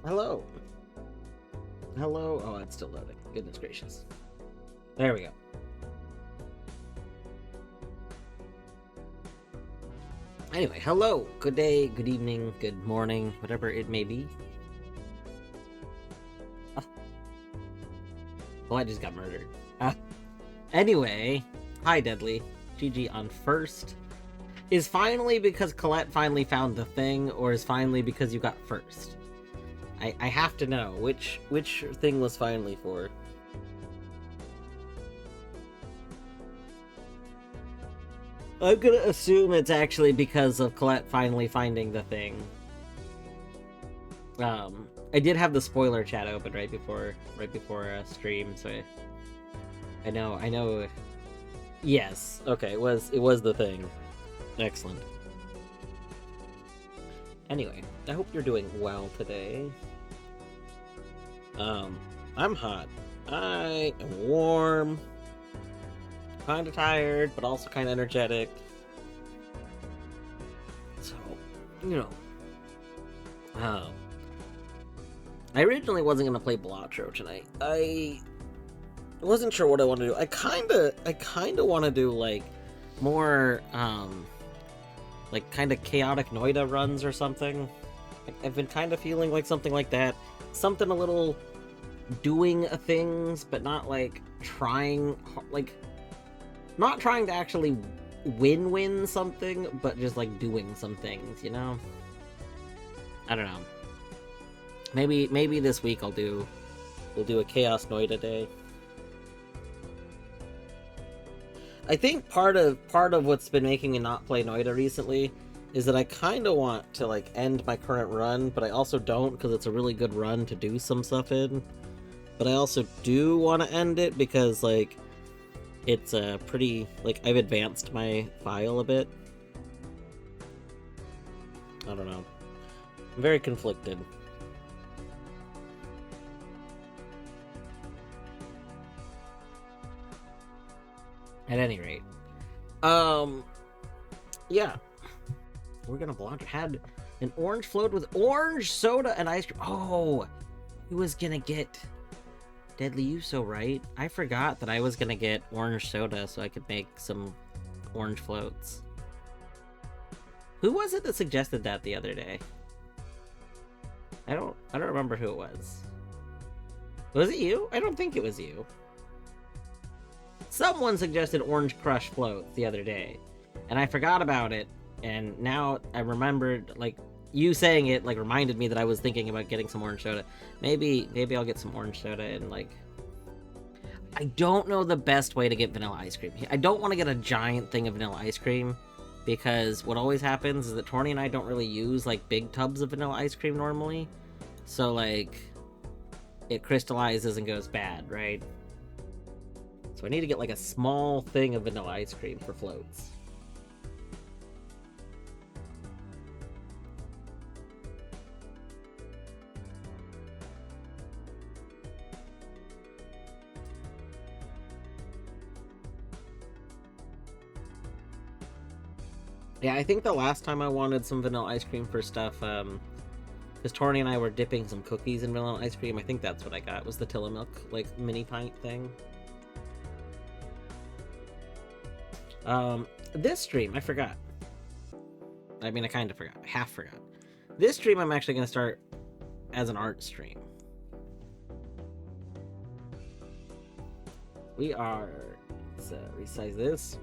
Hello. Hello. Oh, it's still loading. Goodness gracious. There we go. Anyway, hello. Good day, good evening, good morning, whatever it may be. Oh, I just got murdered. Anyway, hi Deadly. GG on first. Is finally because Colette finally found the thing, or is finally because you got first? I have to know which thing was finally for. I'm gonna assume it's actually because of Colette finally finding the thing. I did have the spoiler chat open right before stream, so I know. Yes, okay, it was the thing. Excellent. Anyway, I hope you're doing well today. I'm hot. I am warm. Kinda tired, but also kinda energetic. So, you know. I originally wasn't gonna play Balatro tonight. I wasn't sure what I wanted to do. I kinda wanna do like more like kinda chaotic Noida runs or something. I've been kinda feeling like something like that. Something a little doing things, but not like trying, like not trying to actually win something, but just like doing some things, you know? I don't know. Maybe this week we'll do a Chaos Noida day. I think part of what's been making me not play Noida recently is that I kind of want to like end my current run, but I also don't because it's a really good run to do some stuff in. But I also do want to end it because like it's pretty, like I've advanced my file a bit. I don't know. I'm very conflicted. At any rate, yeah, we're gonna Balatro had an orange float with orange soda and ice cream. Oh, who was gonna get Deadly Yuso, right? I forgot that I was gonna get orange soda so I could make some orange floats. Who was it that suggested that the other day? I don't remember who it was. Was it you? I don't think it was you. Someone suggested Orange Crush floats the other day, and I forgot about it, and now I remembered, like, you saying it, like, reminded me that I was thinking about getting some orange soda. Maybe I'll get some orange soda and, like... I don't know the best way to get vanilla ice cream. I don't want to get a giant thing of vanilla ice cream, because what always happens is that Torny and I don't really use, like, big tubs of vanilla ice cream normally, so, like, it crystallizes and goes bad, right? So I need to get like a small thing of vanilla ice cream for floats. Yeah, I think the last time I wanted some vanilla ice cream for stuff, because Torny and I were dipping some cookies in vanilla ice cream, I think that's what I got, was the Tillamook, like, mini pint thing. This stream, I forgot. I mean, I kind of forgot. I half forgot. This stream, I'm actually going to start as an art stream. We are... Let's resize this.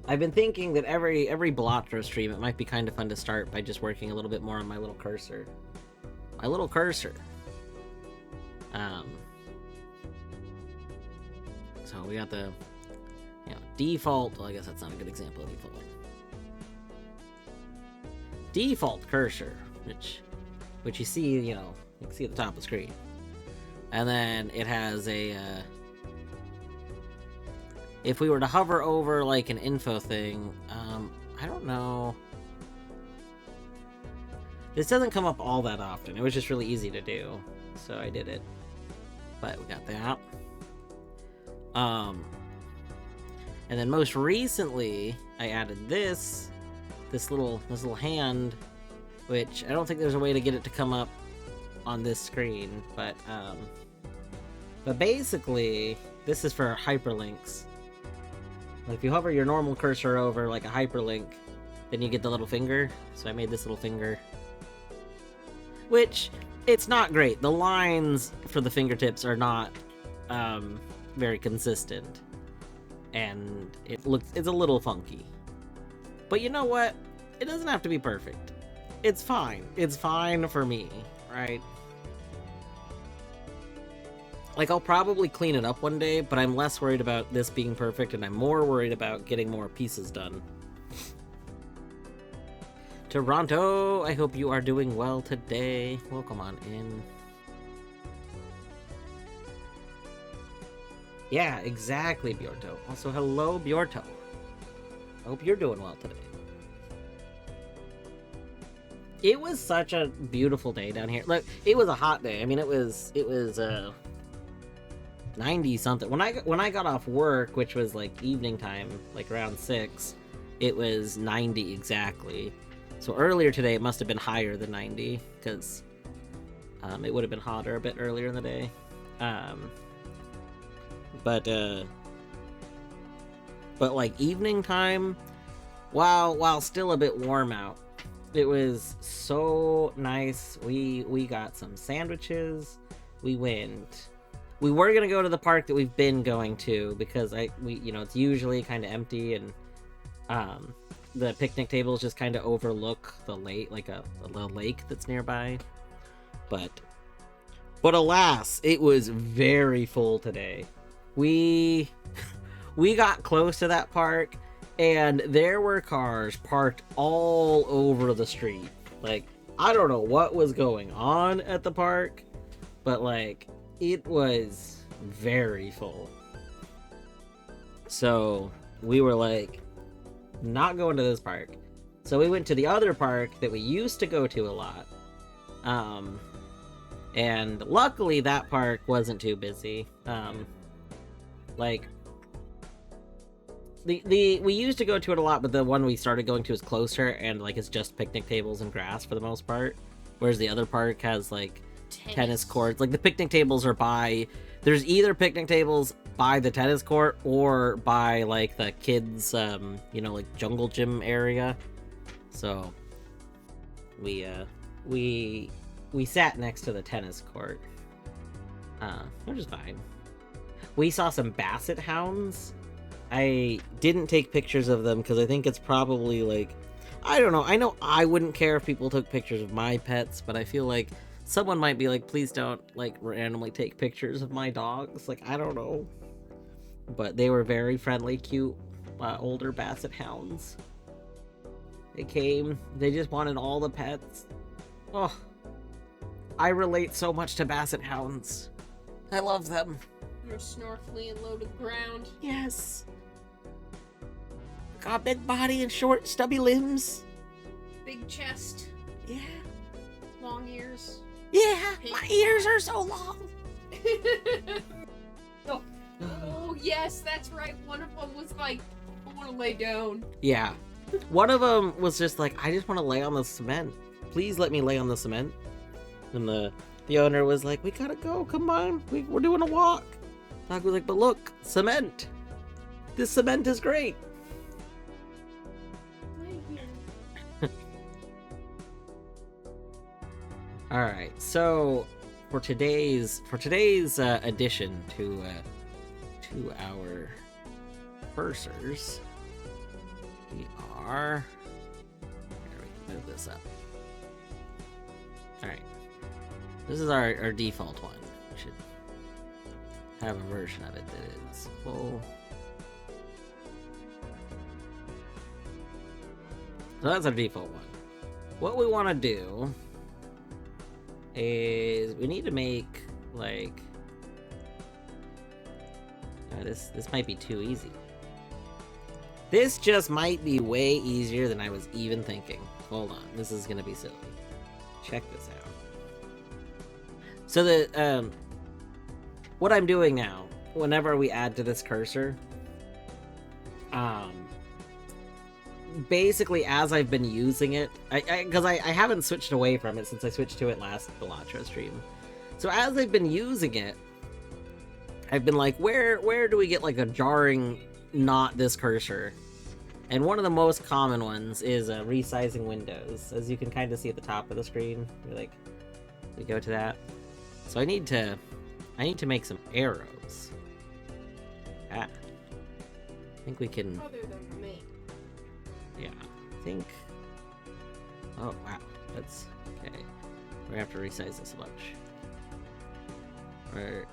I've been thinking that every Balatro stream, it might be kind of fun to start by just working a little bit more on my little cursor. My little cursor. So we got the, default. Well, I guess that's not a good example of default. Default cursor, which you see, you can see at the top of the screen, and then it has a. If we were to hover over like an info thing, I don't know. This doesn't come up all that often. It was just really easy to do, so I did it. But we got that. And then most recently, I added this this little hand, which I don't think there's a way to get it to come up on this screen, but basically this is for hyperlinks. Like if you hover your normal cursor over like a hyperlink, then you get the little finger. So I made this little finger, which it's not great. The lines for the fingertips are not very consistent, and it's a little funky. But you know what? It doesn't have to be perfect. It's fine. It's fine for me, right? Like, I'll probably clean it up one day, but I'm less worried about this being perfect, and I'm more worried about getting more pieces done. Toronto, I hope you are doing well today. Welcome on in. Yeah, exactly, Bjorto. Also, hello, Bjorto. I hope you're doing well today. It was such a beautiful day down here. Look, it was a hot day. I mean, it was 90 something. When I got off work, which was like evening time, like around 6, it was 90 exactly. So earlier today, it must have been higher than 90, because it would have been hotter a bit earlier in the day. But like evening time, while still a bit warm out, it was so nice. We got some sandwiches. We were gonna go to the park that we've been going to, because it's usually kind of empty, and the picnic tables just kind of overlook the lake, like a little lake that's nearby. But alas, it was very full today. We got close to that park, and there were cars parked all over the street. Like, I don't know what was going on at the park, but like, it was very full. So we were like, not going to this park. So we went to the other park that we used to go to a lot. And luckily that park wasn't too busy. Like, we used to go to it a lot, but the one we started going to is closer, and like it's just picnic tables and grass for the most part. Whereas the other park has like tennis courts. Like the picnic tables are there's either picnic tables by the tennis court or by like the kids like jungle gym area. So we sat next to the tennis court, which is fine. We saw some basset hounds. I didn't take pictures of them because I think it's probably like, I don't know. I know I wouldn't care if people took pictures of my pets, but I feel like someone might be like, please don't like randomly take pictures of my dogs. Like, I don't know. But they were very friendly, cute, older basset hounds. They came, they just wanted all the pets. Oh, I relate so much to basset hounds. I love them. They're snorkely and low to the ground. Yes. Got big body and short, stubby limbs. Big chest. Yeah. Long ears. Yeah, my ears are so long. Oh, yes, that's right. One of them was like, I want to lay down. Yeah. One of them was just like, I just want to lay on the cement. Please let me lay on the cement. And the owner was like, we gotta go, come on. We're doing a walk. Dog was like, but look, cement. This cement is great. All right, so for today's addition to our cursors, we are. There, we move this up. All right, this is our default one. We should have a version of it that is full. So that's our default one. What we want to do is we need to make like this might be too easy. This just might be way easier than I was even thinking. Hold on, this is gonna be silly. Check this out. So the what I'm doing now, whenever we add to this cursor, basically, as I've been using it, because I haven't switched away from it since I switched to it last Balatro stream. So as I've been using it, I've been like, where do we get like a jarring not this cursor? And one of the most common ones is resizing windows, as you can kind of see at the top of the screen. You're like, we go to that. So I need to make some arrows. Ah, I think we can. Other than me. Yeah, I think. Oh wow, that's okay. We're gonna have to resize this a bunch. Or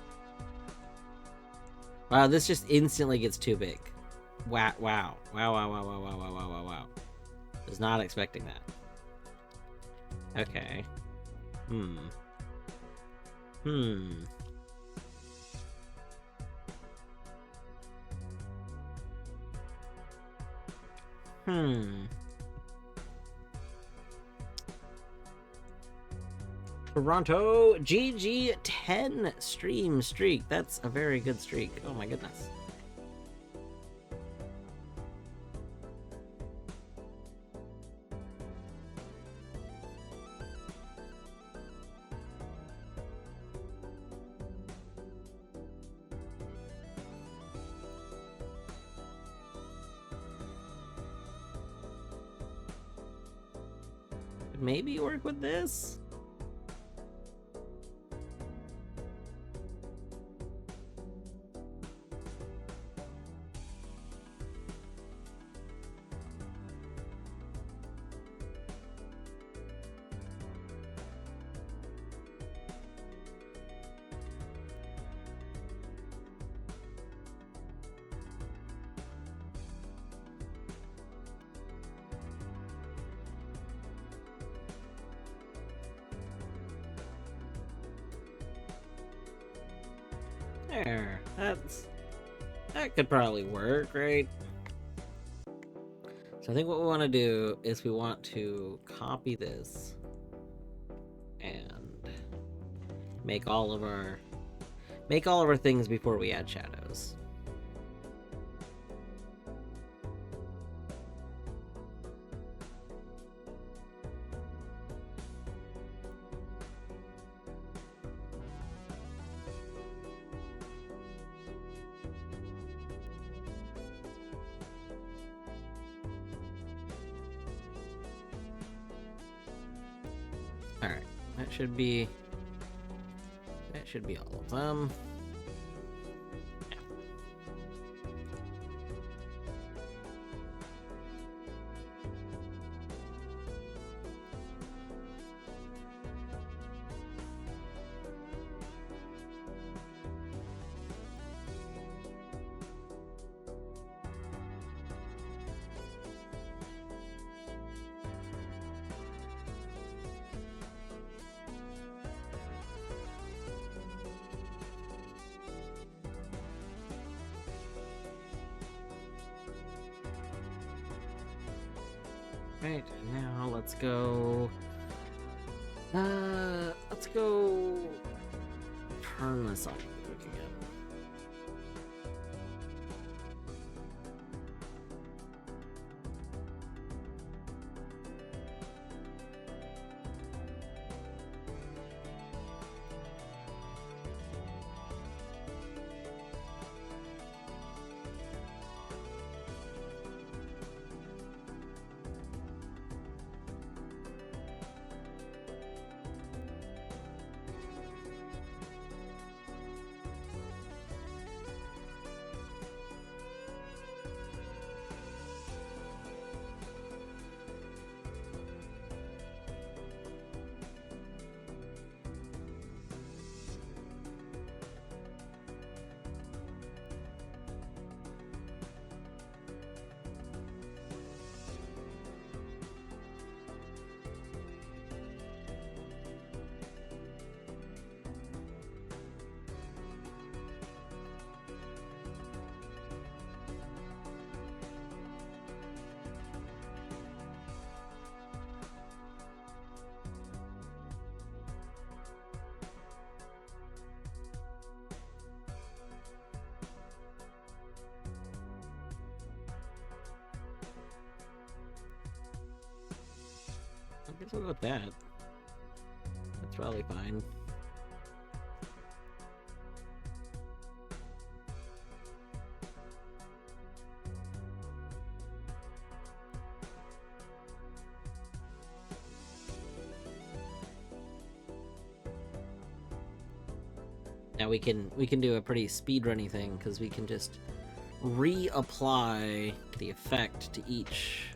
wow, this just instantly gets too big. Wow, wow, wow, wow, wow, wow, wow, wow, wow, wow, wow. Was not expecting that. Okay. Hmm. Toronto GG 10 stream streak. That's a very good streak. Oh my goodness. Maybe work with this? There, that could probably work, right? So I think what we want to do is we want to copy this and make all of our things before we add shadows. Alright, that should be all of them. Yeah. Right, now let's go turn this on quick again. guess we'll go with that. That's probably fine. Now we can do a pretty speedrunny thing because we can just reapply the effect to each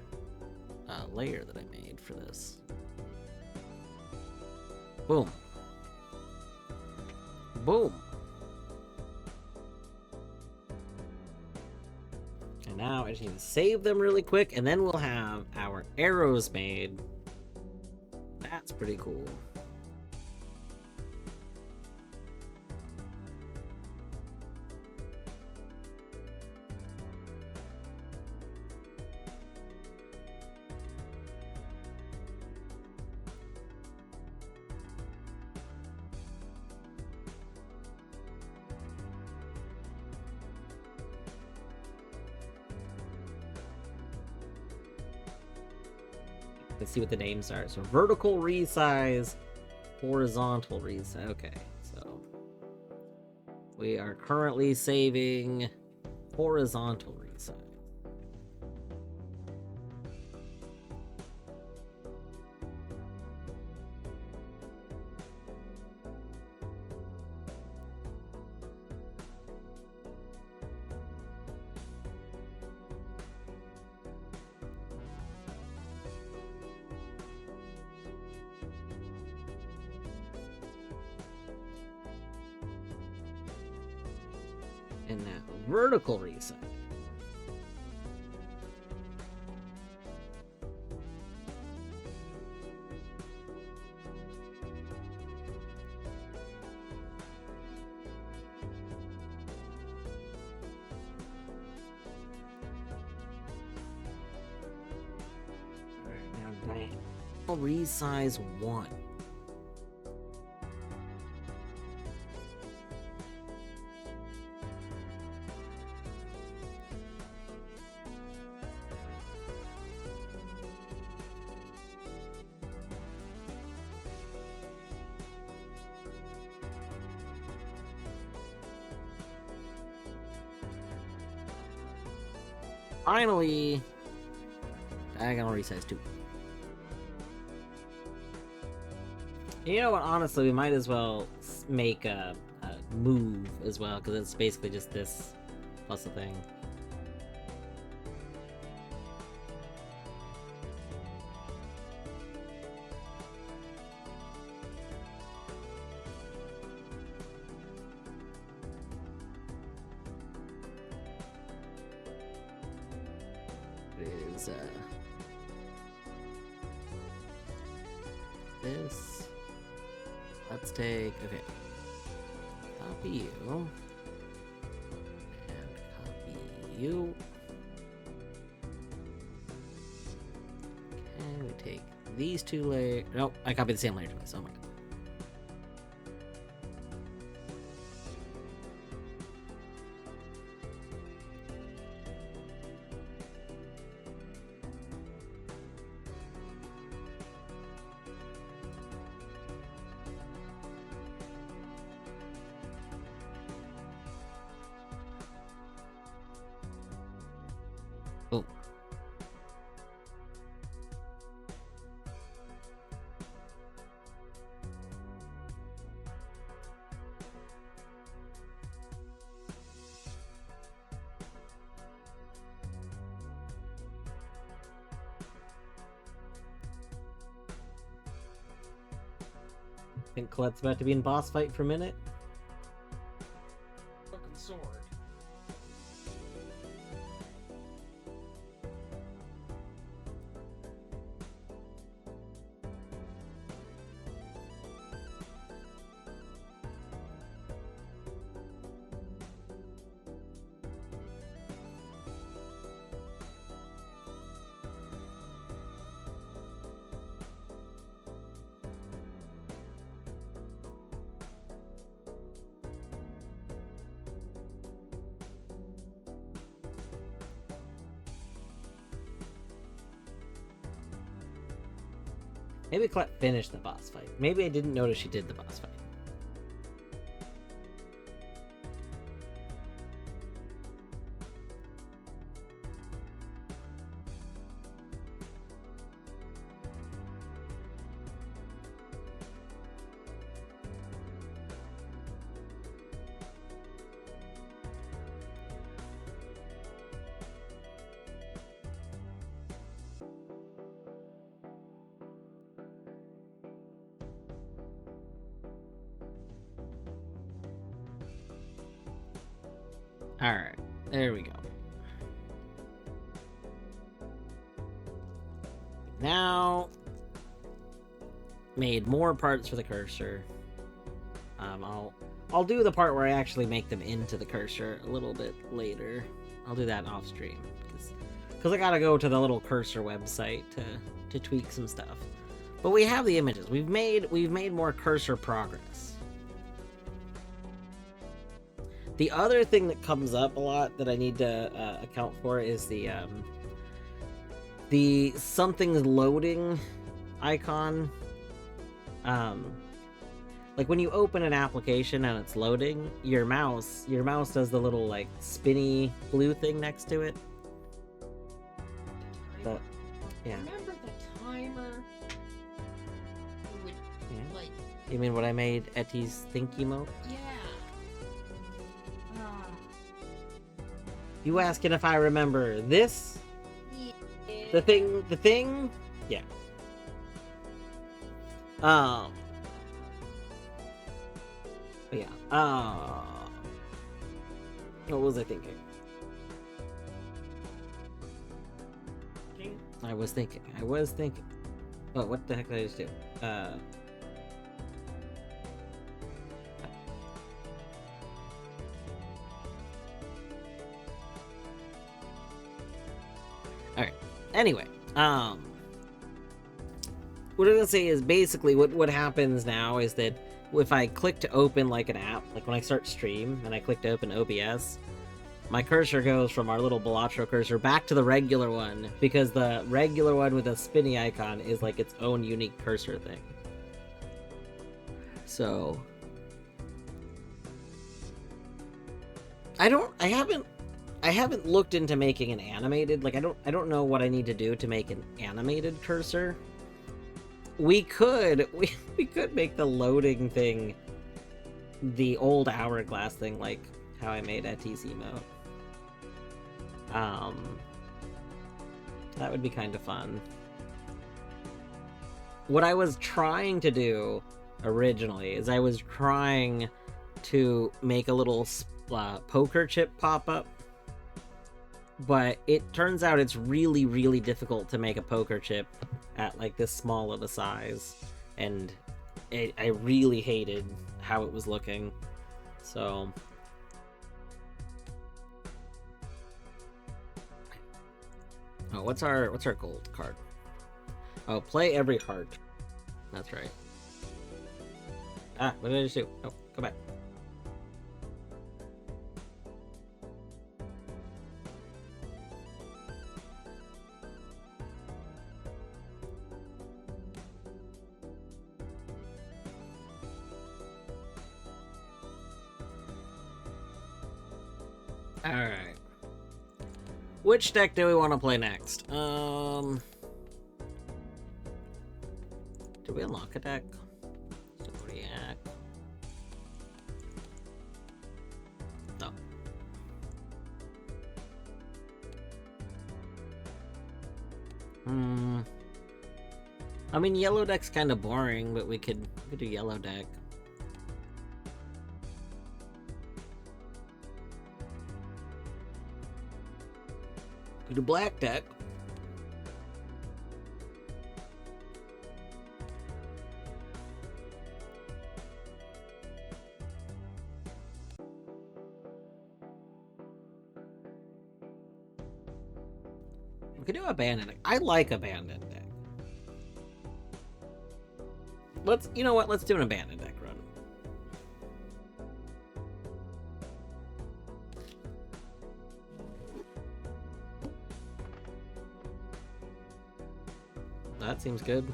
layer that I made for this. Boom. Boom. And now I just need to save them really quick, and then we'll have our arrows made. That's pretty cool. Let's see what the names are. So vertical resize, horizontal resize. Okay, so we are currently saving horizontal resize. And now vertical resize. Now diagonal resize 1. Finally, diagonal resize 2. You know what? Honestly, we might as well make a move as well, because it's basically just this plus a thing. Is this? Let's take, okay, copy you and copy you. And we take these two layers. Nope, I copied the same layer twice. Oh my god. Oh. Think Colette's about to be in boss fight for a minute. Fucking sword. Maybe Colette finished the boss fight. Maybe I didn't notice she did the boss fight. Alright, there we go. Now, made more parts for the cursor. I'll do the part where I actually make them into the cursor a little bit later. I'll do that off stream because I gotta go to the little cursor website to tweak some stuff. But we have the images. We've made more cursor progress. The other thing that comes up a lot that I need to account for is the something's loading icon. Like when you open an application and it's loading, your mouse does the little like spinny blue thing next to it. But yeah. Remember the timer? It would, Yeah. like, You mean what I made Etty's think emote? yeah. You asking if I remember this? Yeah. The thing? Yeah. But yeah. What was I thinking? I was thinking. Oh, what the heck did I just do? Alright. Anyway, what I'm gonna say is basically what happens now is that if I click to open like an app, like when I start stream and I click to open OBS, my cursor goes from our little Balatro cursor back to the regular one, because the regular one with a spinny icon is like its own unique cursor thing. So I haven't looked into making an animated, like I don't know what I need to do to make an animated cursor. We could make the loading thing the old hourglass thing, like how I made Etty's emote. That would be kind of fun. What I was trying to do originally is I was trying to make a little poker chip pop up, but it turns out it's really, really difficult to make a poker chip at like this small of a size, and I really hated how it was looking. So oh, what's our gold card? Oh, play every heart. That's right. Ah, what did I just do? Oh, go back. Alright. Which deck do we want to play next? Did we unlock a deck? Zodiac. No. I mean, yellow deck's kind of boring, but we could do yellow deck. Do black deck. We could do abandoned deck. I like abandoned deck. You know what? Let's do an abandoned deck run. That seems good.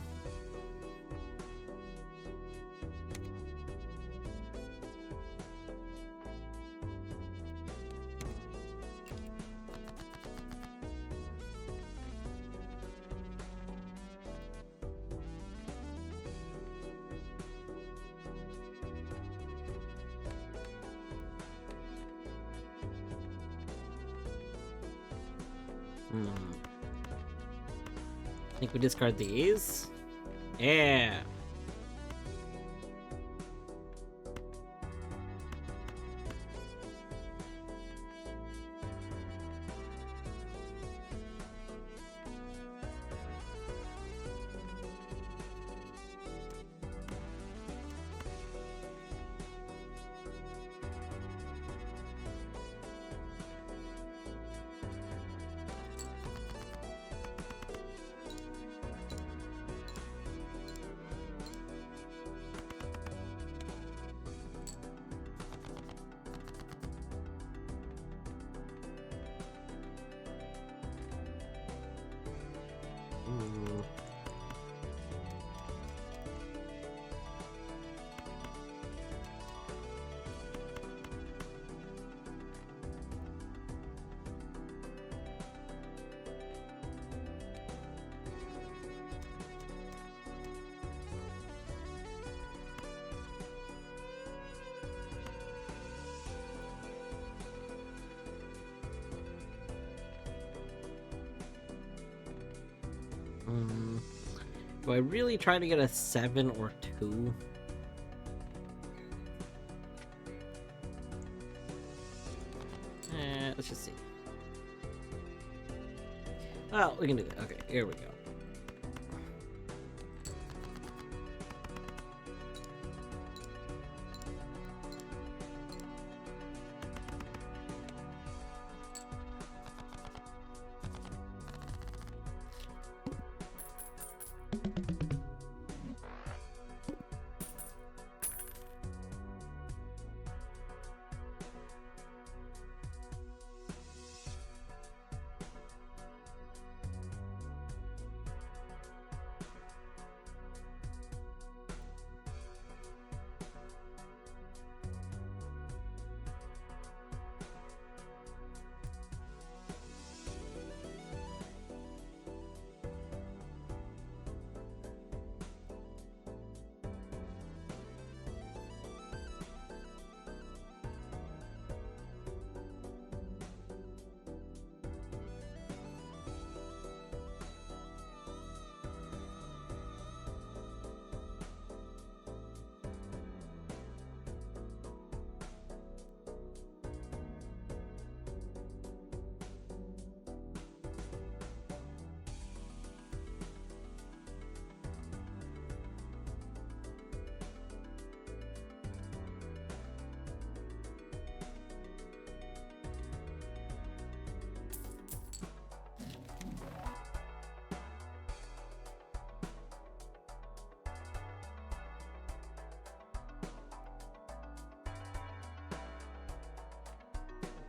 Hmm. I think we discard these. Yeah. Hmm. Hmm. Do I really try to get a 7 or 2? Let's just see. Oh, we can do that. Okay, here we go.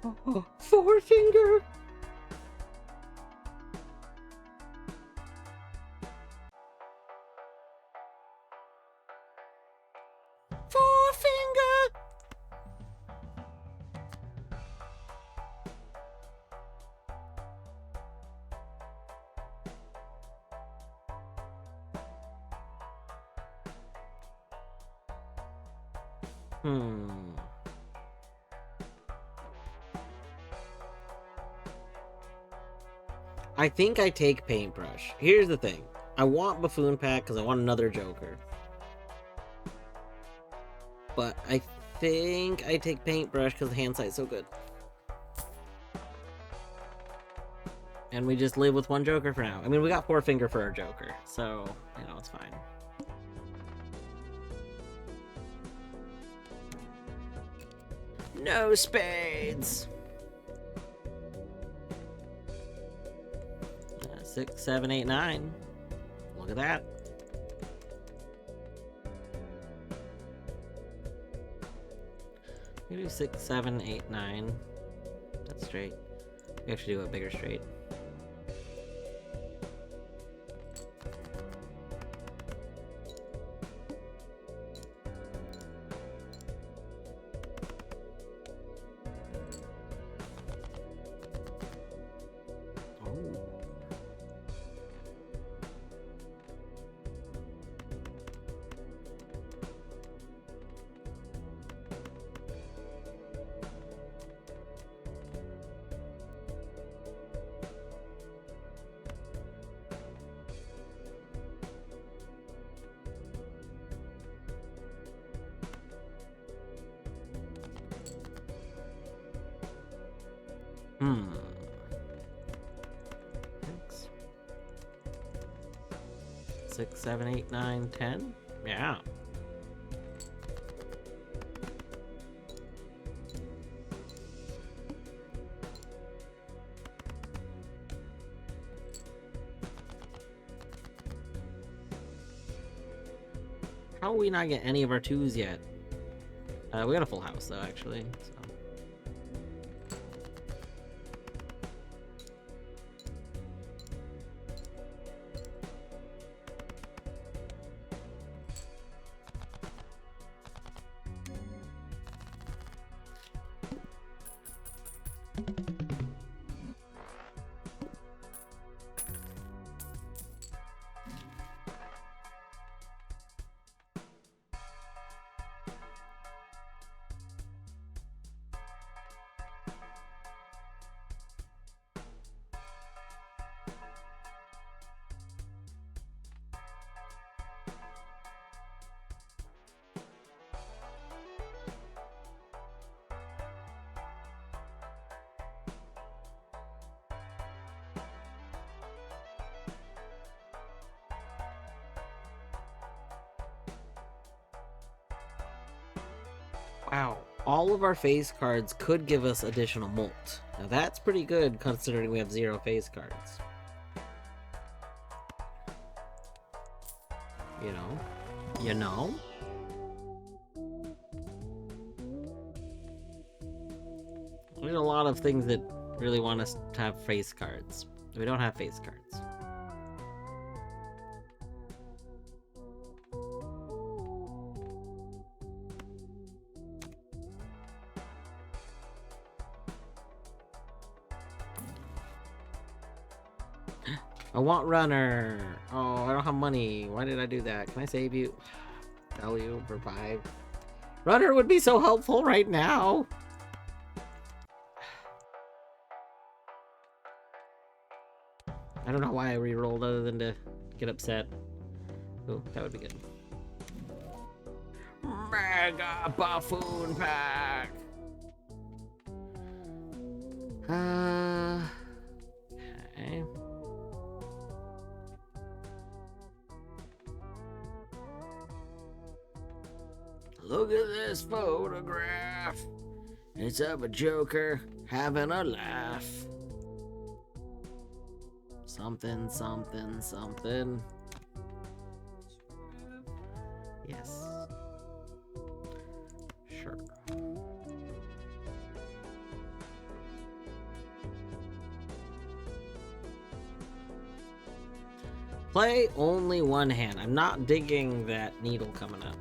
Oh, forefinger! Forefinger! Hmm. I think I take paintbrush. Here's the thing. I want buffoon pack because I want another Joker. But I think I take paintbrush because the hand sight's so good. And we just live with one Joker for now. I mean, we got forefinger for our Joker, so, you know, it's fine. No spades! 6, 7, 8, 9. Look at that. We do 6, 7, 8, 9. That's straight. We actually do a bigger straight. Hmm. Six. 6, 7, 8, 9, 10? Yeah. How are we not get any of our 2s yet? We got a full house though, actually. So. Wow, all of our face cards could give us additional molt. Now that's pretty good considering we have 0 face cards. You know? You know? There's a lot of things that really want us to have face cards. We don't have face cards. I want runner. Oh, I don't have money. Why did I do that? Can I save you? Tell you, revive. Runner would be so helpful right now. I don't know why I re-rolled other than to get upset. Oh, that would be good. Mega Buffoon Pack! Okay. Look at this photograph. It's of a Joker having a laugh. Something, something, something. Yes. Sure. Play only one hand. I'm not digging that needle coming up.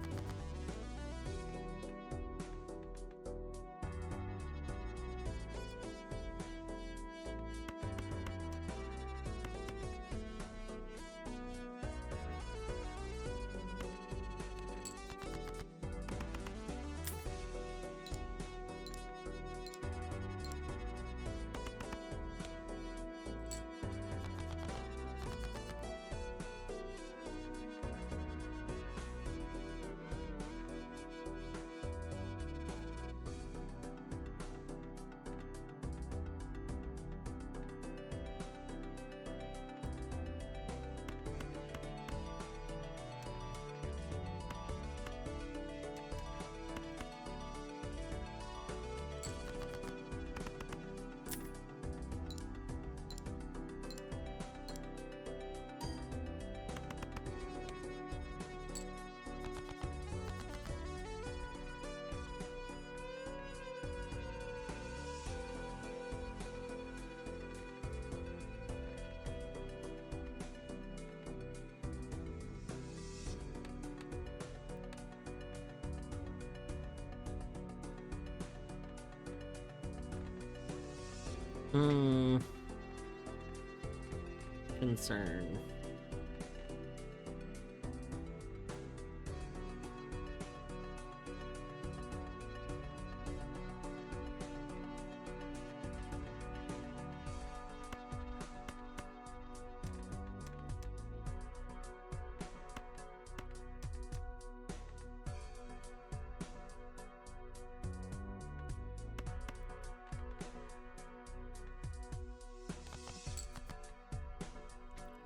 Concern.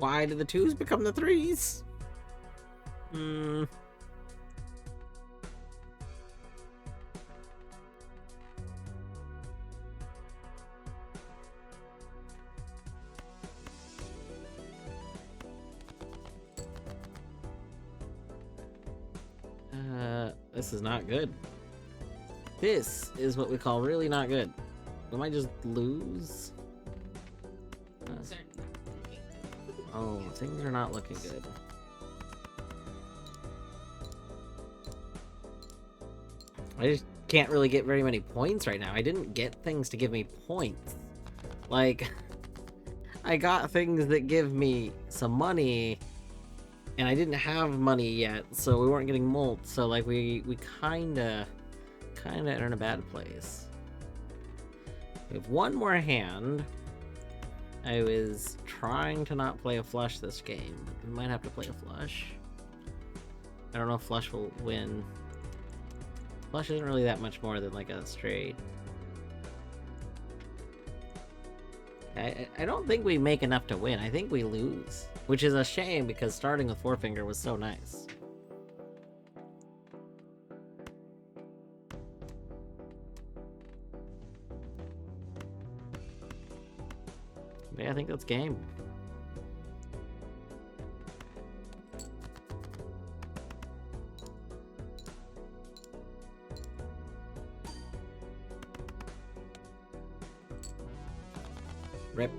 Why did the 2s become the 3s? This is not good. This is what we call really not good. We might just lose. Oh, things are not looking good. I just can't really get very many points right now. I didn't get things to give me points. Like, I got things that give me some money, and I didn't have money yet, so we weren't getting molt. So like we kinda are in a bad place. We have one more hand. I was trying to not play a flush this game, but we might have to play a flush. I don't know if flush will win. Flush isn't really that much more than like a straight. I don't think we make enough to win. I think we lose, which is a shame because starting with forefinger was so nice. But yeah, I think that's game. Rip.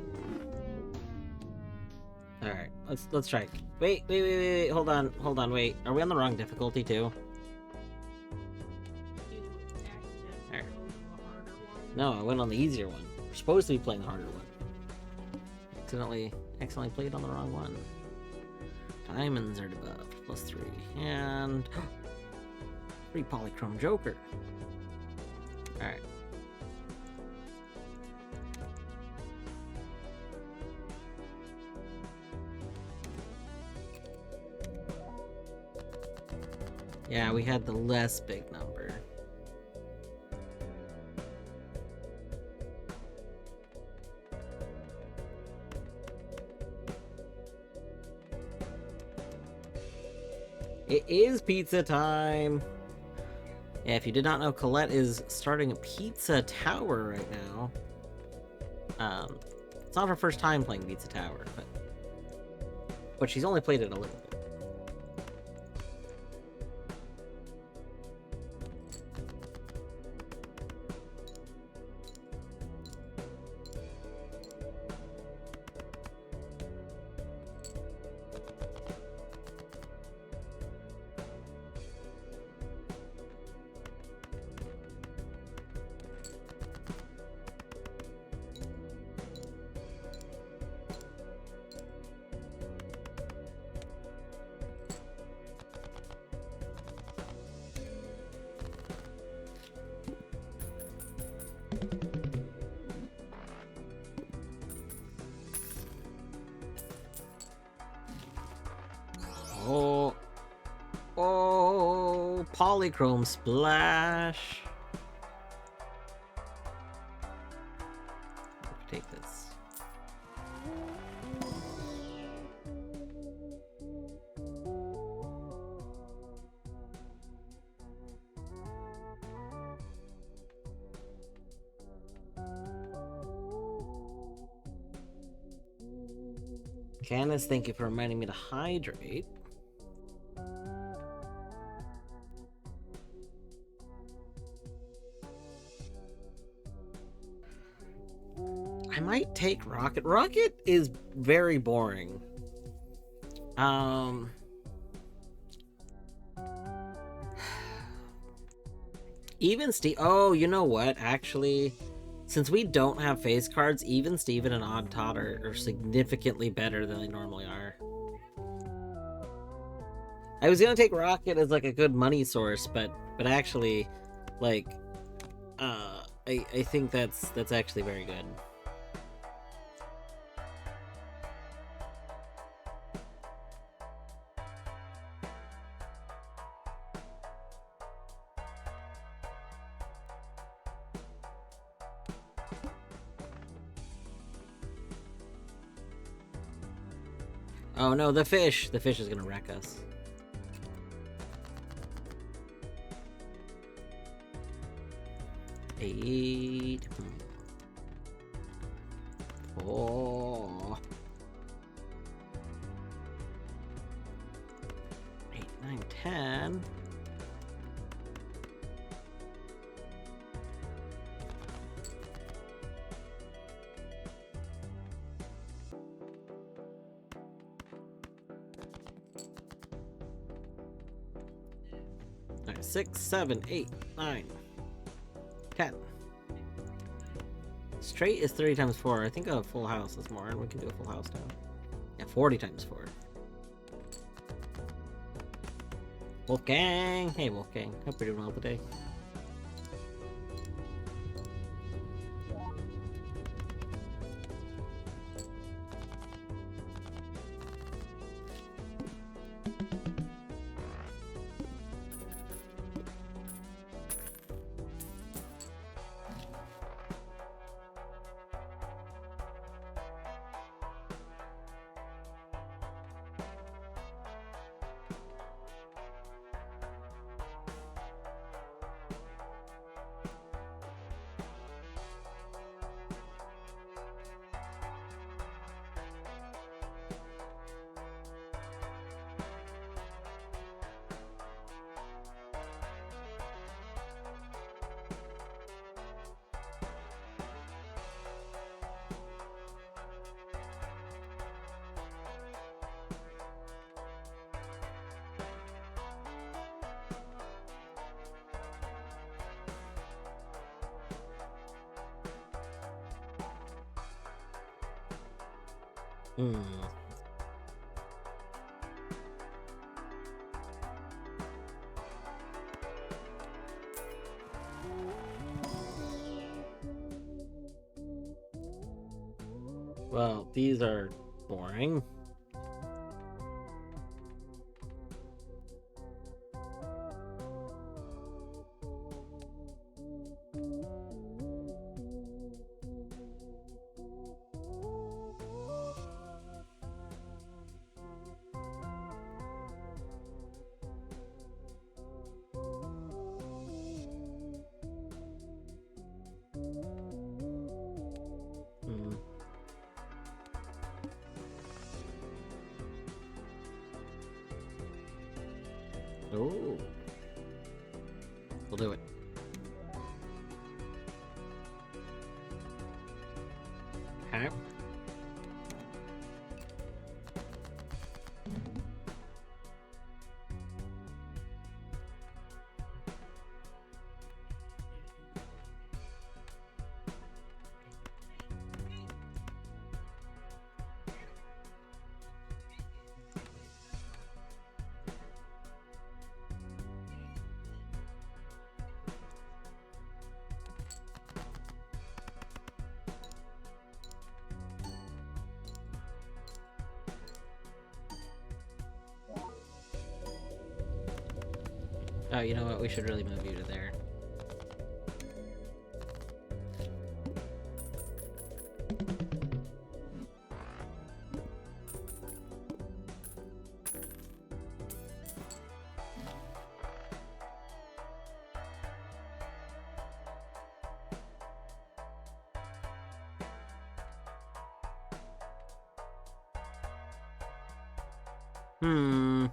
Alright, let's try. Wait, hold on, wait. Are we on the wrong difficulty too? There. No, I went on the easier one. We're supposed to be playing the harder one. Accidentally played on the wrong one. Diamonds are debuffed, +3. And free polychrome joker. Alright. Yeah, we had the less big number. It is pizza time! Yeah, if you did not know, Colette is starting a pizza tower right now. It's not her first time playing Pizza Tower, but she's only played it a little bit. Oh, polychrome splash. Take this. Candace, thank you for reminding me to hydrate. I might take Rocket. Rocket is very boring. Even Steve. Oh, you know what? Actually, since we don't have face cards, even Steven and Odd Todd are significantly better than they normally are. I was gonna take Rocket as like a good money source, but actually, like, I think that's actually very good. Oh no, the fish! The fish is gonna wreck us. Eight. Four. 8, 9, 10. Alright, 6, 7, 8, 9, 10. Straight is 30 times 4. I think a full house is more, and we can do a full house now. Yeah, 40 times 4. Wolfgang! Hey, Wolfgang. Hope you're doing well today. Hmm. Well, these are boring. Hmm. Oh. We'll do it. Okay. Oh, you know what? We should really move you to there. Hmm.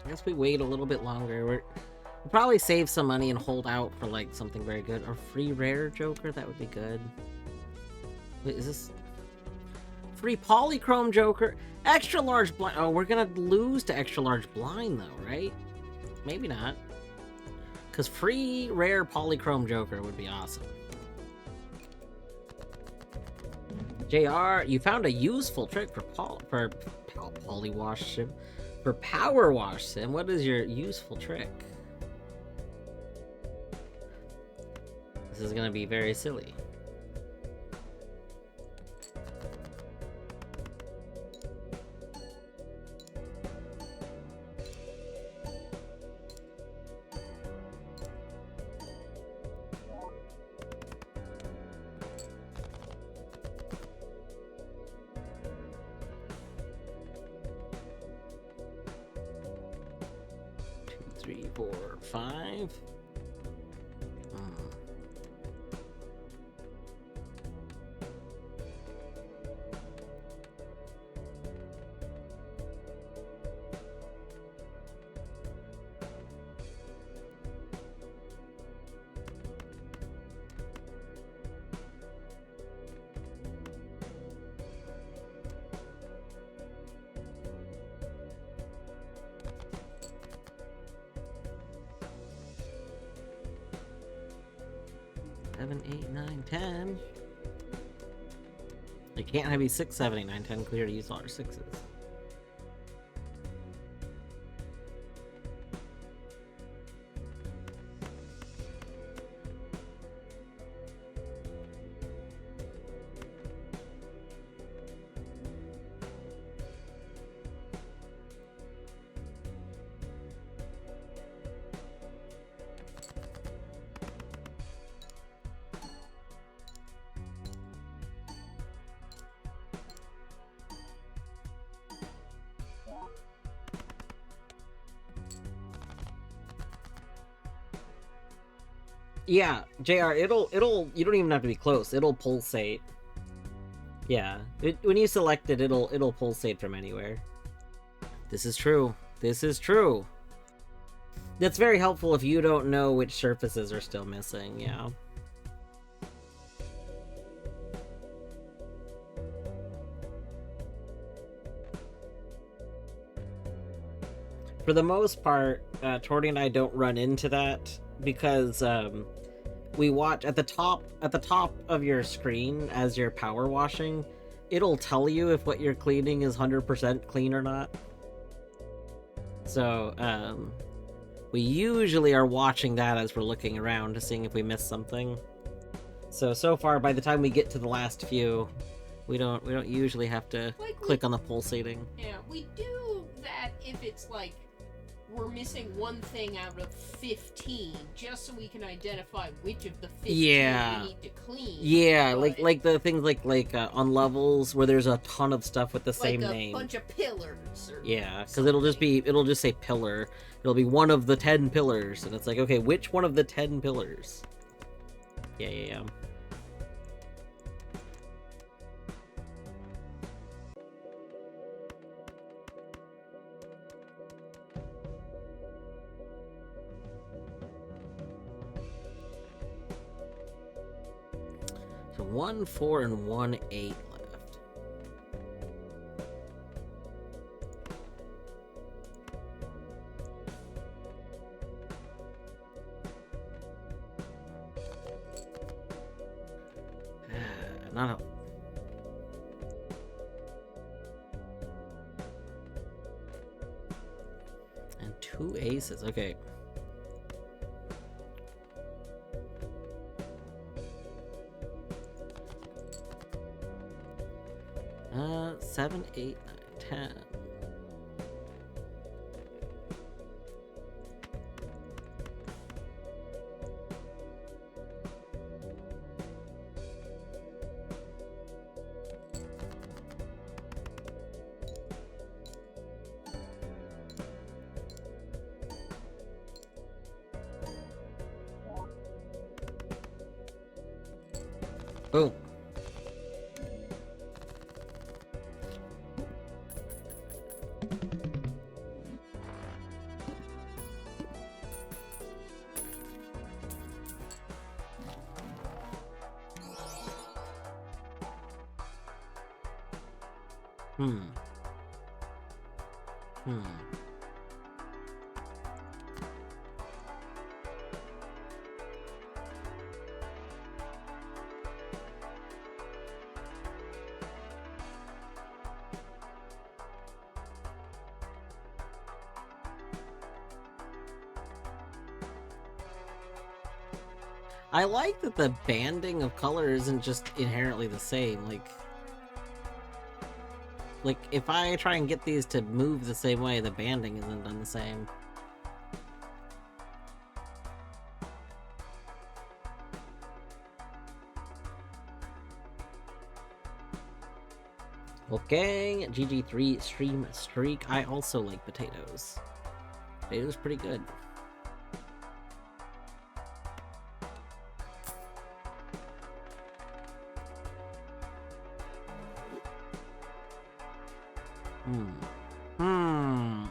I guess we wait a little bit longer. We'll probably save some money and hold out for like something very good. Or free rare Joker, that would be good. Wait, is this free polychrome Joker? Extra large blind. Oh, we're gonna lose to extra large blind though, right? Maybe not. Because free rare polychrome Joker would be awesome. JR, you found a useful trick for polywash sim. For power wash sim, what is your useful trick? This is gonna be very silly. Three, four, five. Seven, 8, 9, 10. It can't have you 6, 7, 8, 9, 10 clear to use all our sixes. Yeah, JR, it'll, you don't even have to be close. It'll pulsate. Yeah, when you select it, it'll pulsate from anywhere. This is true. This is true. That's very helpful if you don't know which surfaces are still missing, yeah. For the most part, Torty and I don't run into that because we watch at the top of your screen as you're power washing. It'll tell you if what you're cleaning is 100% clean or not. So we usually are watching that as we're looking around to seeing if we missed something. So far, by the time we get to the last few, we don't usually have to click on the pulsating. Yeah, we do that if it's like we're missing one thing out of 15, just so we can identify which of the 15 we need to clean. Yeah, but like the things like on levels where there's a ton of stuff with the same name. Like a bunch of pillars. Or yeah, because it'll just say pillar. It'll be one of the 10 pillars, and it's like, okay, which one of the 10 pillars? Yeah. So 1, 4, and 1, 8 left. Not a... And 2 aces, okay. 7, 8, 9, 10. Boom. Hmm. Hmm. I like that the banding of color isn't just inherently the same. Like if I try and get these to move the same way, the banding isn't done the same. Okay, GG3 stream streak. I also like potatoes. Potatoes pretty good. Hmm.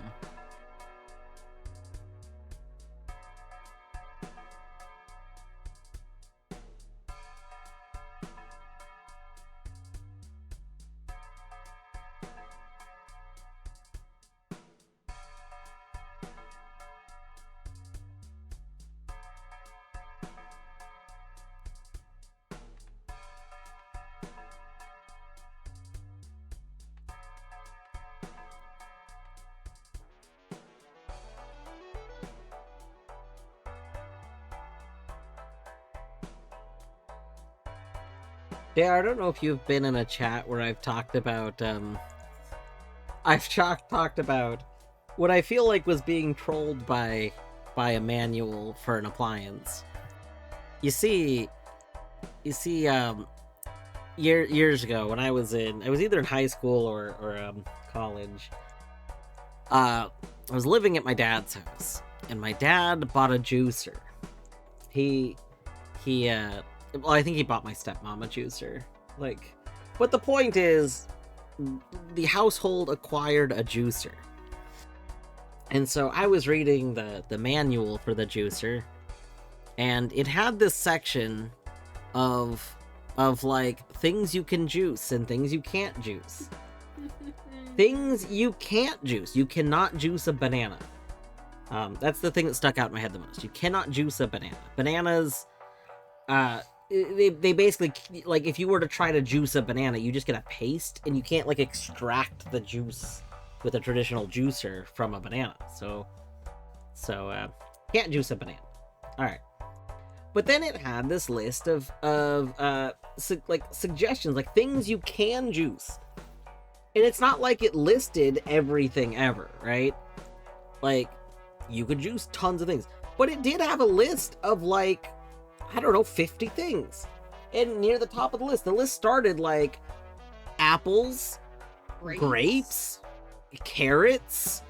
Yeah, I don't know if you've been in a chat where I've talked about talked about what I feel like was being trolled by a manual for an appliance. You see, years ago when I was either in high school or college. I was living at my dad's house, and my dad bought a juicer. Well, I think he bought my stepmom a juicer. But the point is, the household acquired a juicer. And so I was reading the manual for the juicer, and it had this section of like things you can juice and things you can't juice. Things you can't juice. You cannot juice a banana. That's the thing that stuck out in my head the most. You cannot juice a banana. Bananas, they basically, like, if you were to try to juice a banana, you just get a paste, and you can't, like, extract the juice with a traditional juicer from a banana. So can't juice a banana. Alright. But then it had this list of suggestions, like, things you can juice. And it's not like it listed everything ever, right? Like, you could juice tons of things. But it did have a list of, like, I don't know, 50 things. And near the top of the list started, like, apples, grapes, carrots,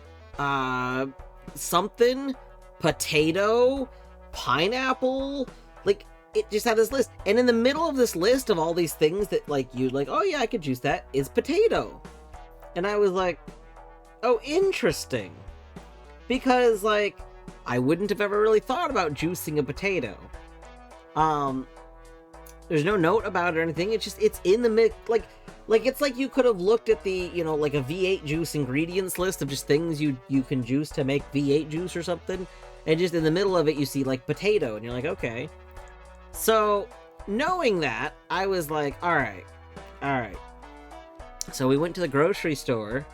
something, potato, pineapple. Like, it just had this list. And in the middle of this list of all these things that, like, you'd like, oh yeah, I could juice that, is potato. And I was like, oh, interesting. Because, like, I wouldn't have ever really thought about juicing a potato. There's no note about it or anything. It's in the mix. Like it's like you could have looked at the, you know, like a V8 juice ingredients list of just things you can juice to make V8 juice or something. And just in the middle of it, you see, like, potato. And you're like, okay. So, knowing that, I was like, all right. So we went to the grocery store.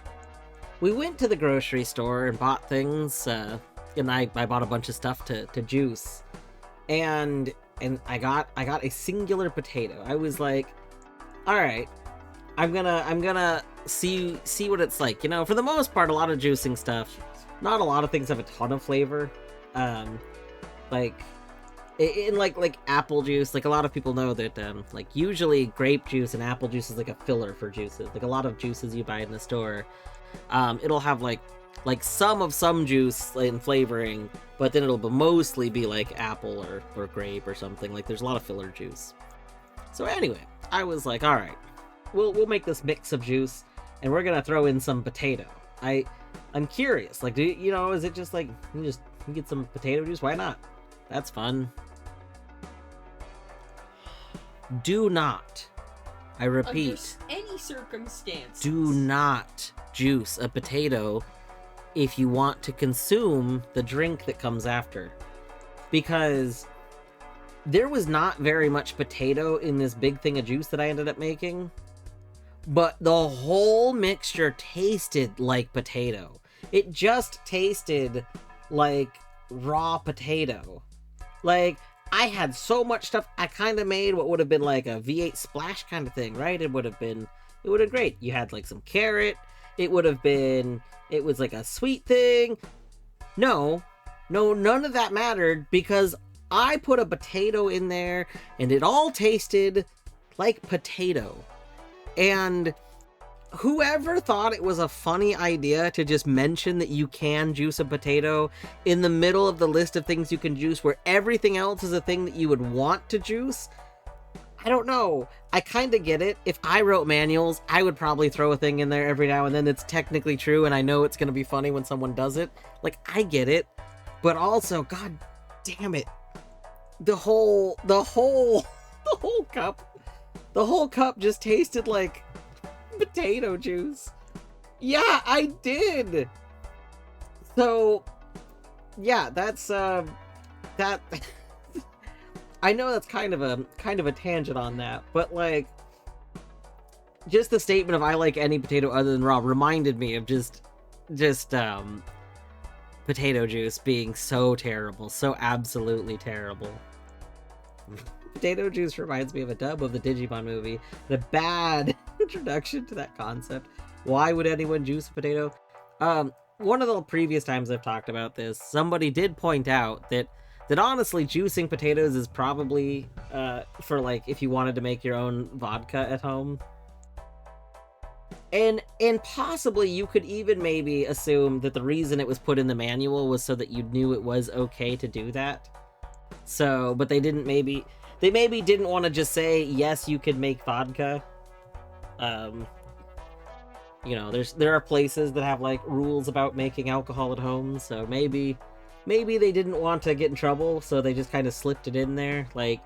And bought things, and I bought a bunch of stuff to juice. And I got a singular potato. I was like, all right, I'm gonna see what it's like. You know, for the most part, a lot of juicing stuff, not a lot of things have a ton of flavor. Like apple juice, like, a lot of people know that, like, usually grape juice and apple juice is like a filler for juices. Like, a lot of juices you buy in the store, it'll have like some juice and flavoring, but then it'll mostly be like apple or grape or something. Like, there's a lot of filler juice. So anyway, I was like, all right, we'll make this mix of juice, and we're gonna throw in some potato. I'm curious, like, is it just like you get some potato juice? Why not? That's fun. Do not, I repeat, under any circumstances. Do not juice a potato if you want to consume the drink that comes after. Because there was not very much potato in this big thing of juice that I ended up making. But the whole mixture tasted like potato. It just tasted like raw potato. Like, I had so much stuff. I kind of made what would have been like a V8 splash kind of thing, right? It would have been great. You had like some carrot. It was like a sweet thing. No, none of that mattered because I put a potato in there and it all tasted like potato. And whoever thought it was a funny idea to just mention that you can juice a potato in the middle of the list of things you can juice where everything else is a thing that you would want to juice, I don't know. I kind of get it. If I wrote manuals, I would probably throw a thing in there every now and then that's technically true and I know it's going to be funny when someone does it. Like, I get it. But also, god damn it. The whole cup just tasted like potato juice. Yeah, I did. So, yeah, that's that. I know that's kind of a tangent on that, but like, just the statement of I like any potato other than raw reminded me of just potato juice being so terrible, so absolutely terrible. Potato juice reminds me of a dub of the Digimon movie, and a bad introduction to that concept. Why would anyone juice a potato? One of the previous times I've talked about this, somebody did point out that honestly, juicing potatoes is probably for like if you wanted to make your own vodka at home. And possibly you could even maybe assume that the reason it was put in the manual was so that you knew it was okay to do that. So, but they maybe didn't want to just say, yes, you could make vodka. You know, there are places that have like rules about making alcohol at home, so maybe they didn't want to get in trouble, so they just kind of slipped it in there. Like,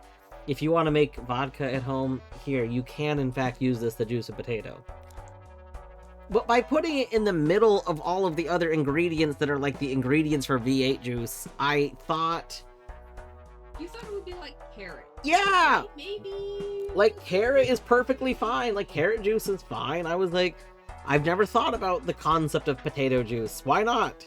if you want to make vodka at home, here, you can in fact use this to juice a potato. But by putting it in the middle of all of the other ingredients that are like the ingredients for V8 juice, I thought... You thought it would be like carrot. Yeah! Maybe... Like, carrot is perfectly fine. Like, carrot juice is fine. I was like, I've never thought about the concept of potato juice. Why not?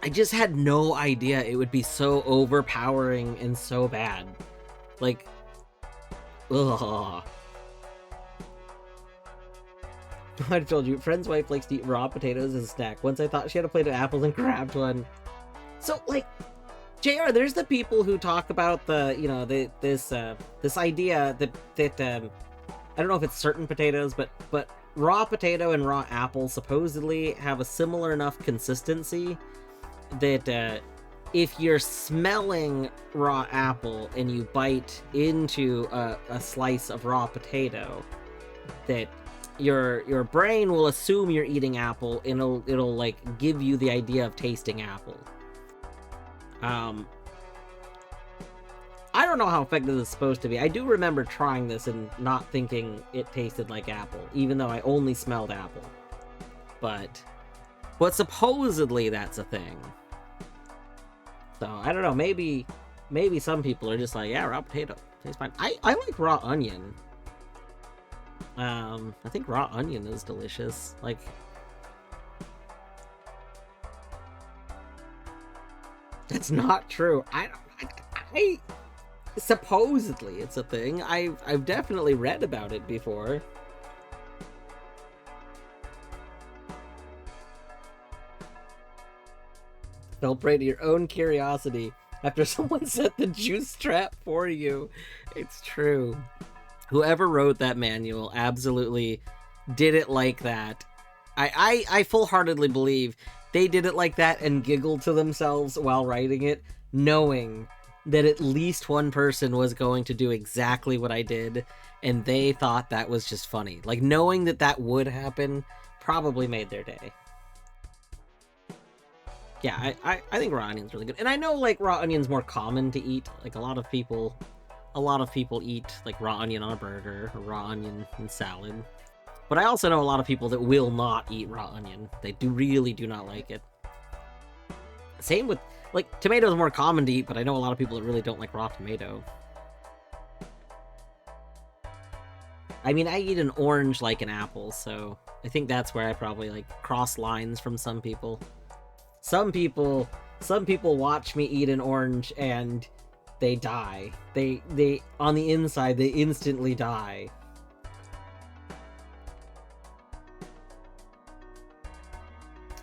I just had no idea it would be so overpowering and so bad. Like, ugh. I told you, friend's wife likes to eat raw potatoes as a snack. Once I thought she had a plate of apples and grabbed one. So, like, JR, there's the people who talk about the, you know, this idea that I don't know if it's certain potatoes, but raw potato and raw apple supposedly have a similar enough consistency that if you're smelling raw apple and you bite into a slice of raw potato, that your brain will assume you're eating apple and it'll like give you the idea of tasting apple. I don't know how effective this is supposed to be. I do remember trying this and not thinking it tasted like apple, even though I only smelled apple. But supposedly that's a thing. So, I don't know, maybe some people are just like, yeah, raw potato, tastes fine. I like raw onion. I think raw onion is delicious. Like, that's not true. I supposedly it's a thing. I've definitely read about it before. Fell prey to your own curiosity after someone set the juice trap for you. It's true. Whoever wrote that manual absolutely did it like that. I full-heartedly believe they did it like that and giggled to themselves while writing it, knowing that at least one person was going to do exactly what I did, and they thought that was just funny. Like, knowing that would happen probably made their day. Yeah, I think raw onion's really good. And I know, like, raw onion's more common to eat. Like, a lot of people a lot of people eat like raw onion on a burger or raw onion in salad. But I also know a lot of people that will not eat raw onion. They really do not like it. Same with, like, tomatoes are more common to eat, but I know a lot of people that really don't like raw tomato. I mean, I eat an orange like an apple, so I think that's where I probably, like, cross lines from some people. Some people watch me eat an orange and they die. They on the inside, they instantly die.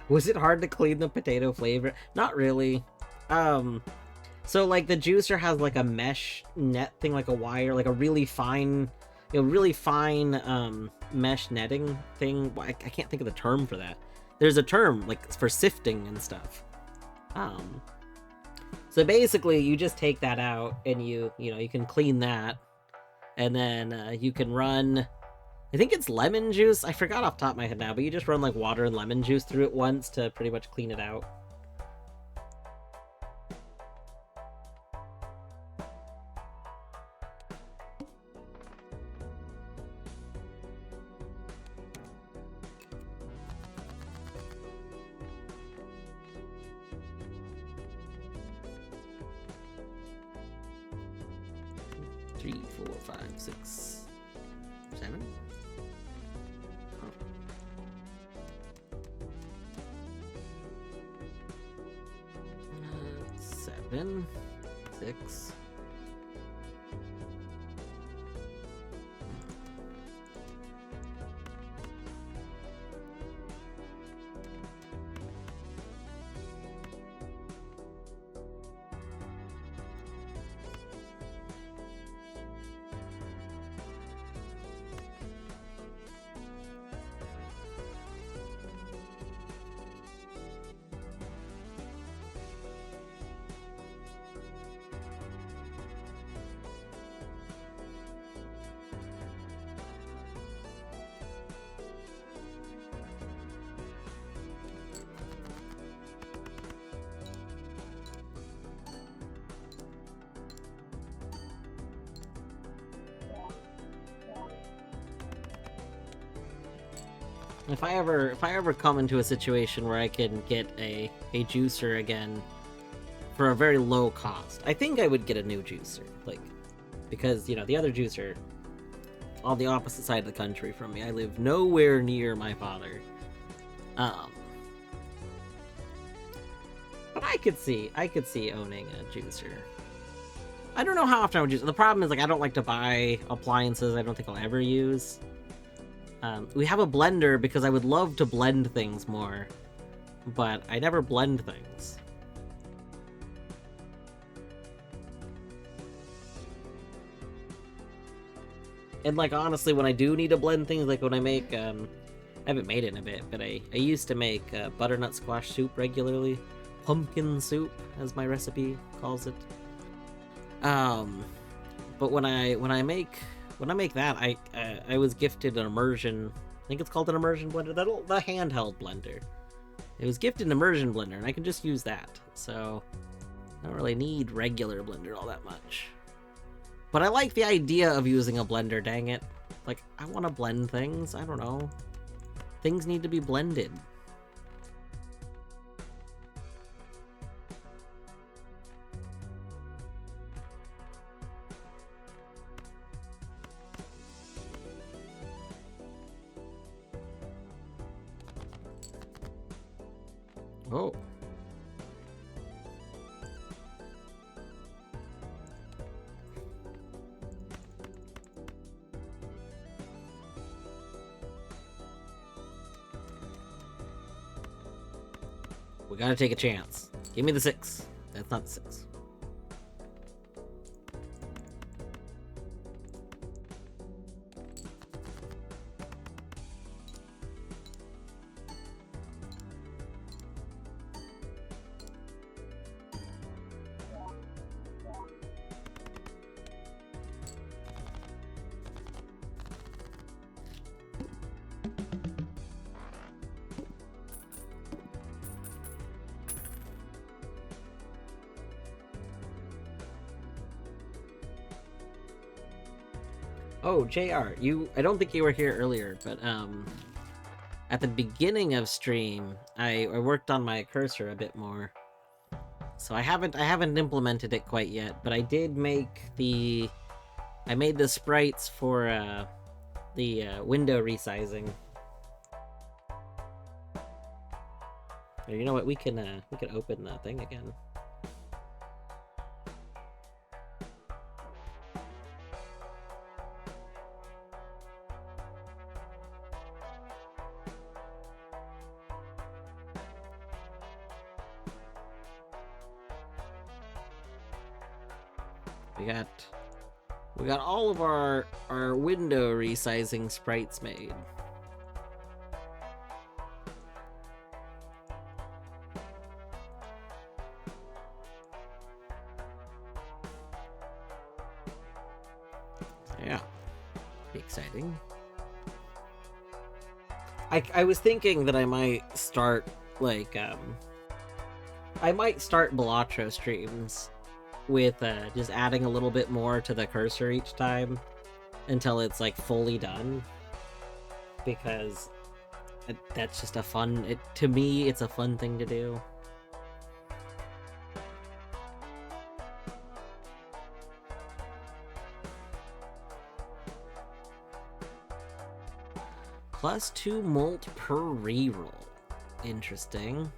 Was it hard to clean the potato flavor? Not really. So like the juicer has like a mesh net thing, like a wire, like a really fine, mesh netting thing. I can't think of the term for that. There's a term like for sifting and stuff. So basically you just take that out and you can clean that, and then you can run, I think it's lemon juice. I forgot off the top of my head now, but you just run like water and lemon juice through it once to pretty much clean it out. Three, 4, 5, 6, 7. 7, 6. If I ever come into a situation where I can get a juicer again for a very low cost, I think I would get a new juicer, like, because the other juicer on the opposite side of the country from me. I live nowhere near my father. But I could see owning a juicer. I don't know how often I would use it. The problem is, like, I don't like to buy appliances I don't think I'll ever use. We have a blender because I would love to blend things more, but I never blend things. And, like, honestly, when I do need to blend things, like when I make, I haven't made it in a bit, but I used to make butternut squash soup regularly. Pumpkin soup, as my recipe calls it. But when I make that, I was gifted an immersion. I think it's called an immersion blender. The handheld blender. It was gifted an immersion blender, and I can just use that. So I don't really need regular blender all that much. But I like the idea of using a blender. Dang it! Like, I want to blend things. I don't know. Things need to be blended. Oh. We gotta take a chance. Give me the 6. That's not the 6. Oh, JR, I don't think you were here earlier, but at the beginning of stream, I worked on my cursor a bit more. So I haven't implemented it quite yet, but I did make I made the sprites for the window resizing. You know what? We can open the thing again. We got all of our window resizing sprites made. Yeah, pretty exciting. I was thinking that I might start like I might start Balatro streams with just adding a little bit more to the cursor each time until it's like fully done, because that's just a fun, to me it's a fun thing to do. +2 molt per reroll. Interesting.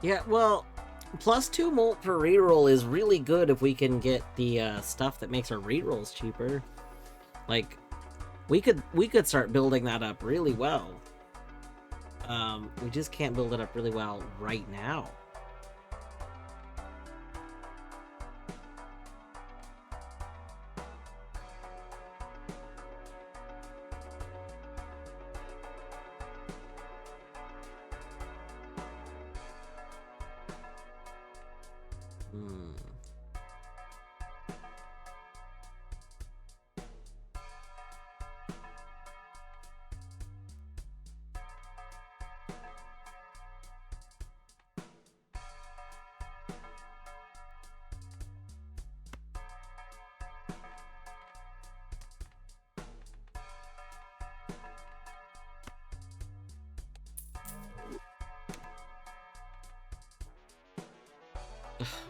Yeah, well, +2 molt per reroll is really good if we can get the stuff that makes our rerolls cheaper. Like, we could start building that up really well. We just can't build it up really well right now.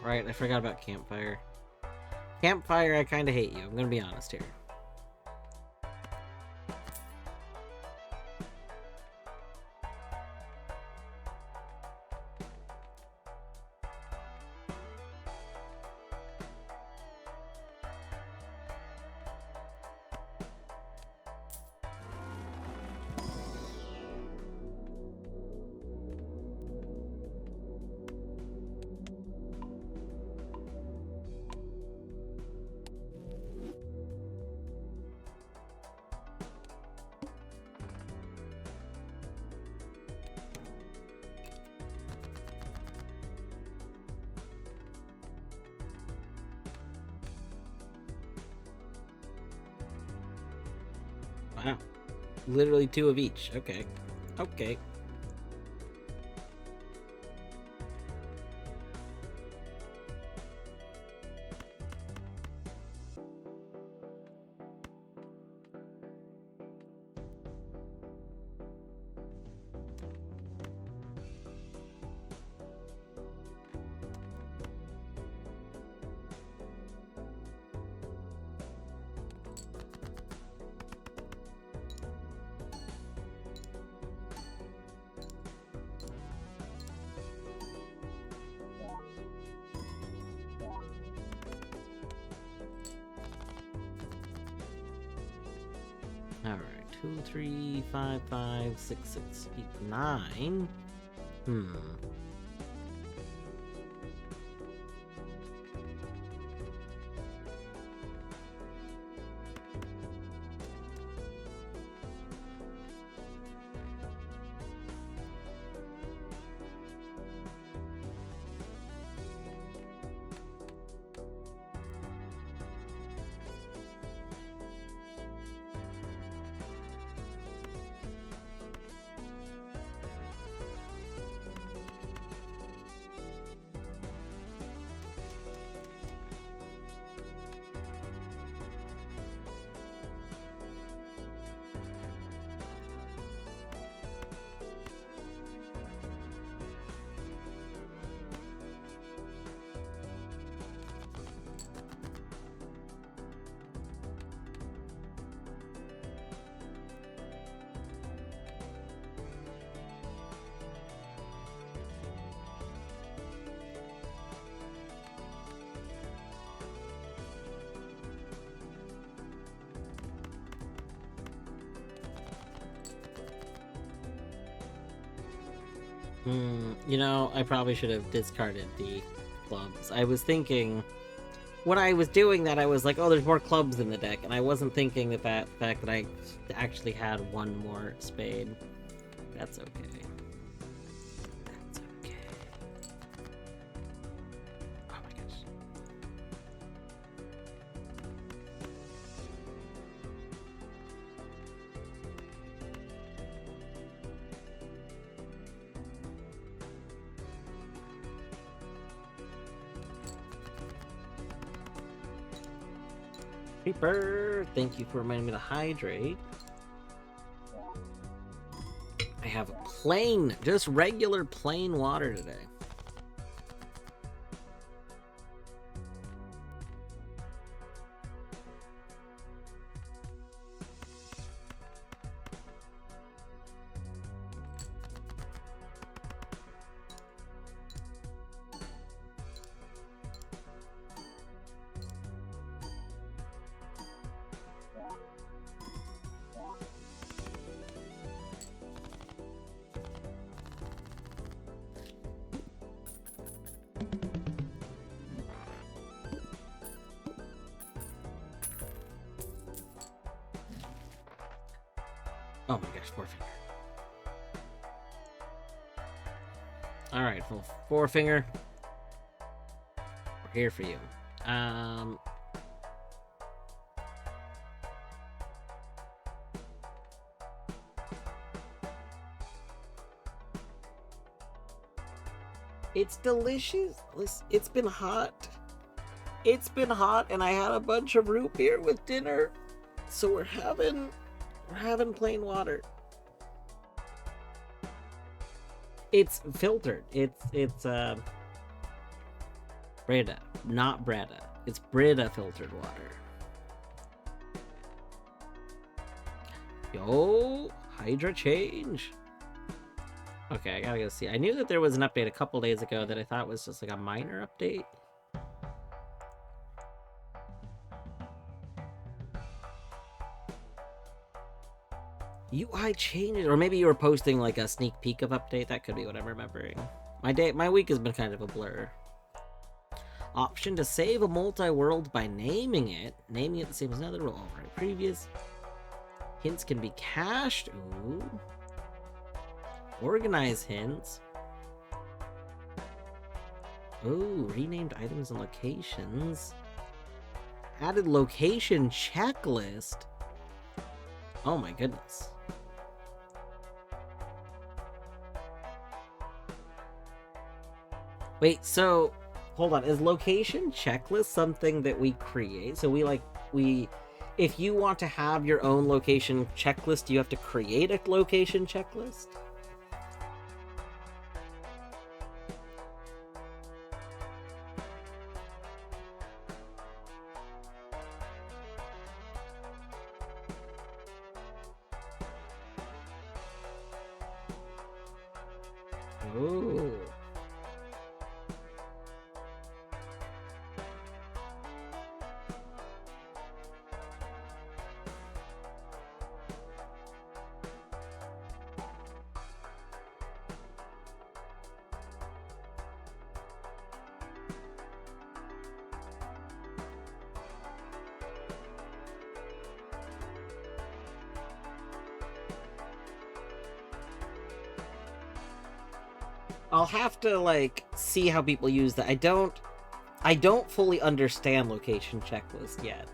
Right, I forgot about Campfire. Campfire, I kinda hate you, I'm gonna be honest here. Wow. Literally 2 of each. Okay. Okay. Alright, 2, 3, 5, 5, 6, 6, 8, 9. You know, I probably should have discarded the clubs. I was thinking, when I was doing that, I was like, oh, there's more clubs in the deck, and I wasn't thinking that the fact that I actually had one more spade. That's okay. That's okay. Oh my gosh. Creeper, thank you for reminding me to hydrate. I have plain, just regular plain water today. Oh my gosh, four finger. Alright, well, four finger. We're here for you. It's delicious. It's been hot. It's been hot, and I had a bunch of root beer with dinner. So we're having plain water. It's filtered. It's Brita, not Brita. It's Brita filtered water. Yo, Hydra change. Okay, I gotta go see. I knew that there was an update a couple days ago that I thought was just like a minor update. UI changes, or maybe you were posting like a sneak peek of update. That could be what I'm remembering. My week has been kind of a blur. Option to save a multi-world by naming it. Naming it the same as another role. Right, previous. Hints can be cached. Ooh. Organize hints. Ooh, renamed items and locations. Added location checklist. Oh my goodness. Wait, so hold on. Is location checklist something that we create? So if you want to have your own location checklist, you have to create a location checklist? Ooh. I'll have to like see how people use that. I don't fully understand location checklist yet.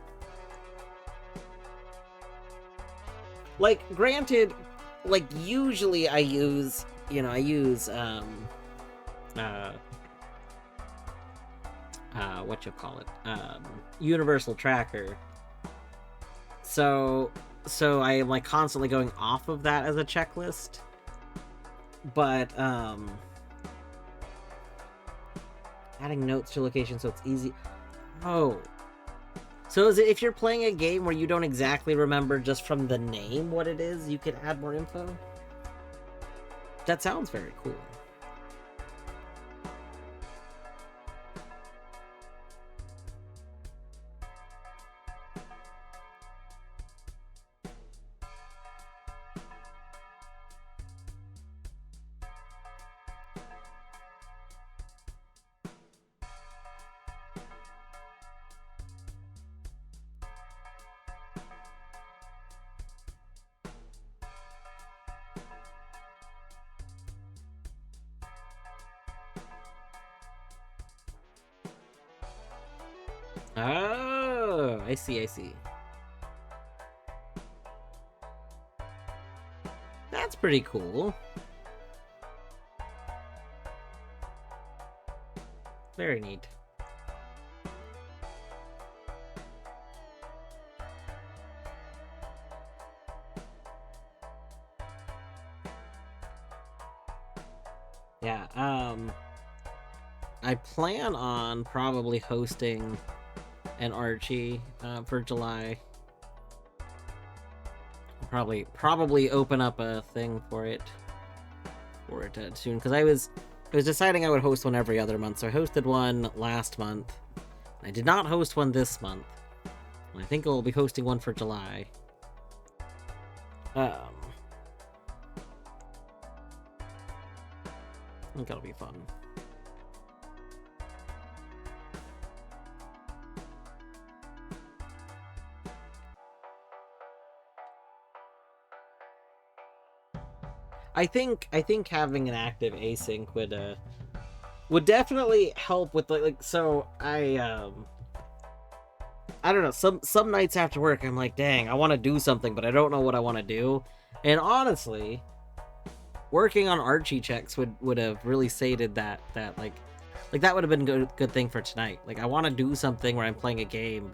Like, granted, like usually I use what you call it, universal tracker. So I am like constantly going off of that as a checklist. But adding notes to location so it's easy. Oh. So is it if you're playing a game where you don't exactly remember just from the name what it is, you can add more info? That sounds very cool. Oh, I see, I see. That's pretty cool. Very neat. Yeah, I plan on probably hosting an Archie for July. Probably open up a thing for it soon, because I was deciding I would host one every other month. So I hosted one last month. I did not host one this month. And I think I'll be hosting one for July. I think that'll be fun. I think having an active async would definitely help with like so I don't know, some nights after work I'm like, dang, I want to do something, but I don't know what I want to do. And honestly, working on Archie checks would have really sated that like that would have been a good thing for tonight. Like, I want to do something where I'm playing a game,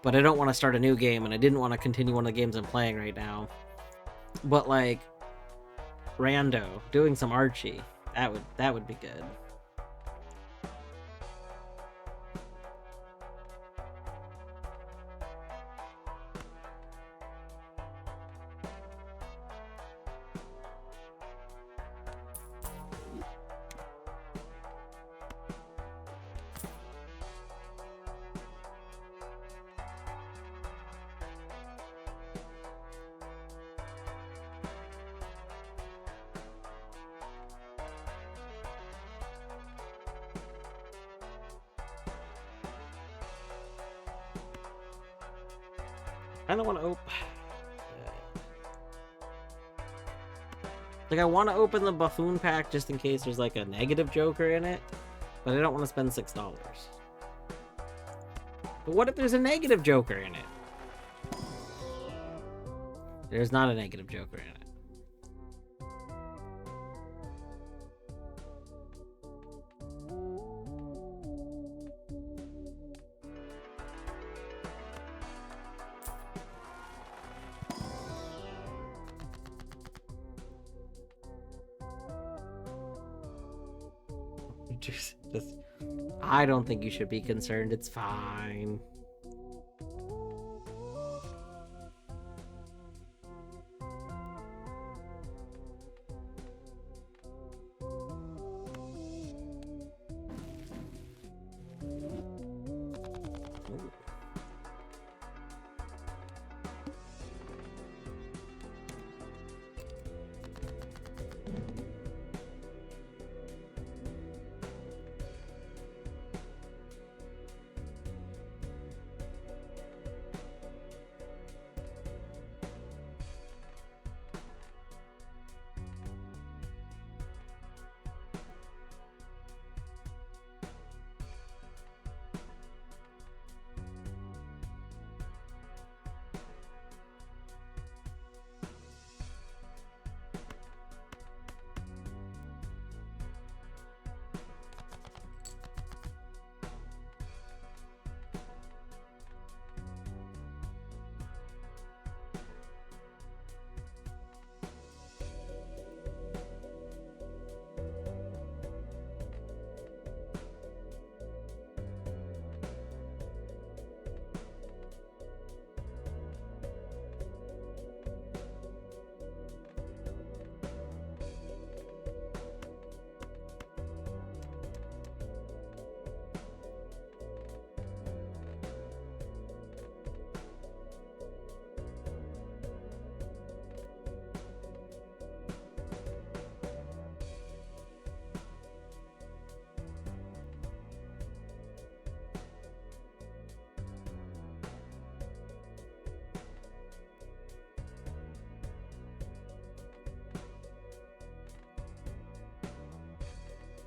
but I don't want to start a new game, and I didn't want to continue one of the games I'm playing right now. But like rando doing some Archie, that would be good. I don't want to open. Like, I want to open the buffoon pack just in case there's like a negative Joker in it, but I don't want to spend $6. But what if there's a negative Joker in it? There's not a negative Joker in it. Just, I don't think you should be concerned. It's fine.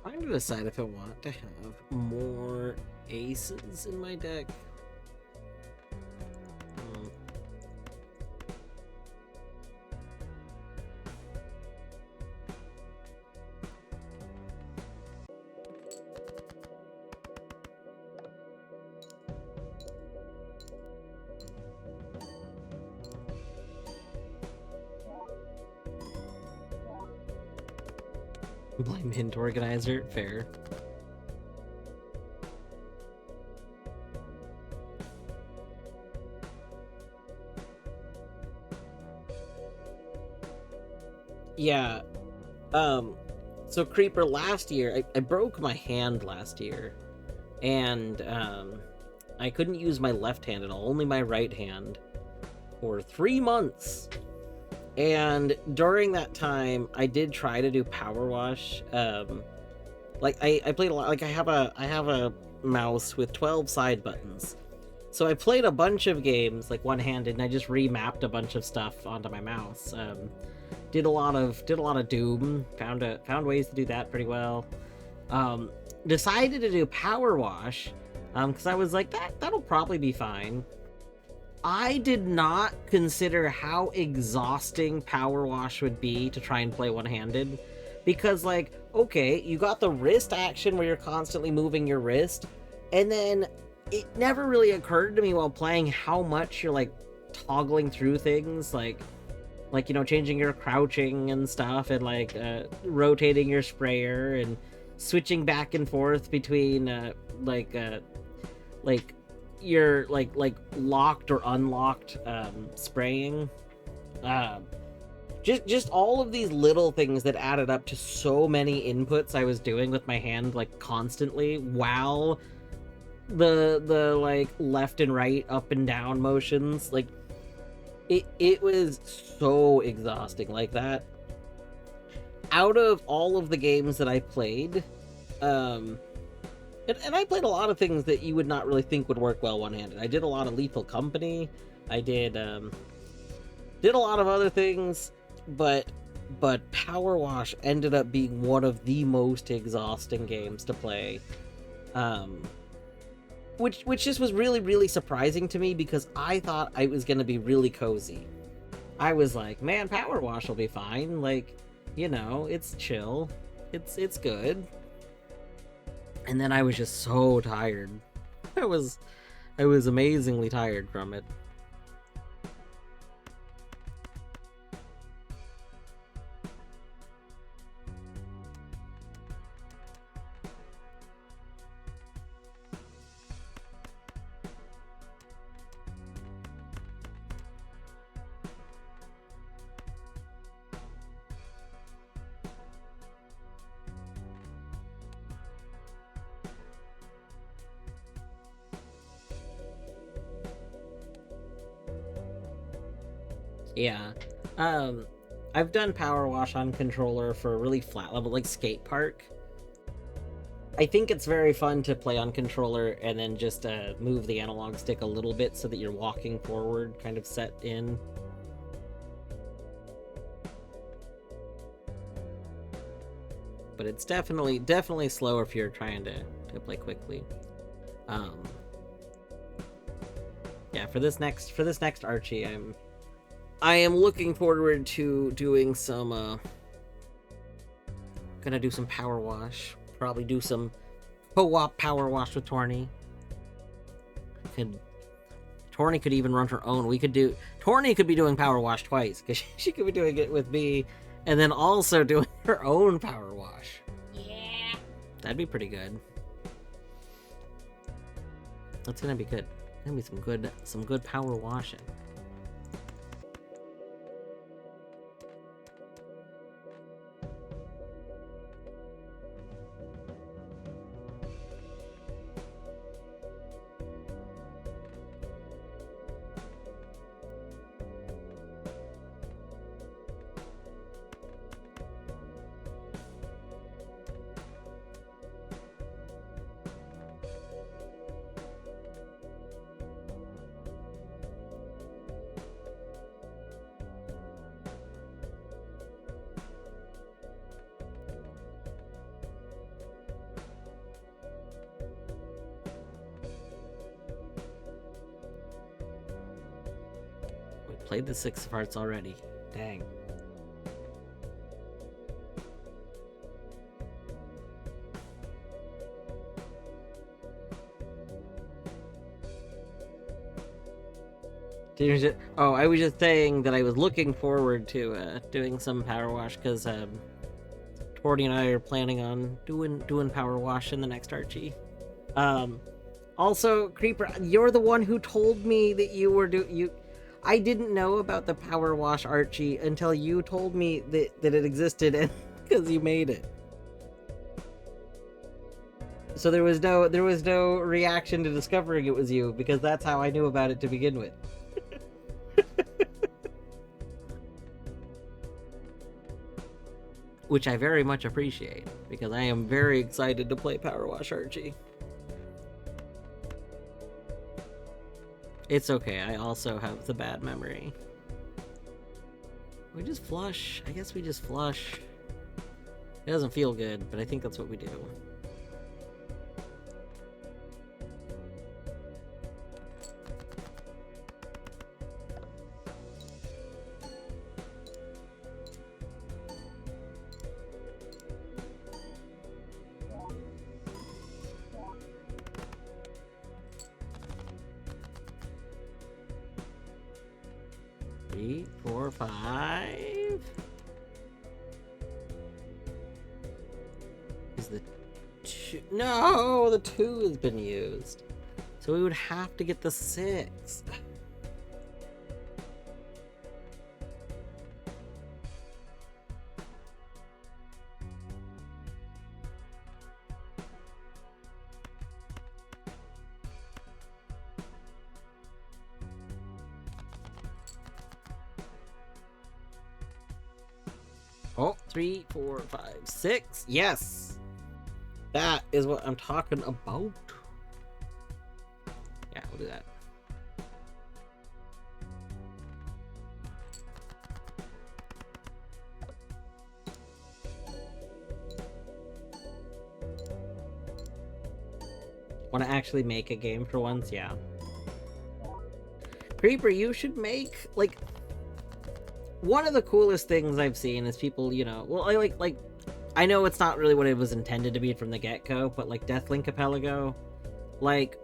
I'm gonna decide if I want to have more aces in my deck Blame hint organizer. Fair. Yeah. So Creeper, last year, I broke my hand last year. And, I couldn't use my left hand at all, only my right hand, for 3 months. And during that time, I did try to do power wash. Like I played a lot. Like I have a mouse with 12 side buttons, so I played a bunch of games like one-handed, and I just remapped a bunch of stuff onto my mouse. Did a lot of Doom. Found ways to do that pretty well. Decided to do power wash, because I was like that'll probably be fine. I did not consider how exhausting power wash would be to try and play one-handed, because like, okay, you got the wrist action where you're constantly moving your wrist, and then it never really occurred to me while playing how much you're like toggling through things, like changing your crouching and stuff, and like rotating your sprayer and switching back and forth between like your like locked or unlocked spraying. Just all of these little things that added up to so many inputs I was doing with my hand like constantly, while the like left and right, up and down motions, like it was so exhausting. Like that, out of all of the games that I played, and I played a lot of things that you would not really think would work well one-handed. I did a lot of Lethal Company. I did a lot of other things, but Power Wash ended up being one of the most exhausting games to play. Which just was really, really surprising to me, because I thought I was going to be really cozy. I was like, man, Power Wash will be fine. Like, it's chill. It's good. And then I was just so tired. I was amazingly tired from it. Yeah. I've done power wash on controller for a really flat level, like Skate Park. I think it's very fun to play on controller and then just move the analog stick a little bit so that you're walking forward, kind of set in. But it's definitely slower if you're trying to play quickly. Yeah, for this next Archie, I am looking forward to doing some gonna do some power wash. Probably do some co-op power wash with Torny. Torny could even run her own. Torny could be doing power wash twice, because she could be doing it with me and then also doing her own power wash. Yeah. That'd be pretty good. That's gonna be good. Gonna be some good power washing. Played the Six of Hearts already. Dang. I was just saying that I was looking forward to doing some power wash, because Bordy and I are planning on doing Power Wash in the next Archie. Also, Creeper, you're the one who told me that you were I didn't know about the Power Wash Archie until you told me that it existed, and because you made it. So there was no reaction to discovering it was you, because that's how I knew about it to begin with. Which I very much appreciate, because I am very excited to play Power Wash Archie. It's okay, I also have the bad memory. We just flush. I guess we just flush. It doesn't feel good, but I think that's what we do. Three, four, five. Is the two? No, the 2 has been used. So we would have to get the 6. Oh, 3, 4, 5, 6. Yes! That is what I'm talking about. Yeah, we'll do that. Want to actually make a game for once? Yeah. Creeper, you should make, like... One of the coolest things I've seen is people, you know... Well, I know it's not really what it was intended to be from the get-go, but, like, Deathlink Archipelago... Like,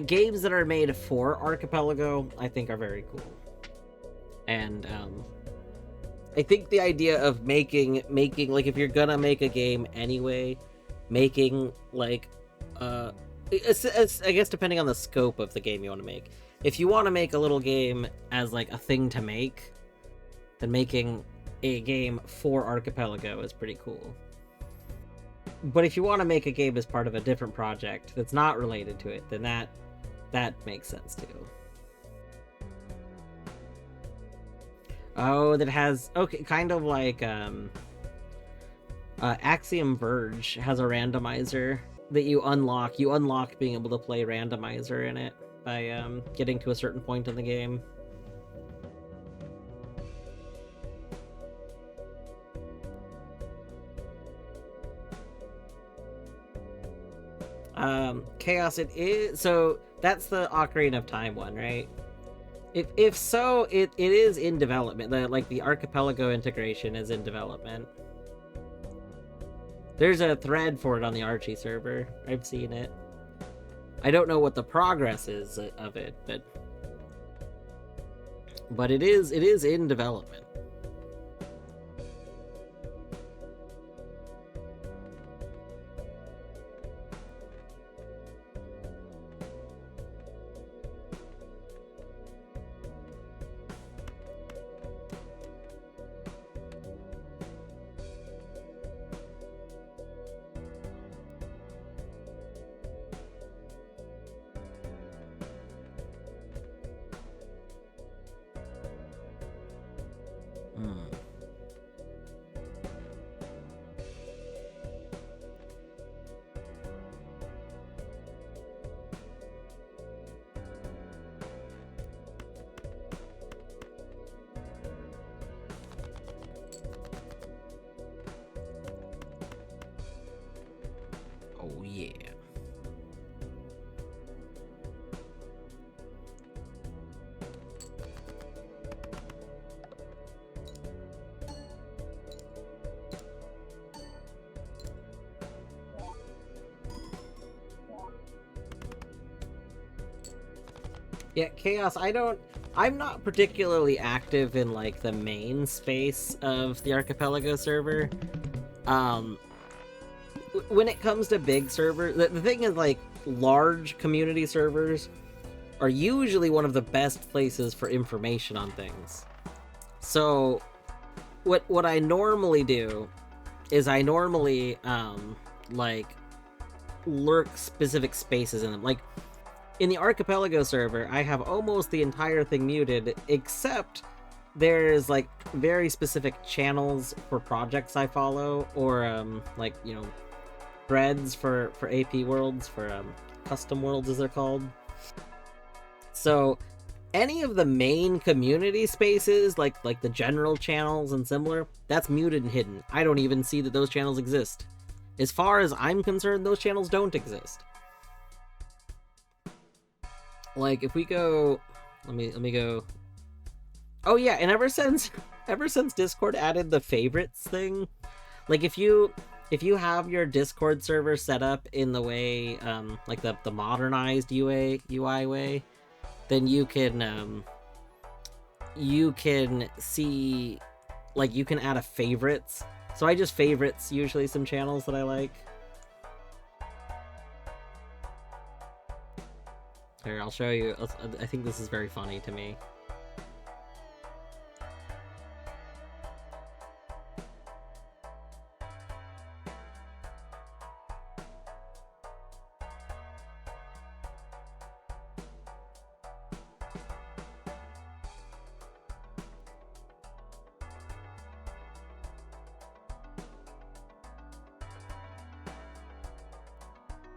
games that are made for Archipelago, I think are very cool. And, I think the idea of making, like, if you're gonna make a game anyway, making, like, it's, I guess depending on the scope of the game you want to make. If you want to make a little game as, like, a thing to make, then making a game for Archipelago is pretty cool. But if you want to make a game as part of a different project that's not related to it, then that makes sense too. Oh, that has... Okay, kind of like, Axiom Verge has a randomizer that you unlock. You unlock being able to play randomizer in it by, getting to a certain point in the game. Chaos, it is... So, that's the Ocarina of Time one, right? If so, it is in development. The Archipelago integration is in development. There's a thread for it on the Archie server. I've seen it. I don't know what the progress is of it, but it is in development. Oh yeah. Yeah, Chaos, I'm not particularly active in, like, the main space of the Archipelago server. Um, when it comes to big servers, the thing is, like, large community servers are usually one of the best places for information on things. So, what I normally do is I normally, like, lurk specific spaces in them. Like, in the Archipelago server, I have almost the entire thing muted, except there's, like, very specific channels for projects I follow, or, like, you know, threads for AP worlds, for, custom worlds, as they're called. So, any of the main community spaces, like the general channels and similar, that's muted and hidden. I don't even see that those channels exist. As far as I'm concerned, those channels don't exist. Like, if we go, let me go. Oh yeah, and ever since Discord added the favorites thing, like if you have your Discord server set up in the way, like the modernized UI way, then you can see, like, you can add a favorites. So I just favorites usually some channels that I like. Here, I'll show you. I think this is very funny to me.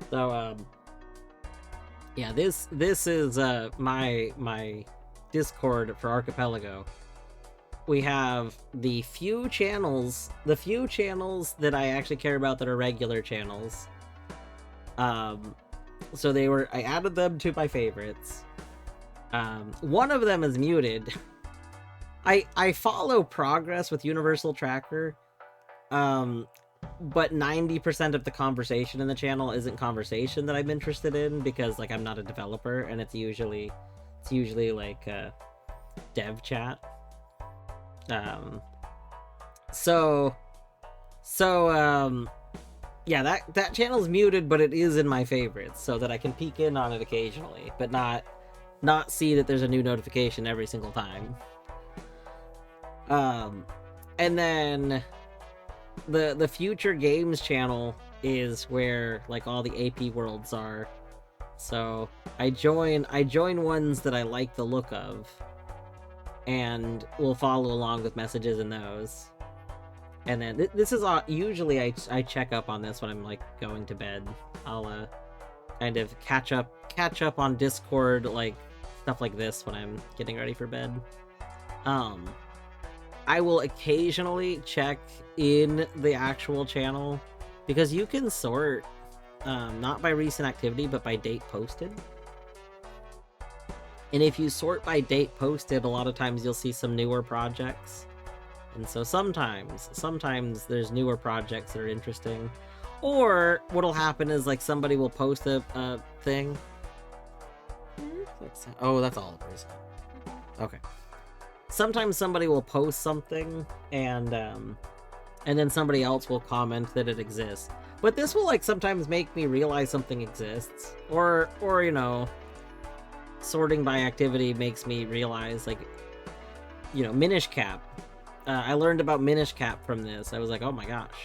So, yeah, this is my Discord for Archipelago. We have the few channels that I actually care about that are regular channels. So I added them to my favorites. One of them is muted. I follow progress with Universal Tracker. But 90% of the conversation in the channel isn't conversation that I'm interested in, because, like, I'm not a developer, and it's usually like dev chat. Yeah, that channel's muted, but it is in my favorites, so that I can peek in on it occasionally, but not see that there's a new notification every single time. And then the future games channel is where, like, all the AP worlds are. So I join ones that I like the look of, and will follow along with messages in those. And then this is usually I check up on this when I'm, like, going to bed. I'll kind of catch up on Discord, like, stuff like this when I'm getting ready for bed. I will occasionally check in the actual channel, because you can sort, not by recent activity, but by date posted. And if you sort by date posted, a lot of times you'll see some newer projects. And so sometimes there's newer projects that are interesting. Or what'll happen is, like, somebody will post a thing. Oh, that's Oliver's. Okay. Sometimes somebody will post something, and then somebody else will comment that it exists. But this will, like, sometimes make me realize something exists, or you know, sorting by activity makes me realize, like, you know, Minish Cap. I learned about Minish Cap from this. I was like, oh my gosh.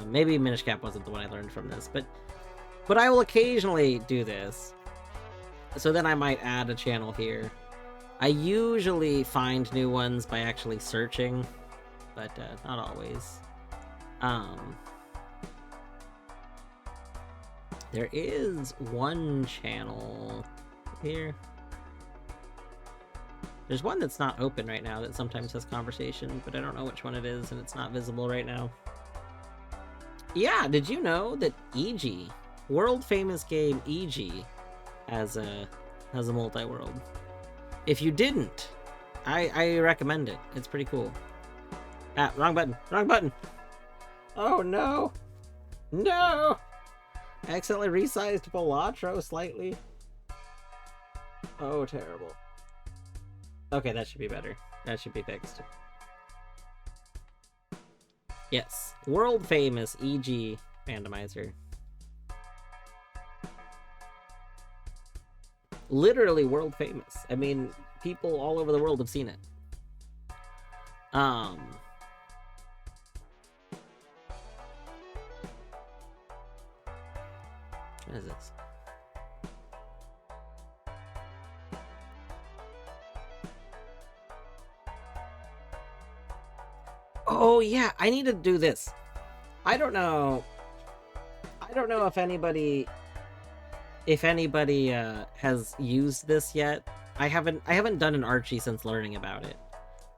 Maybe Minish Cap wasn't the one I learned from this, but I will occasionally do this. So then I might add a channel here. I usually find new ones by actually searching, but not always. There is one channel here. There's one that's not open right now that sometimes has conversation, but I don't know which one it is, and it's not visible right now. Yeah, did you know that EG, world famous game EG, has a multi-world? If you didn't, I recommend it. It's pretty cool. Ah, wrong button. Wrong button. Oh no. No! I accidentally resized Balatro slightly. Oh, terrible. Okay, that should be better. That should be fixed. Yes, world famous EG randomizer. Literally world famous. I mean, people all over the world have seen it. What is this? Oh yeah, I need to do this. I don't know if anybody has used this yet. I haven't done an Archie since learning about it.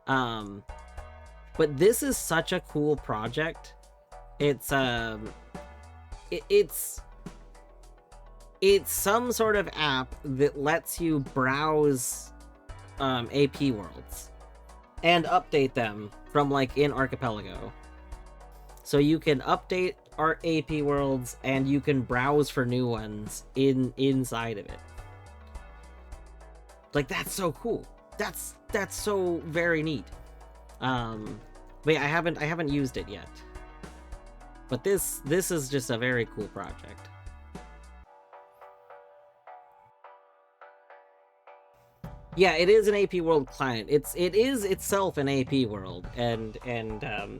But this is such a cool project. It's it's some sort of app that lets you browse AP worlds and update them from like in Archipelago. So you can update our AP worlds and you can browse for new ones inside of it. Like, that's so cool. That's so very neat. But yeah, I haven't used it yet. But this is just a very cool project. Yeah, it is an AP World client. It is itself an AP World, and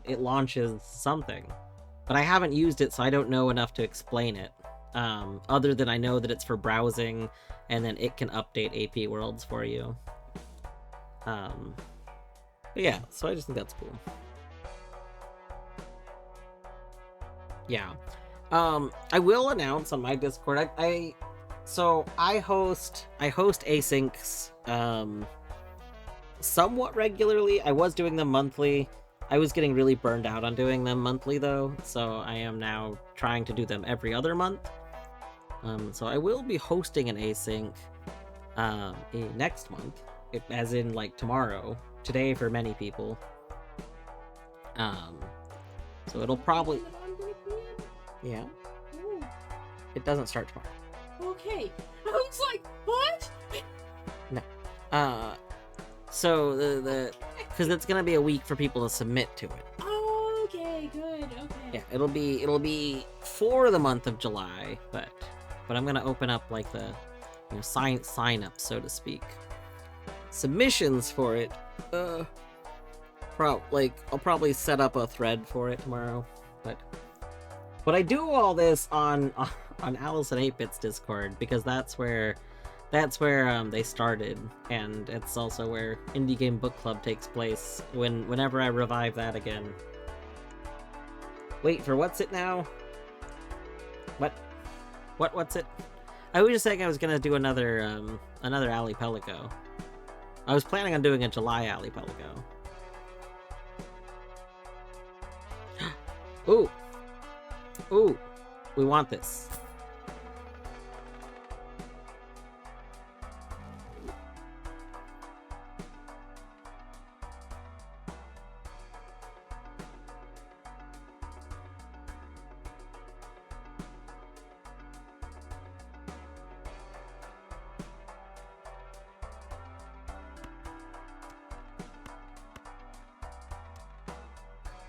it launches something, but I haven't used it, so I don't know enough to explain it. Other than I know that it's for browsing, and then it can update AP Worlds for you. But yeah, so I just think that's cool. Yeah. I will announce on my Discord. So I host asyncs somewhat regularly. I was doing them monthly. I was getting really burned out on doing them monthly though, so I am now trying to do them every other month. So I will be hosting an async next month, as in like tomorrow, today for many people. So it'll probably, yeah. It doesn't start tomorrow. Okay. I was like, what? No. So the because it's gonna be a week for people to submit to it. Oh, okay, good. Okay. Yeah, it'll be for the month of July, but I'm gonna open up like the sign up, so to speak. Submissions for it. I'll probably set up a thread for it tomorrow, but I do all this on Alice and 8-Bit's Discord because that's where they started, and it's also where Indie Game Book Club takes place whenever I revive that again. Wait, for what's it now? What's it? I was just saying I was gonna do another Archipelago. I was planning on doing a July Archipelago. Ooh, we want this.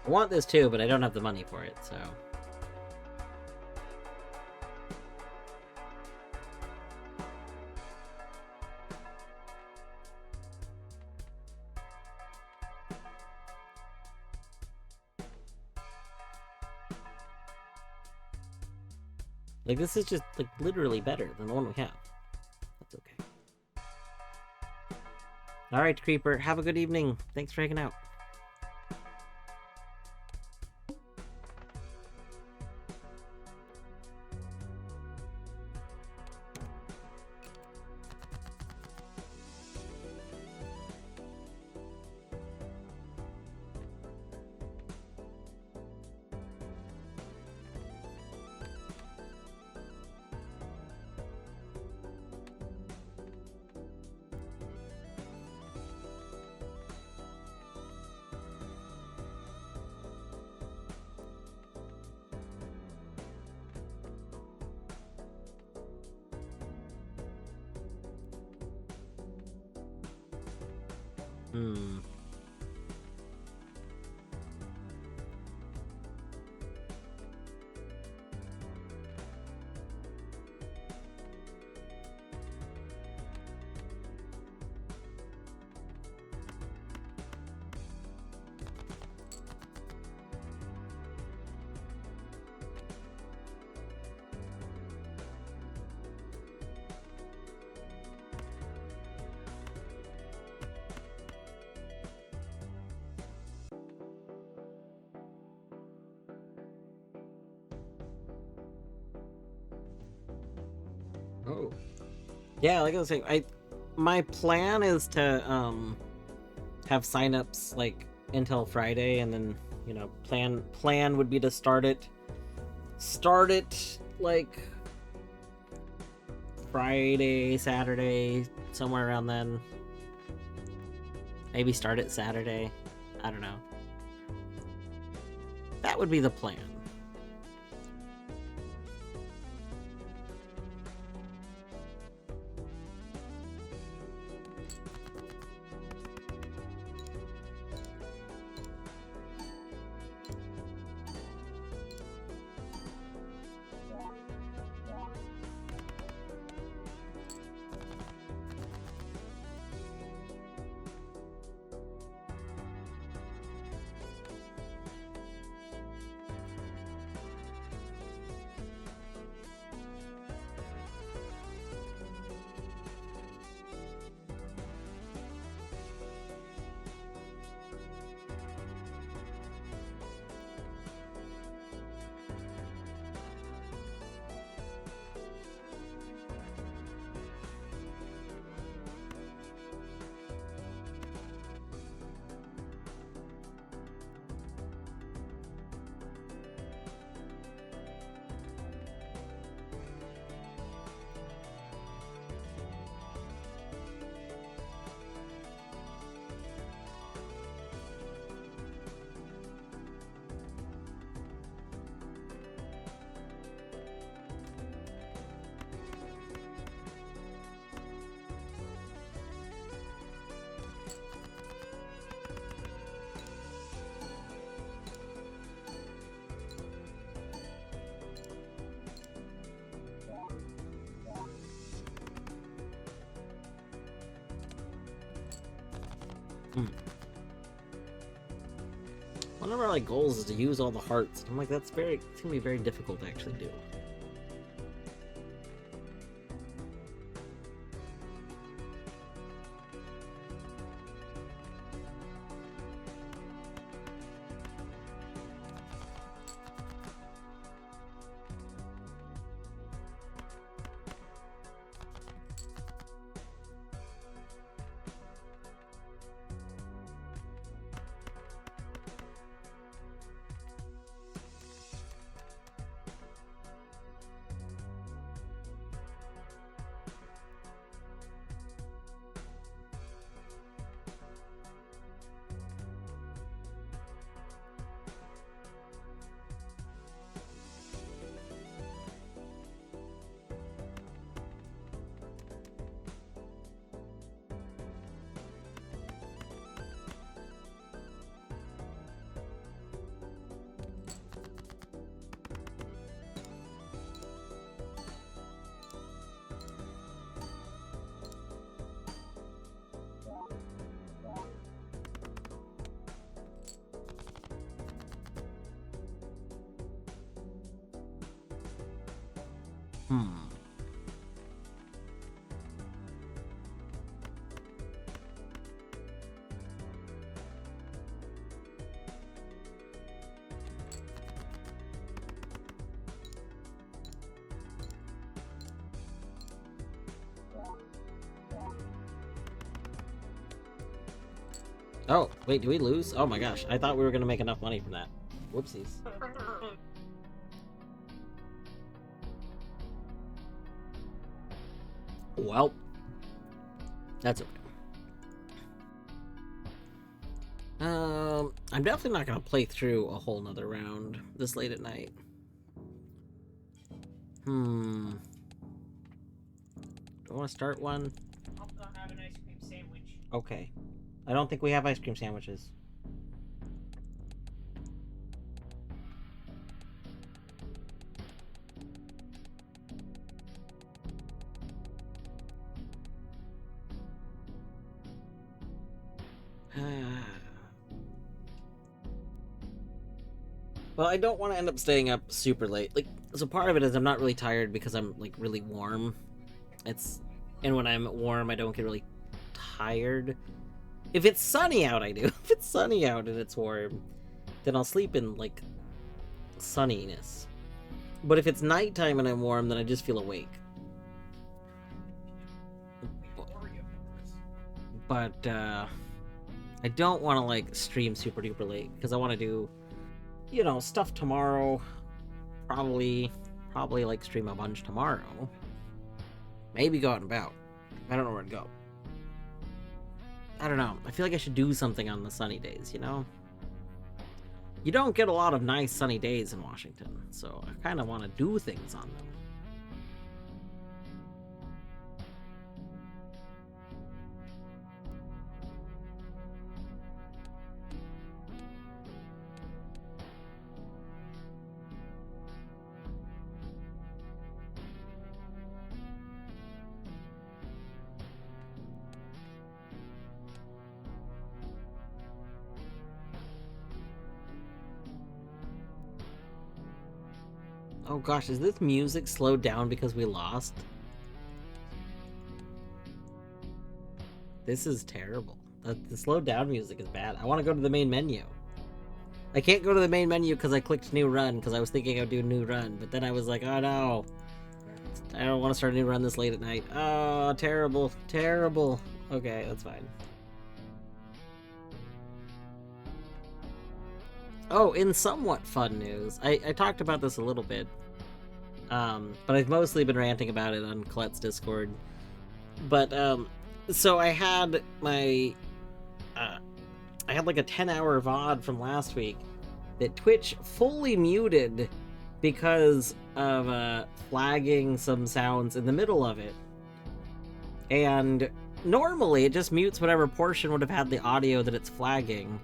I want this too, but I don't have the money for it, so. Like, this is just, like, literally better than the one we have. That's okay. Alright, Creeper, have a good evening. Thanks for hanging out. Oh. Yeah, like I was saying, my plan is to have signups like until Friday, and then plan would be to start it like Friday, Saturday, somewhere around then. Maybe start it Saturday. I don't know. That would be the plan. One of our like goals is to use all the hearts. I'm like, it's gonna be very difficult to actually do. Hmm. Oh, wait, do we lose? Oh my gosh, I thought we were gonna make enough money from that. Whoopsies. Well, that's okay. I'm definitely not gonna play through a whole nother round this late at night. Do I want to start one? I'll have an ice cream sandwich. Okay. I don't think we have ice cream sandwiches. Well, I don't want to end up staying up super late. Like, so part of it is I'm not really tired because I'm like really warm. And when I'm warm, I don't get really tired. If it's sunny out, I do. If it's sunny out and it's warm, then I'll sleep in like sunniness. But if it's nighttime and I'm warm, then I just feel awake. but I don't want to like stream super duper late because I want to do, stuff tomorrow. Probably like stream a bunch tomorrow. Maybe go out and about. I don't know where to go. I don't know. I feel like I should do something on the sunny days, You don't get a lot of nice sunny days in Washington, so I kind of want to do things on them. Oh gosh, is this music slowed down because we lost? This is terrible. The slowed down music is bad. I want to go to the main menu. I can't go to the main menu because I clicked new run because I was thinking I'd do new run, but then I was like, oh no. I don't want to start a new run this late at night. Oh, terrible. Terrible. Okay, that's fine. Oh, in somewhat fun news, I talked about this a little bit, but I've mostly been ranting about it on Colette's Discord. But, so I had my, I had like a 10-hour VOD from last week that Twitch fully muted because of, flagging some sounds in the middle of it. And normally it just mutes whatever portion would have had the audio that it's flagging.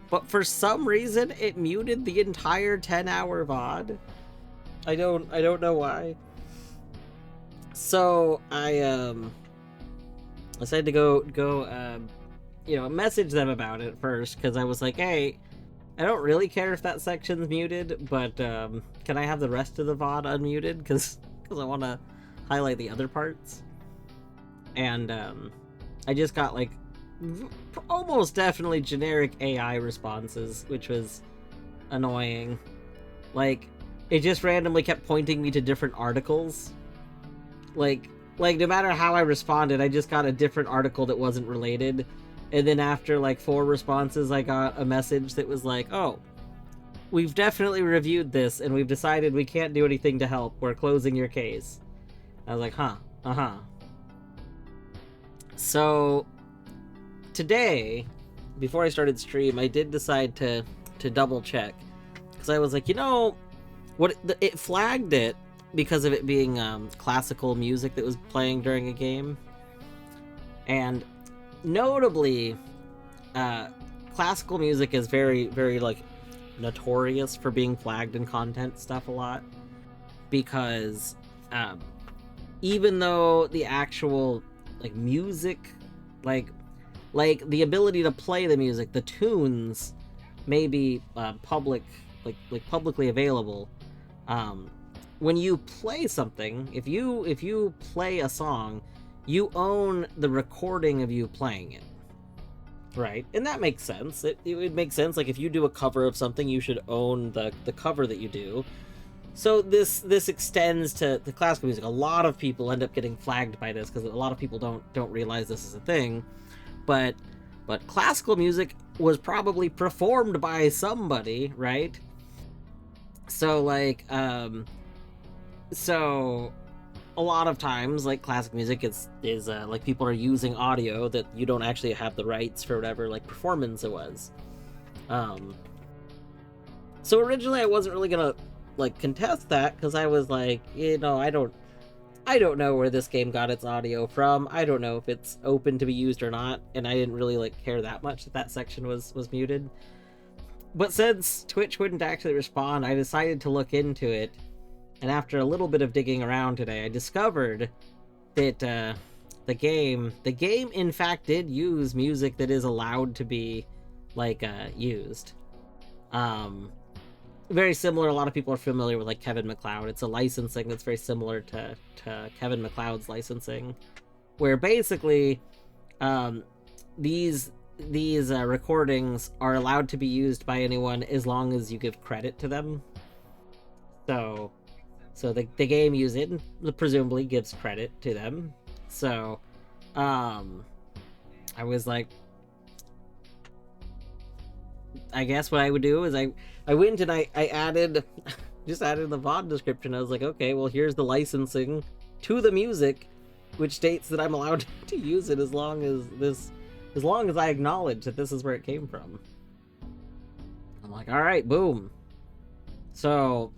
But for some reason, it muted the entire 10-hour VOD. I don't know why. So I decided to go message them about it first because I was like, hey, I don't really care if that section's muted, but can I have the rest of the VOD unmuted? Because I want to highlight the other parts. And I just got like almost definitely generic AI responses, which was annoying. Like, it just randomly kept pointing me to different articles. Like no matter how I responded, I just got a different article that wasn't related. And then after like 4 responses, I got a message that was like, oh, we've definitely reviewed this and we've decided we can't do anything to help. We're closing your case. I was like, huh, So today, before I started stream, I did decide to double check because I was like, what it flagged it because of it being classical music that was playing during a game, and notably, classical music is very, very like notorious for being flagged in content stuff a lot because even though the actual like music, like the ability to play the music, the tunes may be publicly available. When you play something, if you play a song, you own the recording of you playing it, right? And that makes sense. It would make sense. Like if you do a cover of something, you should own the cover that you do. So this extends to the classical music. A lot of people end up getting flagged by this because a lot of people don't realize this is a thing. But classical music was probably performed by somebody, right? So like so a lot of times like classic music is like people are using audio that you don't actually have the rights for whatever like performance it was. So originally I wasn't really gonna like contest that because I was like, I don't know where this game got its audio from. I don't know if it's open to be used or not, and I didn't really like care that much that section was muted. But since Twitch wouldn't actually respond, I decided to look into it, and after a little bit of digging around today, I discovered that the game in fact did use music that is allowed to be like used. Very similar. A lot of people are familiar with like Kevin MacLeod. It's a licensing that's very similar to Kevin MacLeod's licensing, where basically these recordings are allowed to be used by anyone as long as you give credit to them. So the game uses it and presumably gives credit to them. So I was like, I guess what I would do is I went and I added, just added the VOD description. I was like, okay, well, here's the licensing to the music, which states that I'm allowed to use it as long as I acknowledge that this is where it came from. I'm like, all right, boom. So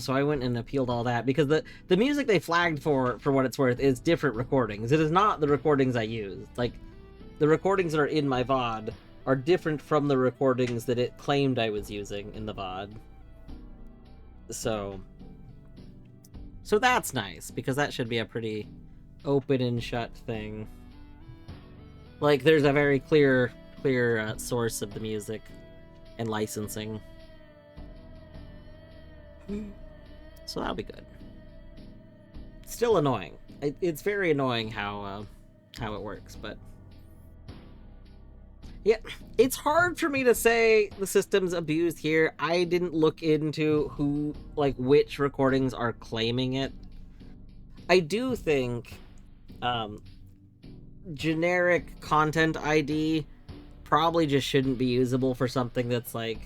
I went and appealed all that, because the music they flagged for what it's worth is different recordings. It is not the recordings I used. Like, the recordings that are in my VOD are different from the recordings that it claimed I was using in the VOD. So that's nice, because that should be a pretty open and shut thing. Like, there's a very clear source of the music and licensing. So that'll be good. Still annoying. It's very annoying how it works, but yeah, it's hard for me to say the system's abused here. I didn't look into which recordings are claiming it. I do think generic content ID probably just shouldn't be usable for something that's like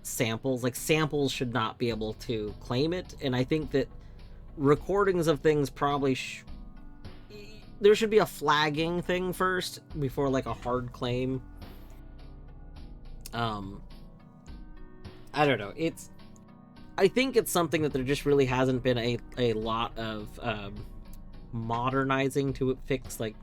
samples. Like, samples should not be able to claim it, and I think that recordings of things probably there should be a flagging thing first before like a hard claim. I don't know. I think it's something that there just really hasn't been a lot of modernizing to fix. Like,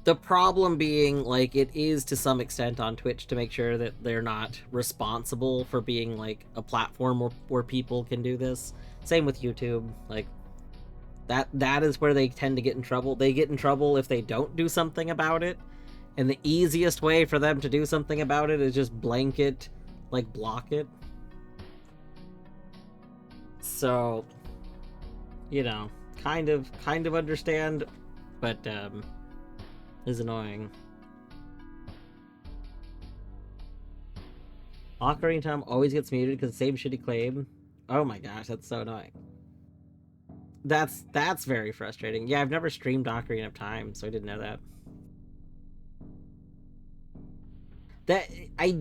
the problem being, like, it is to some extent on Twitch to make sure that they're not responsible for being like a platform where people can do this. Same with YouTube. Like, that is where they tend to get in trouble. They get in trouble if they don't do something about it, and the easiest way for them to do something about it is just blanket, like, block it. So, you know, kind of understand, but is annoying. Ocarina Time always gets muted because the same shitty claim. Oh my gosh, that's so annoying. That's very frustrating. Yeah, I've never streamed Ocarina of Time, so I didn't know that. I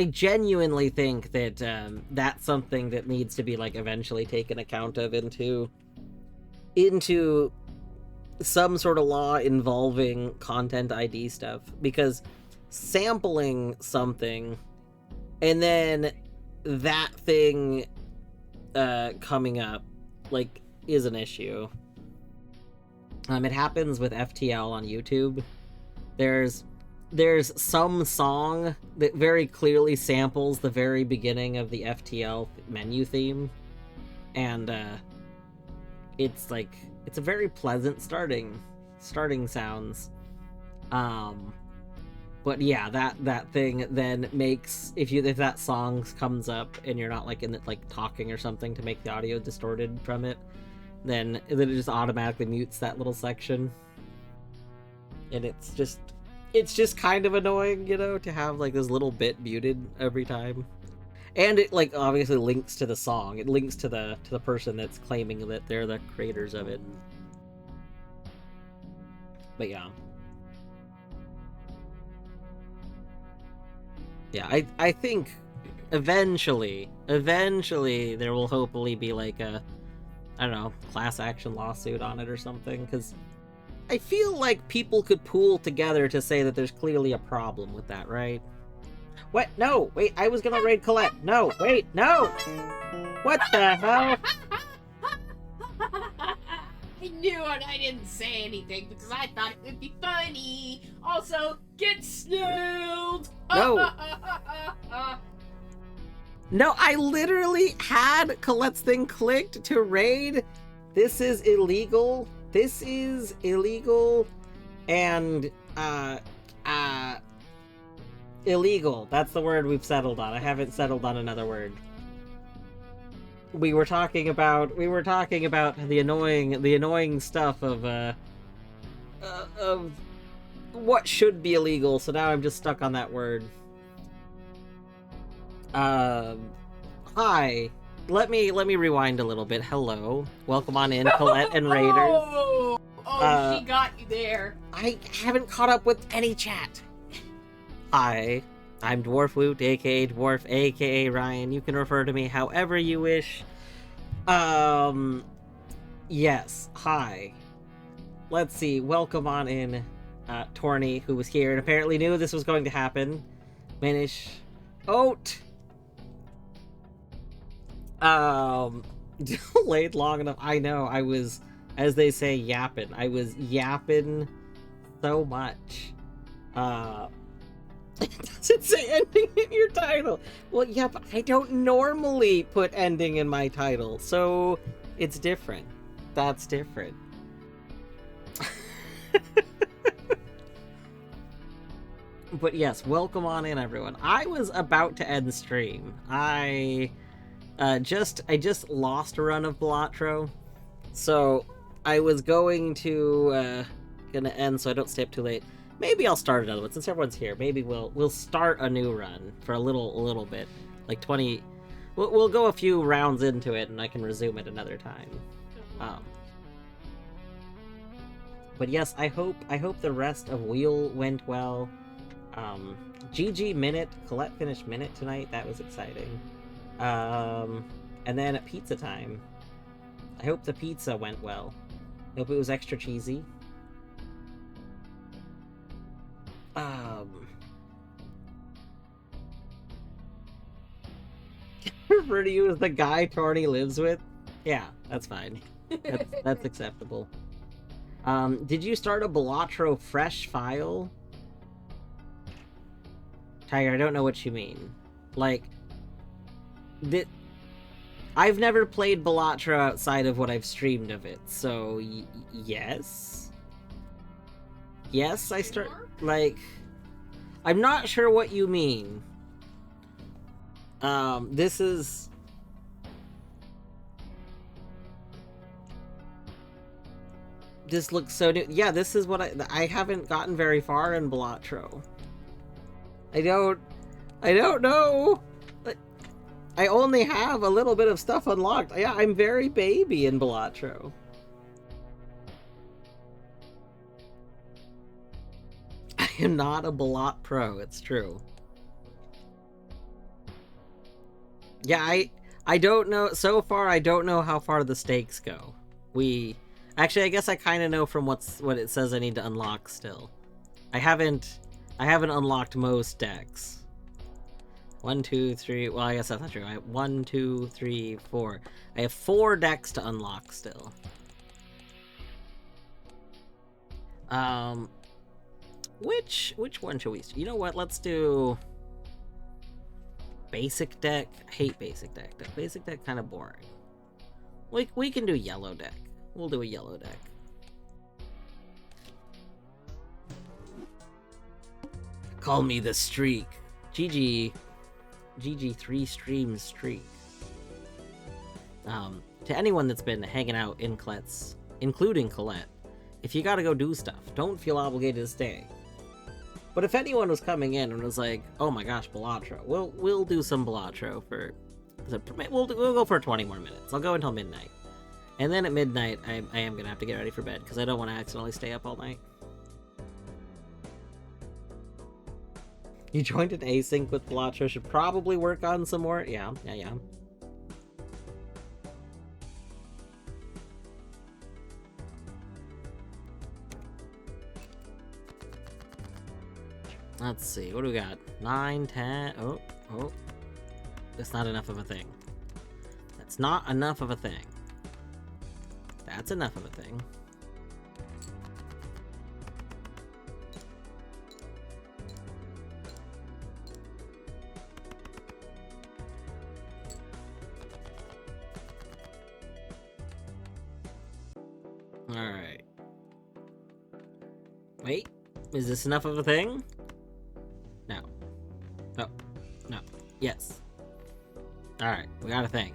genuinely think that that's something that needs to be like eventually taken account of into some sort of law involving content ID stuff, because sampling something and then that thing coming up, like, is an issue. It happens with FTL on YouTube. There's some song that very clearly samples the very beginning of the FTL menu theme, and it's like, it's a very pleasant starting sounds. But yeah, that thing then makes, if that song comes up and you're not like in it, like talking or something to make the audio distorted from it, then it just automatically mutes that little section. And it's just kind of annoying, you know, to have like this little bit muted every time. And it, like, obviously links to the song. It links to the person that's claiming that they're the creators of it. But yeah. Yeah, I think eventually there will hopefully be like a, I don't know, class action lawsuit on it or something, because I feel like people could pool together to say that there's clearly a problem with that, right? What? No! Wait, I was gonna raid Colette! No! Wait, no! What the hell? I knew it. I didn't say anything because I thought it would be funny. Also, get snailed! No! No, I literally had Colette's thing clicked to raid. This is illegal. This is illegal. And, illegal. That's the word we've settled on. I haven't settled on another word. We were talking about the annoying stuff of what should be illegal, so now I'm just stuck on that word. Hi. Let me rewind a little bit. Hello. Welcome on in, Colette and Raiders. Oh, she got you there. I haven't caught up with any chat. Hi, I'm Dwarf Woot, aka Dwarf, aka Ryan. You can refer to me however you wish. Yes, hi. Let's see, welcome on in, Torny, who was here and apparently knew this was going to happen. Minish. Oat! Delayed long enough. I know, I was, as they say, yapping. I was yapping so much. Does it say ending in your title? Well, yeah, but I don't normally put ending in my title, so it's different. That's different. But yes, welcome on in, everyone. I was about to end the stream. I just lost a run of Balatro, so I was going to gonna end so I don't stay up too late. Maybe I'll start another one since everyone's here. Maybe we'll start a new run for a little bit, like 20. We'll go a few rounds into it, and I can resume it another time. But yes, I hope the rest of Wheel went well. GG Minute, Colette finished Minute tonight. That was exciting. And then at pizza time, I hope the pizza went well. I hope it was extra cheesy. Refer to you as the guy Torny lives with? Yeah, that's fine. That's acceptable. Did you start a Balatro fresh file? Tiger, I don't know what you mean. Like, I've never played Balatro outside of what I've streamed of it, so yes? Yes, I start, like, I'm not sure what you mean. This looks so new. Yeah, this is what I haven't gotten very far in Balatro. I don't know. I only have a little bit of stuff unlocked. Yeah, I'm very baby in Balatro. I am not a Balat pro, it's true. Yeah, I don't know. So far, I don't know how far the stakes go. Actually, I guess I kind of know from what it says I need to unlock still. I haven't unlocked most decks. 1, 2, 3. Well, I guess that's not true. I have 1, 2, 3, 4. I have 4 decks to unlock still. Which one should we? You know what? Let's do basic deck. I hate basic deck. Basic deck kind of boring. We can do yellow deck. We'll do a yellow deck. Call me the streak. GG 3 stream streak. To anyone that's been hanging out in Colette's, including Colette, if you gotta go do stuff, don't feel obligated to stay. But if anyone was coming in and was like, "Oh my gosh, Balatro," we'll do some Balatro for. We'll go for 20 more minutes. I'll go until midnight, and then at midnight I am gonna have to get ready for bed because I don't want to accidentally stay up all night. You joined an async with Balatro. Should probably work on some more. Yeah. Let's see, what do we got? 9, 10, oh. That's not enough of a thing. That's not enough of a thing. That's enough of a thing. Alright. Wait, is this enough of a thing? No. Oh. No. Yes. Alright, we got a thing.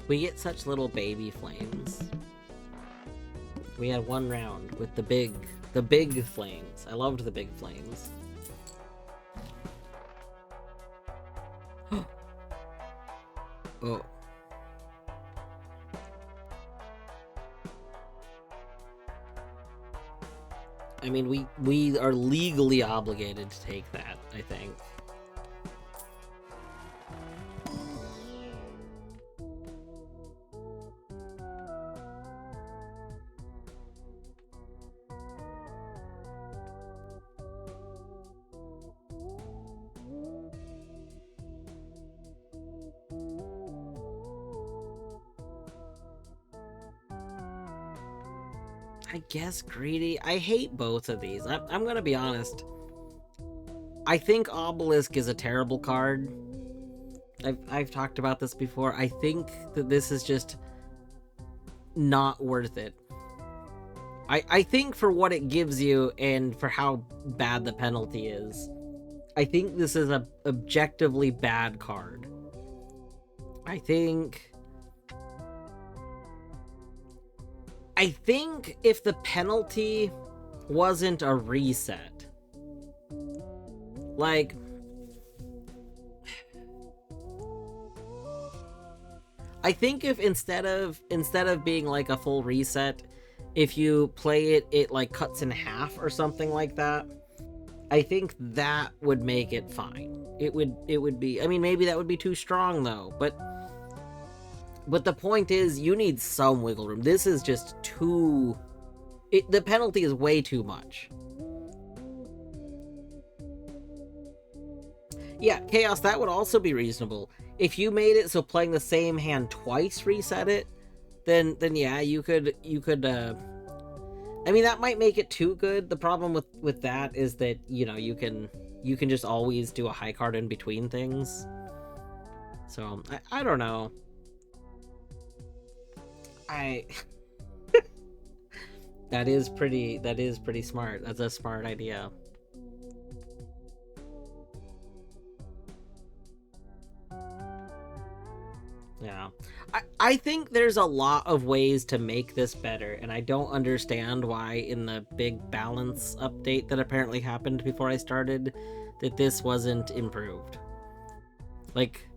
We get such little baby flames. We had one round with the big flames. I loved the big flames. Oh. I mean, we are legally obligated to take that, I think. I guess greedy. I hate both of these. I'm gonna be honest. I think Obelisk is a terrible card. I've talked about this before. I think that this is just not worth it. I think for what it gives you and for how bad the penalty is, I think this is a objectively bad card. I think if the penalty wasn't a reset, like, I think if instead of being like a full reset, if you play it, it like cuts in half or something like that, I think that would make it fine. It would be, I mean, maybe that would be too strong though, but the point is, you need some wiggle room. This is just too... the penalty is way too much. Yeah, Chaos, that would also be reasonable. If you made it so playing the same hand twice reset it, then yeah, you could I mean, that might make it too good. The problem with that is that, you know, you can just always do a high card in between things. So, I don't know. That is pretty smart. That's a smart idea. Yeah. I think there's a lot of ways to make this better, and I don't understand why in the big balance update that apparently happened before I started that this wasn't improved. Like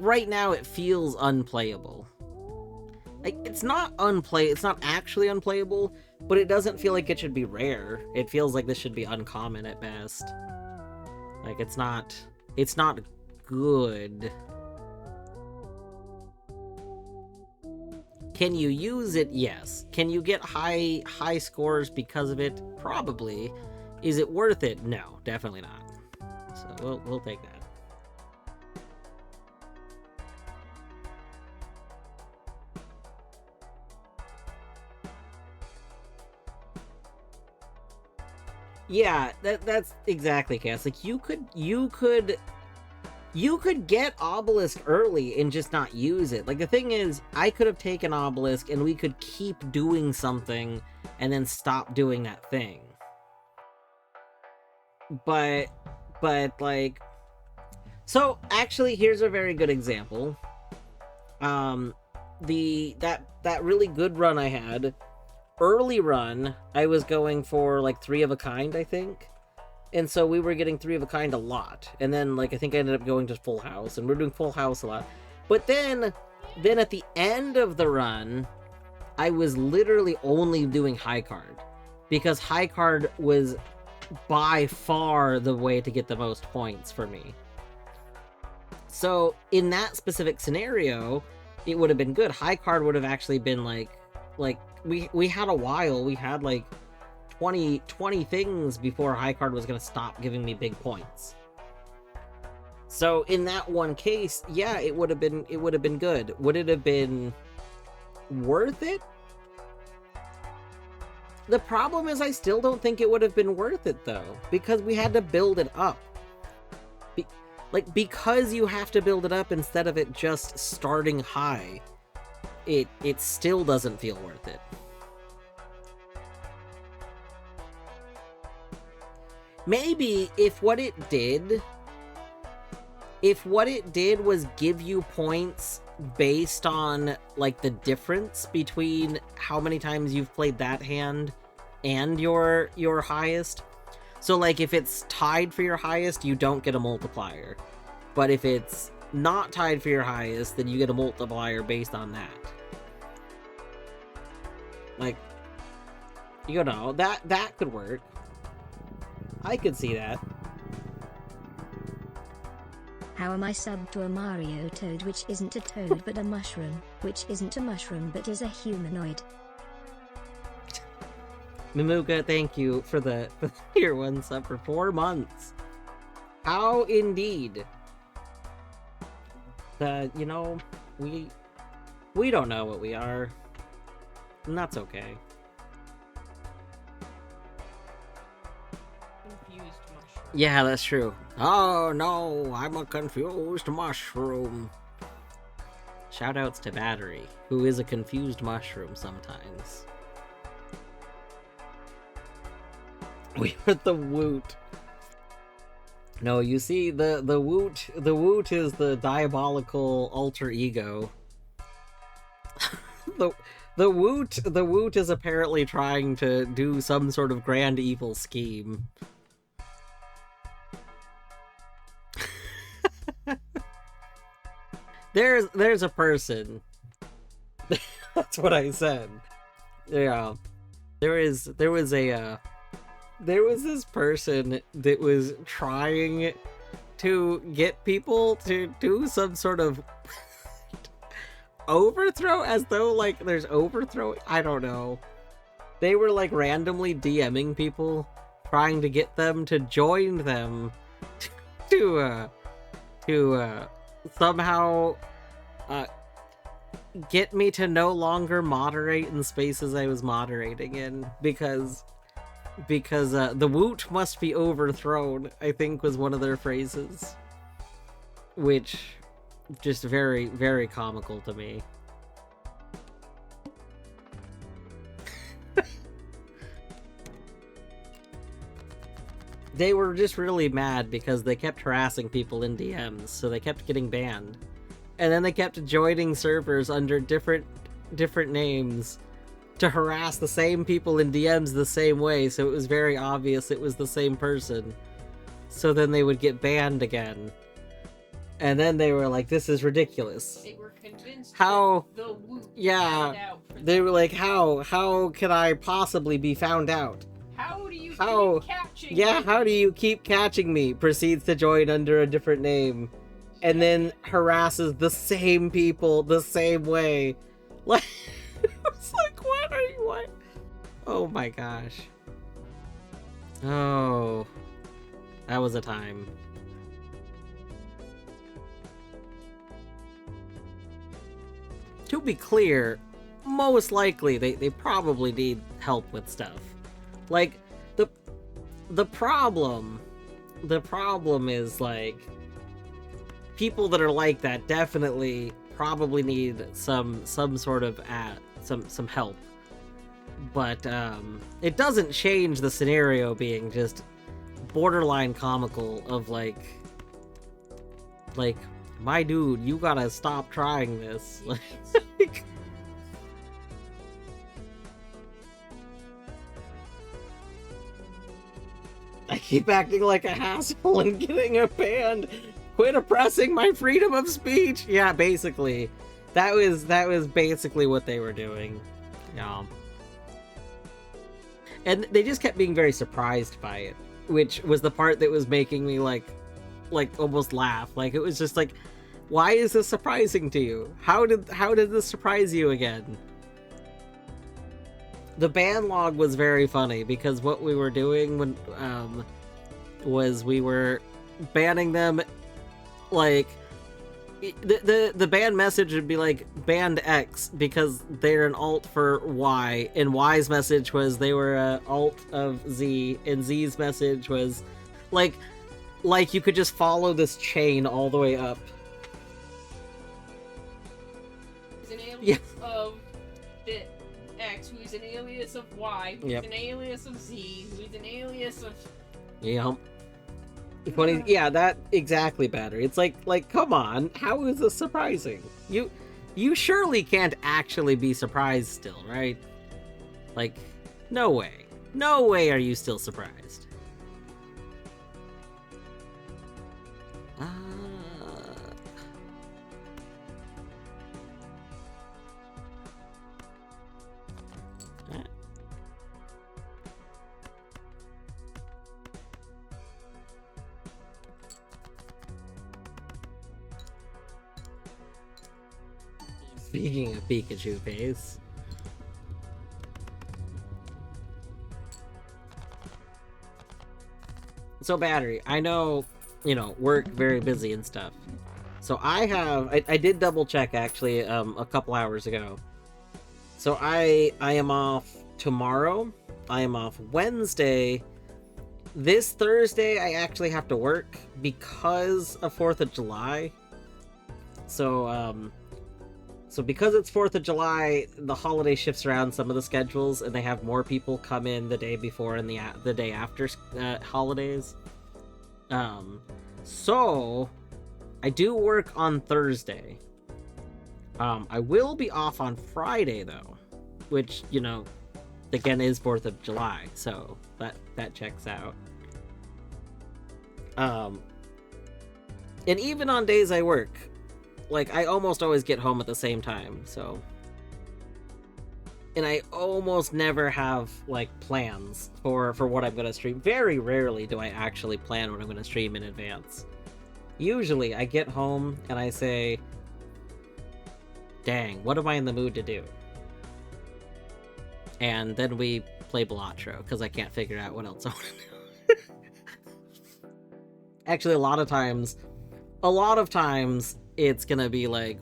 right now it feels unplayable. Like, it's not actually unplayable, but it doesn't feel like it should be rare. It feels like this should be uncommon at best. Like, it's not good. Can you use it? Yes. Can you get high scores because of it? Probably. Is it worth it? No, definitely not. So we'll take that. Yeah, that's exactly, Cass. Like, you could get Obelisk early and just not use it. Like, the thing is, I could have taken Obelisk and we could keep doing something and then stop doing that thing. But like, so actually, here's a very good example. That really good run I had, early run, I was going for like 3 of a kind, I think. And so we were getting 3 of a kind a lot. And then, like, I think I ended up going to full house, and we're doing full house a lot. But then at the end of the run, I was literally only doing high card, because high card was by far the way to get the most points for me. So in that specific scenario, it would have been good. High card would have actually been like we had a while. We had like 20 things before high card was going to stop giving me big points. So in that one case, yeah, it would have been good. Would it have been worth it? The problem is I still don't think it would have been worth it though, because we had to build it up. Because you have to build it up instead of it just starting high, it still doesn't feel worth it. Maybe if what it did if what it did was give you points based on, like, the difference between how many times you've played that hand and your highest. So, like, if it's tied for your highest, you don't get a multiplier. But if it's not tied for your highest, then you get a multiplier based on that. Like, you know, that could work. I could see that. How am I subbed to a Mario Toad which isn't a toad but a mushroom, which isn't a mushroom but is a humanoid? Mimuga, thank you for the tier 1 sub for 4 months. How indeed. You know, we don't know what we are. And that's okay. Confused mushroom. Yeah, that's true. Oh no, I'm a confused mushroom. Shoutouts to Battery, who is a confused mushroom sometimes. We were the Woot. No, you see, the Woot is the diabolical alter ego. The Woot is apparently trying to do some sort of grand evil scheme. There's a person. That's what I said. Yeah. There was this person that was trying to get people to do some sort of overthrow, as though, like, there's overthrow. I don't know. They were, like, randomly DMing people, trying to get them to join them to somehow get me to no longer moderate in spaces I was moderating in, because the Woot must be overthrown, I think was one of their phrases. Which, just very, very comical to me. They were just really mad because they kept harassing people in DMs, so they kept getting banned. And then they kept joining servers under different names to harass the same people in DMs the same way, so it was very obvious it was the same person. So then they would get banned again. And then they were like, this is ridiculous. They were convinced How? that the Woot Yeah. found out for They them. were like, how can I possibly be found out? How do you How? keep catching Yeah, me? how do you keep catching me? Proceeds to join under a different name. And then harasses the same people the same way. Like, it's like, what? Oh my gosh. Oh. That was a time. To be clear, most likely they probably need help with stuff. Like, the problem is, like, people that are like that definitely probably need some sort of some help. But it doesn't change the scenario being just borderline comical of like, my dude, you gotta stop trying this. Like, I keep acting like a hassle and getting a banned. Quit oppressing my freedom of speech. Yeah, basically, that was basically what they were doing. Yeah, and they just kept being very surprised by it, which was the part that was making me like almost laugh. Like, it was just like, why is this surprising to you? How did this surprise you again? The ban log was very funny because what we were doing when was we were banning them, like, the ban message would be like banned X because they're an alt for Y, and Y's message was they were a alt of Z, and Z's message was like you could just follow this chain all the way up. He's an alias of bit X, who's an alias of Y, who's Yep. an alias of Z, who's an alias of... Yep. 20, yeah, that exactly, Battery. It's like, come on, how is this surprising? You surely can't actually be surprised still, right? Like, no way. No way are you still surprised. Speaking of Pikachu face. So Battery, I know, work very busy and stuff. So I did double check actually a couple hours ago. So I am off tomorrow. I am off Wednesday. This Thursday I actually have to work because of 4th of July. So because it's 4th of July, the holiday shifts around some of the schedules, and they have more people come in the day before and the day after holidays. So I do work on Thursday. I will be off on Friday though, which again is 4th of July, so that checks out. And even on days I work, like, I almost always get home at the same time, so... And I almost never have, like, plans for what I'm gonna stream. Very rarely do I actually plan what I'm gonna stream in advance. Usually, I get home and I say, dang, what am I in the mood to do? And then we play Balatro, because I can't figure out what else I want to do. Actually, a lot of times, it's gonna be like,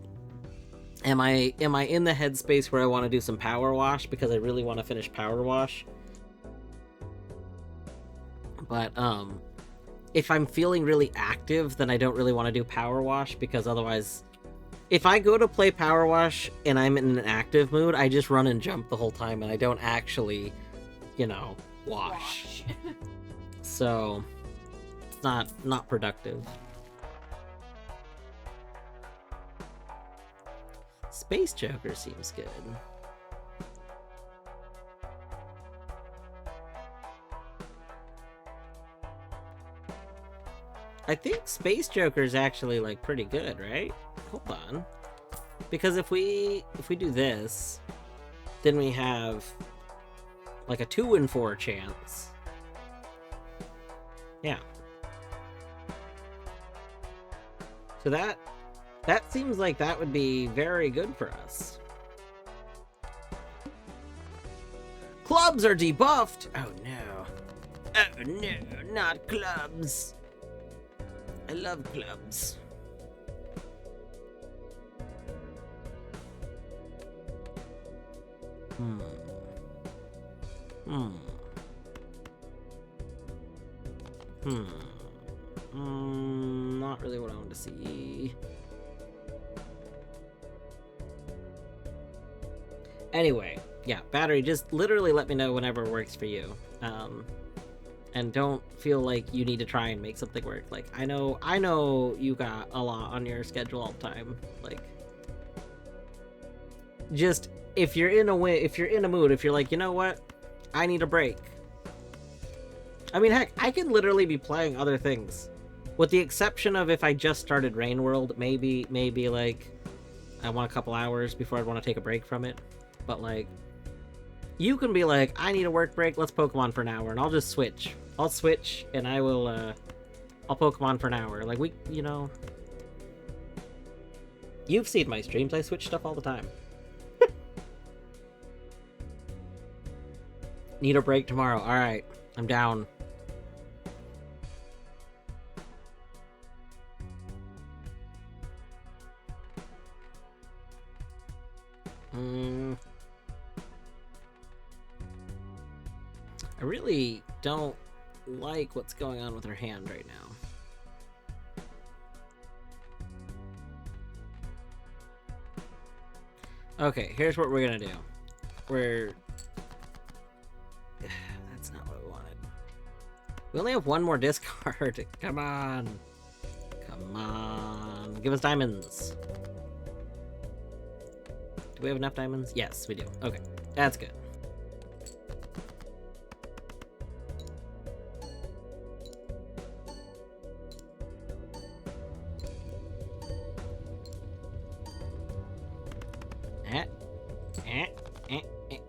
am I in the headspace where I want to do some Power Wash because I really want to finish Power Wash? But if I'm feeling really active, then I don't really want to do Power Wash, because otherwise, if I go to play Power Wash and I'm in an active mood, I just run and jump the whole time and I don't actually, wash. So it's not productive. Space Joker seems good. I think Space Joker is actually, like, pretty good, right? Hold on. Because if we do this, then we have, like, a 2 in 4 chance. Yeah. So that seems like that would be very good for us. Clubs are debuffed! Oh no. Oh no, not clubs. I love clubs. Not really what I want to see. Anyway, yeah, Battery, just literally let me know whenever works for you. And don't feel like you need to try and make something work. Like, I know you got a lot on your schedule all the time. Like, just if you're in a mood, if you're like, you know what, I need a break. I mean, heck, I can literally be playing other things, with the exception of if I just started Rain World. Maybe like I want a couple hours before I'd want to take a break from it. But like, you can be like, I need a work break, let's Pokemon for an hour, and I'll just switch. I'll switch, and I'll Pokemon for an hour. Like, you've seen my streams, I switch stuff all the time. Need a break tomorrow. Alright, I'm down. I really don't like what's going on with her hand right now. Okay, here's what we're gonna do. That's not what I wanted. We only have one more discard. Come on. Come on. Give us diamonds. Do we have enough diamonds? Yes, we do. Okay, that's good.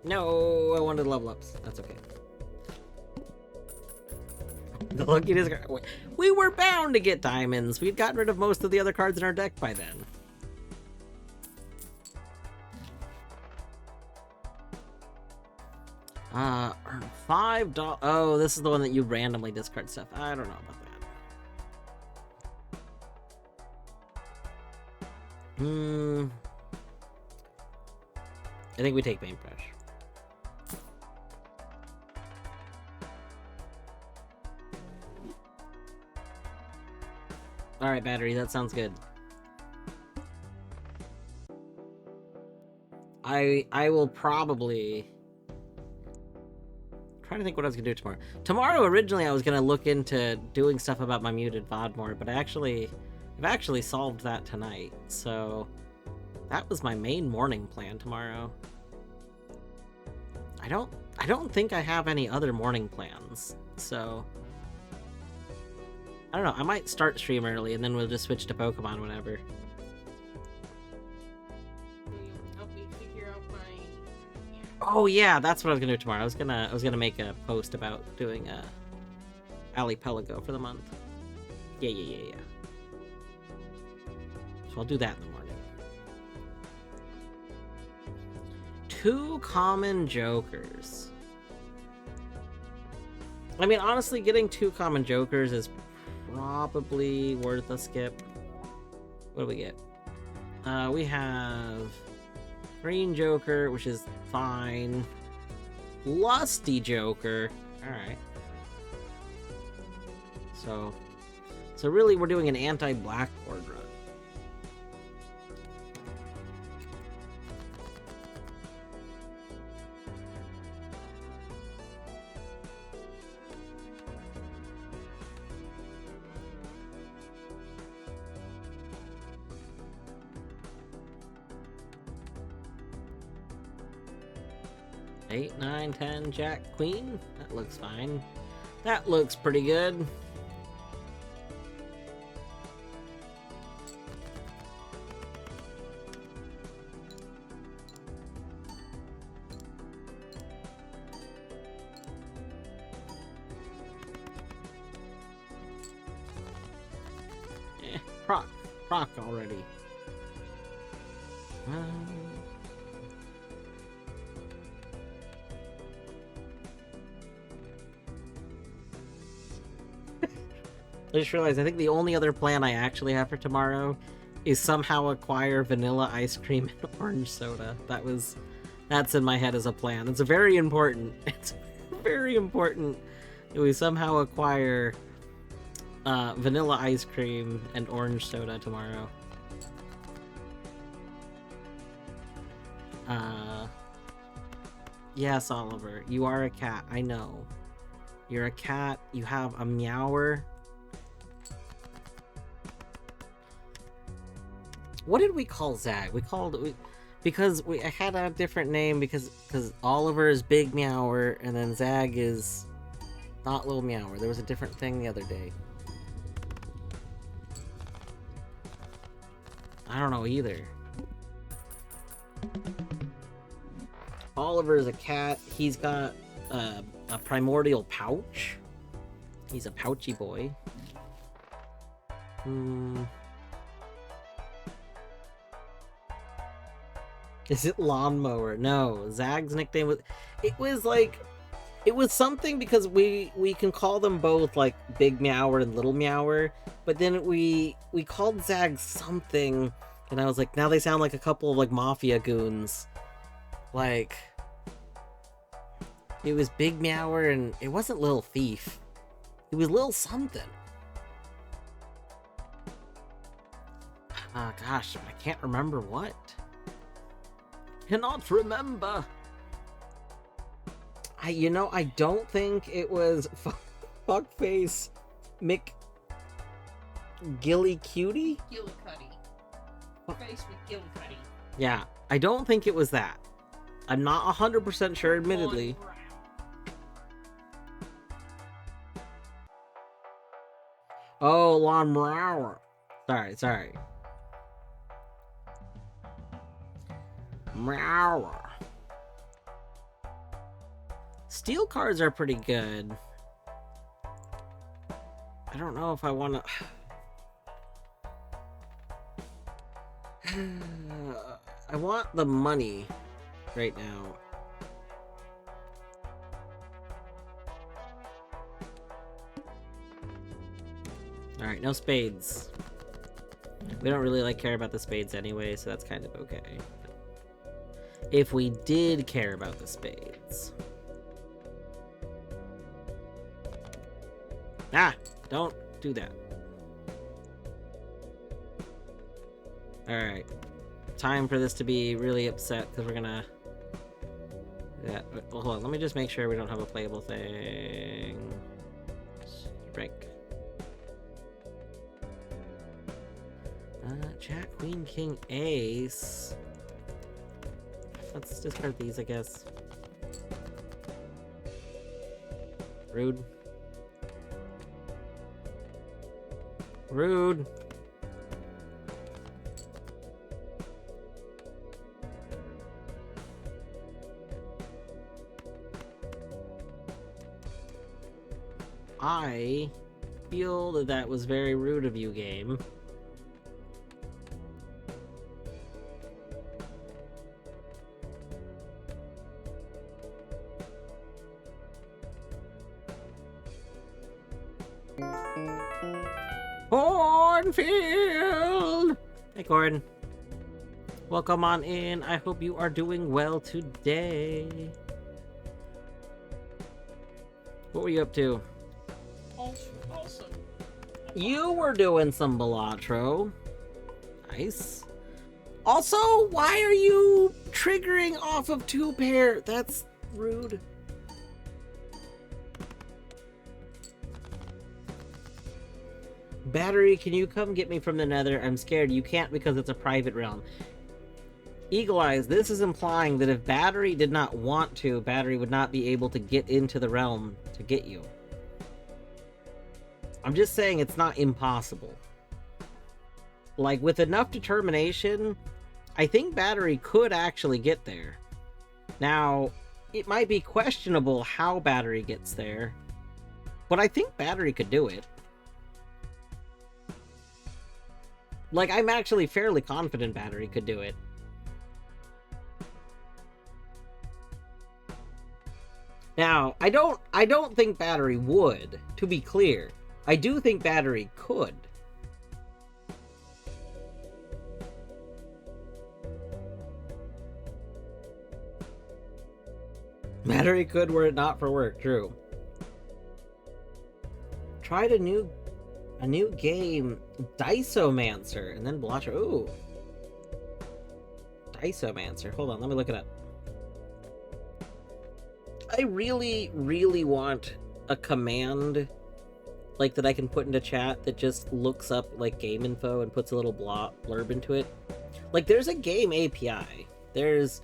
No, I wanted level ups. That's okay. The lucky discard. We were bound to get diamonds. We'd gotten rid of most of the other cards in our deck by then. $5. Oh, this is the one that you randomly discard stuff. I don't know about that. I think we take paintbrush. Alright, battery, that sounds good. I will probably... I'm trying to think what I was gonna do tomorrow. Tomorrow, originally, I was gonna look into doing stuff about my muted VOD more, but I've actually solved that tonight, so... That was my main morning plan tomorrow. I don't think I have any other morning plans, so... I don't know, I might start stream early and then we'll just switch to Pokemon whenever. Help me figure out my... Yeah. Oh yeah, that's what I was gonna do tomorrow. I was gonna make a post about doing Alipelago for the month. Yeah. So I'll do that in the morning. 2 common jokers. I mean, honestly, getting 2 common jokers is probably worth a skip. What do we get? We have green joker, which is fine. Lusty joker. Alright. So really we're doing an anti-blackboard run. Eight, 9, 10, Jack, Queen. That looks fine. That looks pretty good. Proc already. I just realized I think the only other plan I actually have for tomorrow is somehow acquire vanilla ice cream and orange soda. That's in my head as a plan. It's very important. It's very important that we somehow acquire vanilla ice cream and orange soda tomorrow. Yes, Oliver, you are a cat. I know. You're a cat. You have a meower. What did we call Zag? I had a different name because Oliver is Big Meower and then Zag is not Little Meower. There was a different thing the other day. I don't know either. Oliver is a cat. He's got a primordial pouch. He's a pouchy boy. Is it Lawnmower? No. Zag's nickname was... It was something because we can call them both, like, Big Meower and Little Meower, but then we called Zag something, and I was like, now they sound like a couple of, like, mafia goons. Like... It was Big Meower, and it wasn't Little Thief. It was Little something. Gosh, I can't remember what. Cannot remember. I don't think it was fuckface Gilly Cutie? Gillicuddy. Face with Gillicuddy. Yeah, I don't think it was that. I'm not 100% sure, admittedly. On brown. Oh, Lon Brower. Sorry. Brower. Steel cards are pretty good. I don't know if I want to... I want the money right now. Alright, no spades. We don't really care about the spades anyway, so that's kind of okay. If we did care about the spades... Ah! Don't do that. Alright. Time for this to be really upset, because we're gonna... Yeah, well, hold on, let me just make sure we don't have a playable thing. Strike. Jack, Queen, King, Ace. Let's discard these, I guess. Rude. Rude. I feel that that was very rude of you, game. Cornfield! Hey, Gordon. Welcome on in. I hope you are doing well today. What were you up to? Also. You were doing some Balatro. Nice. Also, why are you triggering off of 2-pair? That's rude. Battery, can you come get me from the nether? I'm scared. You can't because it's a private realm. Eagle Eyes, this is implying that if Battery did not want to, Battery would not be able to get into the realm to get you. I'm just saying it's not impossible. Like, with enough determination, I think Battery could actually get there. Now, it might be questionable how Battery gets there, but I think Battery could do it. Like, I'm actually fairly confident Battery could do it. Now, I don't think Battery would, to be clear. I do think Battery could. Battery could were it not for work, true. Tried a new game, Diceomancer, and then Balatro. Ooh. Diceomancer. Hold on, let me look it up. I really, really want a command like that I can put into chat that just looks up like game info and puts a little blurb into it. Like, there's a game API. There's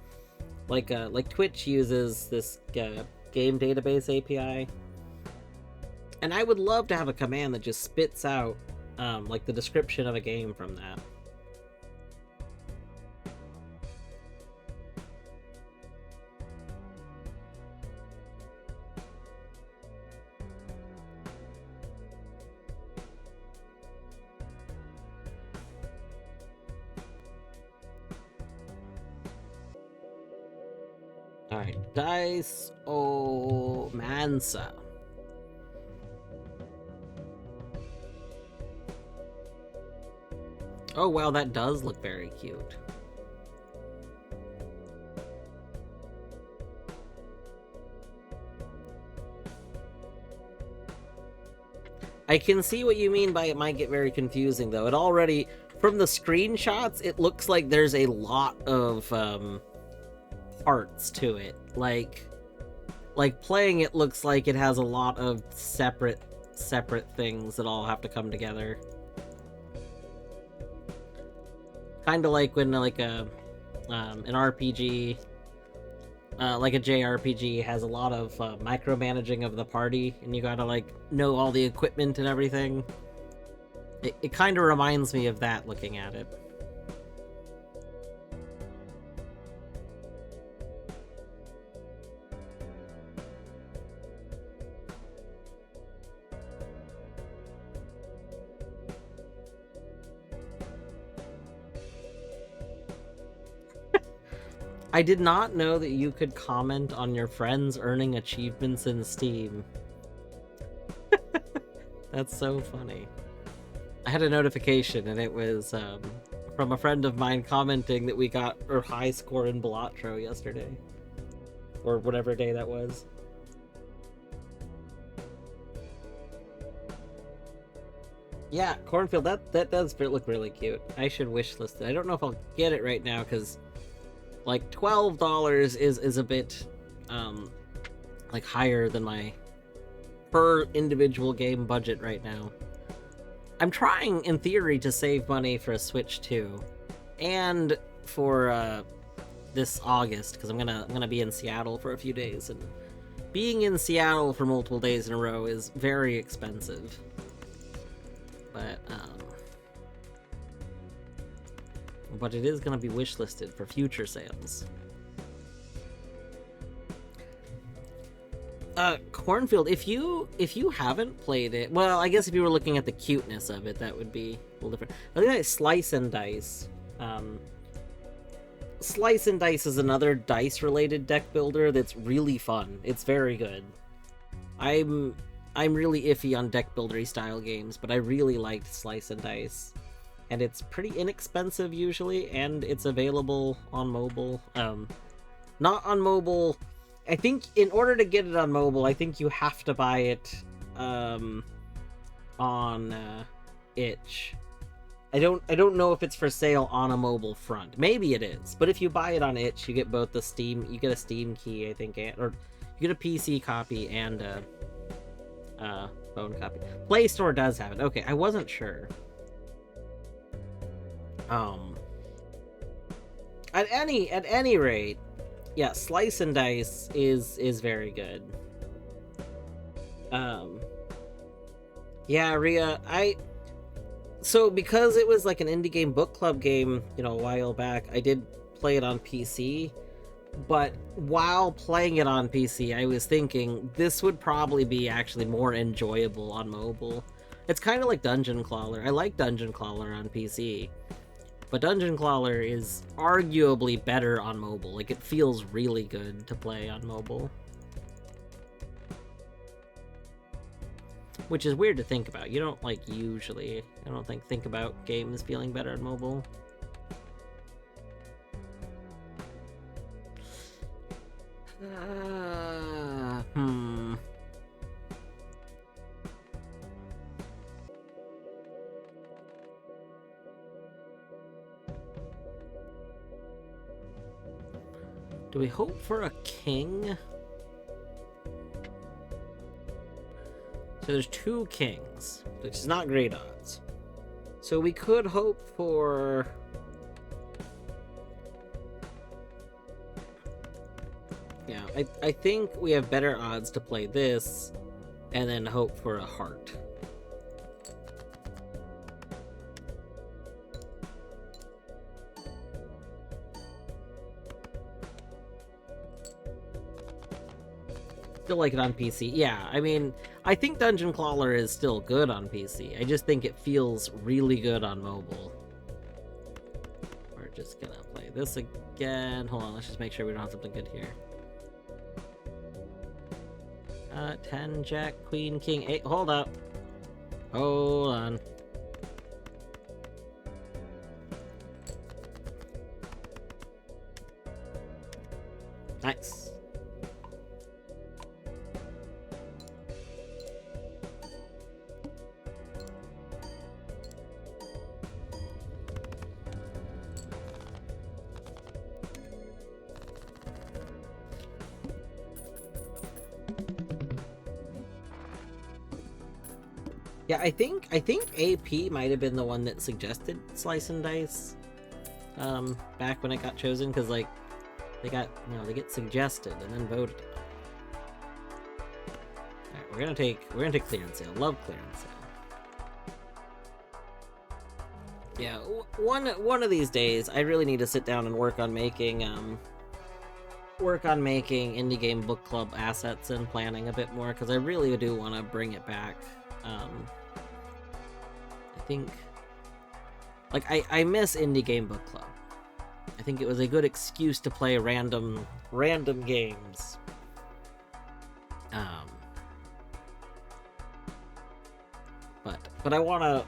like Twitch uses this game database API. And I would love to have a command that just spits out, like, the description of a game from that. Alright, Diceomancer. Oh wow, that does look very cute. I can see what you mean by it might get very confusing, though. It already, from the screenshots, it looks like there's a lot of parts to it. Like playing it looks like it has a lot of separate separate things that all have to come together. Kind of like when like an RPG, like a JRPG, has a lot of micromanaging of the party, and you gotta like know all the equipment and everything. It kind of reminds me of that looking at it. I did not know that you could comment on your friends earning achievements in Steam. That's so funny. I had a notification, and it was from a friend of mine commenting that we got our high score in Balatro yesterday. Or whatever day that was. Yeah, Cornfield, that does look really cute. I should wishlist it. I don't know if I'll get it right now, because like $12 is a bit like higher than my per individual game budget right now. I'm trying in theory to save money for a Switch 2 and for this August, because I'm gonna be in Seattle for a few days, and being in Seattle for multiple days in a row is very expensive. But it is going to be wishlisted for future sales. Cornfield, if you haven't played it, well, I guess if you were looking at the cuteness of it, that would be a little different. I think that Slice and Dice. Slice and Dice is another dice-related deck builder that's really fun. It's very good. I'm really iffy on deck buildery style games, but I really liked Slice and Dice. And it's pretty inexpensive usually, and it's available on mobile. Not on mobile. I think in order to get it on mobile, I think you have to buy it on itch. I don't know if it's for sale on a mobile front. Maybe it is, but if you buy it on itch, you get both the Steam. You get a Steam key, I think, or you get a PC copy and a phone copy. Play Store does have it. Okay, I wasn't sure. At any rate, yeah, Slice and Dice is very good. Yeah, Rhea, so because it was like an indie game book club game, you know, a while back, I did play it on PC, but while playing it on PC, I was thinking this would probably be actually more enjoyable on mobile. It's kind of like Dungeon Crawler. I like Dungeon Crawler on PC. But Dungeon Crawler is arguably better on mobile. Like, it feels really good to play on mobile. Which is weird to think about. You don't, like, usually, I don't think about games feeling better on mobile. Do we hope for a king? So there's 2 kings, which is not great odds. So we could hope for... Yeah, I think we have better odds to play this, and then hope for a heart. Still like it on PC. Yeah, I mean, I think Dungeon Crawler is still good on PC. I just think it feels really good on mobile. We're just gonna play this again. Hold on, let's just make sure we don't have something good here. 10, Jack, Queen, King, 8. Hold up. Hold on. Nice. Yeah, I think AP might have been the one that suggested Slice and Dice. Back when it got chosen, because like they get suggested and then voted on. Alright, we're gonna take clearance sale. Love clearance sale. Yeah, one of these days, I really need to sit down and work on making indie game book club assets and planning a bit more, because I really do want to bring it back. I think, like, I miss indie game book club. I think it was a good excuse to play random games. But I wanna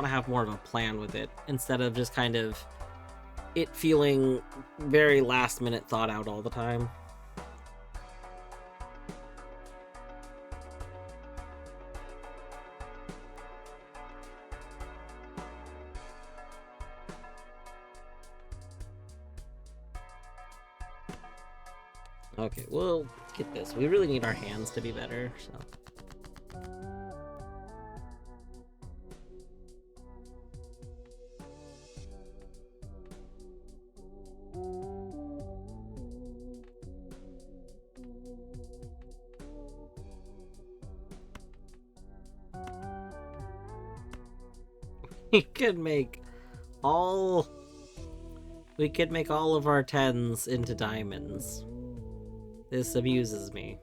have more of a plan with it, instead of just kind of it feeling very last minute thought out all the time. Okay, we'll get this. We really need our hands to be better, so. We could make all of our 10s into diamonds. This amuses me.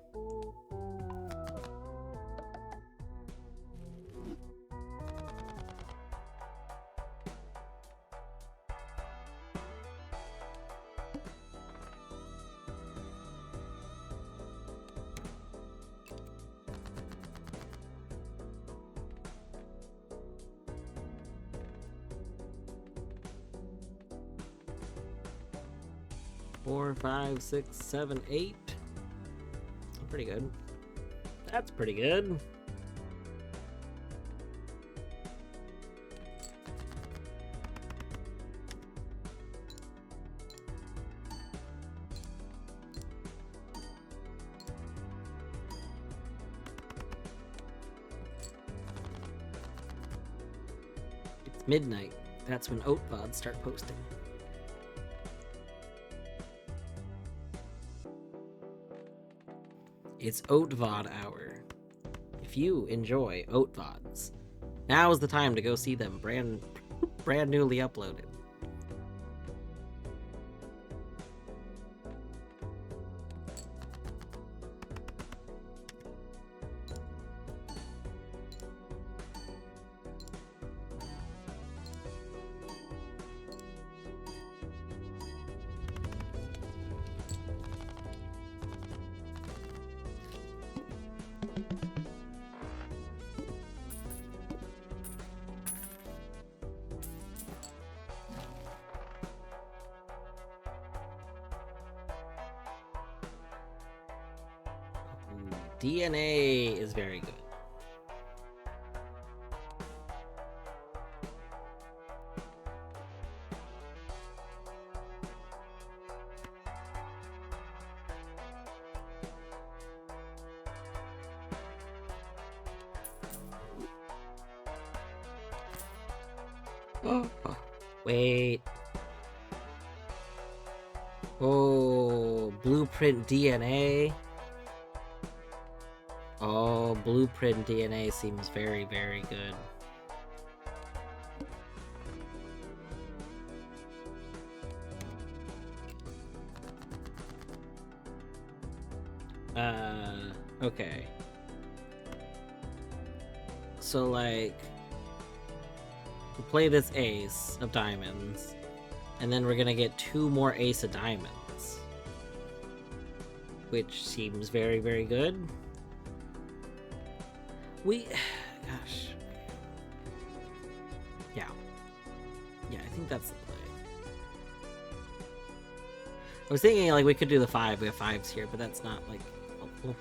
Four, 5, 6, 7, 8. Pretty good. That's pretty good. It's midnight. That's when oat VODs start posting. It's Oat VOD hour. If you enjoy Oat VODs, now is the time to go see them brand newly uploaded. DNA is very good. Wait. Oh, Blueprint DNA. Oh, Blueprint DNA seems very, very good. Okay. So, like, we'll play this ace of diamonds, and then we're gonna get 2 more ace of diamonds, which seems very, very good. Gosh. Yeah, I think that's the play. I was thinking, like, we could do the 5. We have 5s here, but that's not, like, helpful.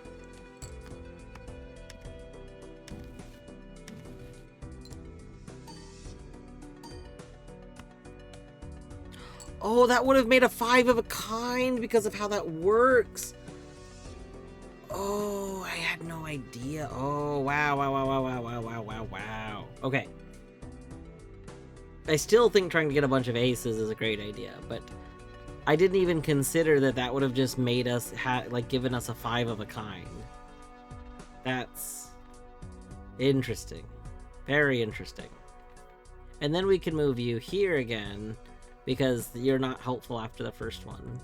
Oh, that would have made a 5 of a kind because of how that works. Oh, I had no idea. Oh, wow, wow, wow, wow, wow, wow, wow, wow, wow. Okay. I still think trying to get a bunch of aces is a great idea, but I didn't even consider that that would have just made us, like, given us a 5 of a kind. That's interesting. Very interesting. And then we can move you here again, because you're not helpful after the first one.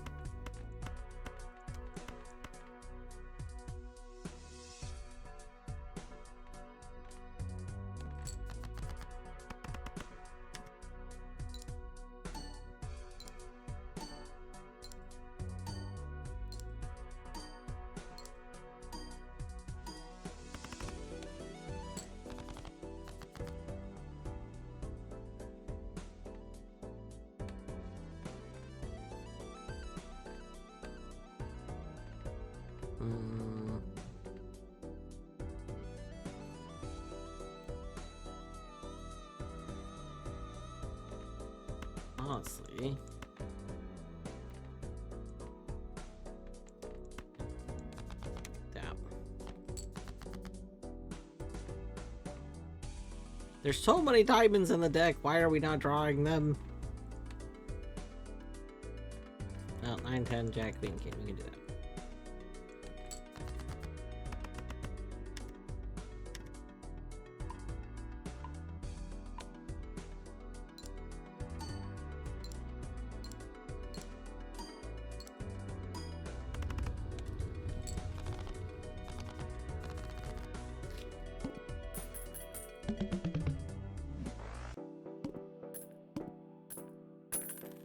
Honestly. Damn. There's so many diamonds in the deck. Why are we not drawing them? Oh, 9, 10, Jack, Queen, King. We can do that.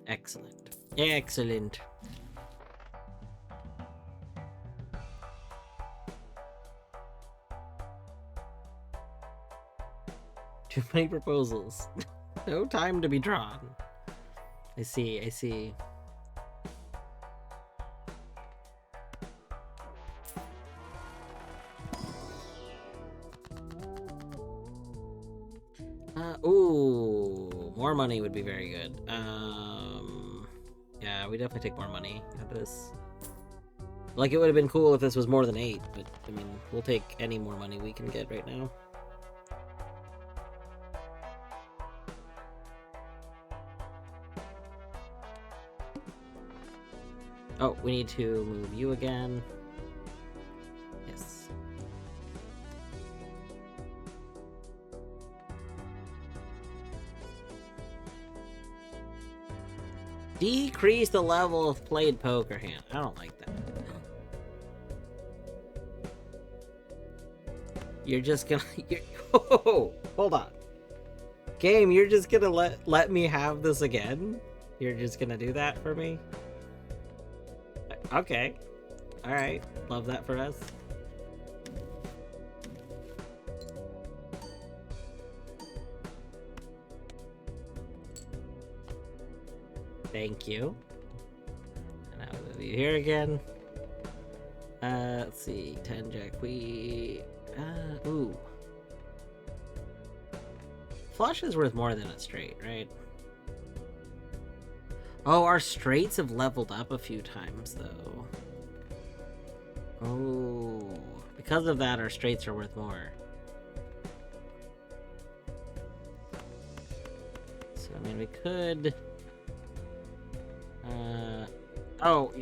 Excellent. Excellent. Too many proposals. No time to be drawn. I see, I see. Ooh, more money would be very good. Yeah, we definitely take more money out of this. Like, it would have been cool if this was more than 8, but, I mean, we'll take any more money we can get right now. Oh, we need to move you again. Yes. Decrease the level of played poker hand. I don't like that. You're just gonna... Oh, hold on. Game, you're just gonna let me have this again? You're just gonna do that for me? Okay. Alright. Love that for us. Thank you. And I'll move you here again. Let's see. 10 Jack Queen. Ooh. Flush is worth more than a straight, right? Oh, our straights have leveled up a few times, though. Oh. Because of that, our straights are worth more. So, I mean, we could... Oh.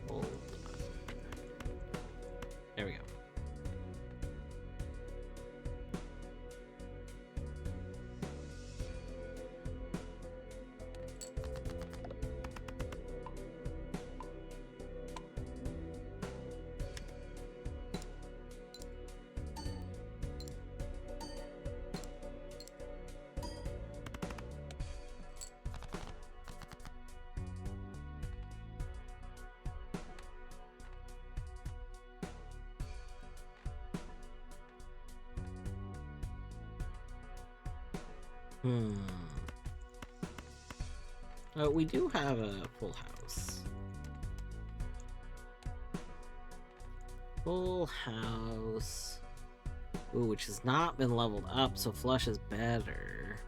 Hold on. There we go. We do have a full house. Full house. Ooh, which has not been leveled up, so flush is better.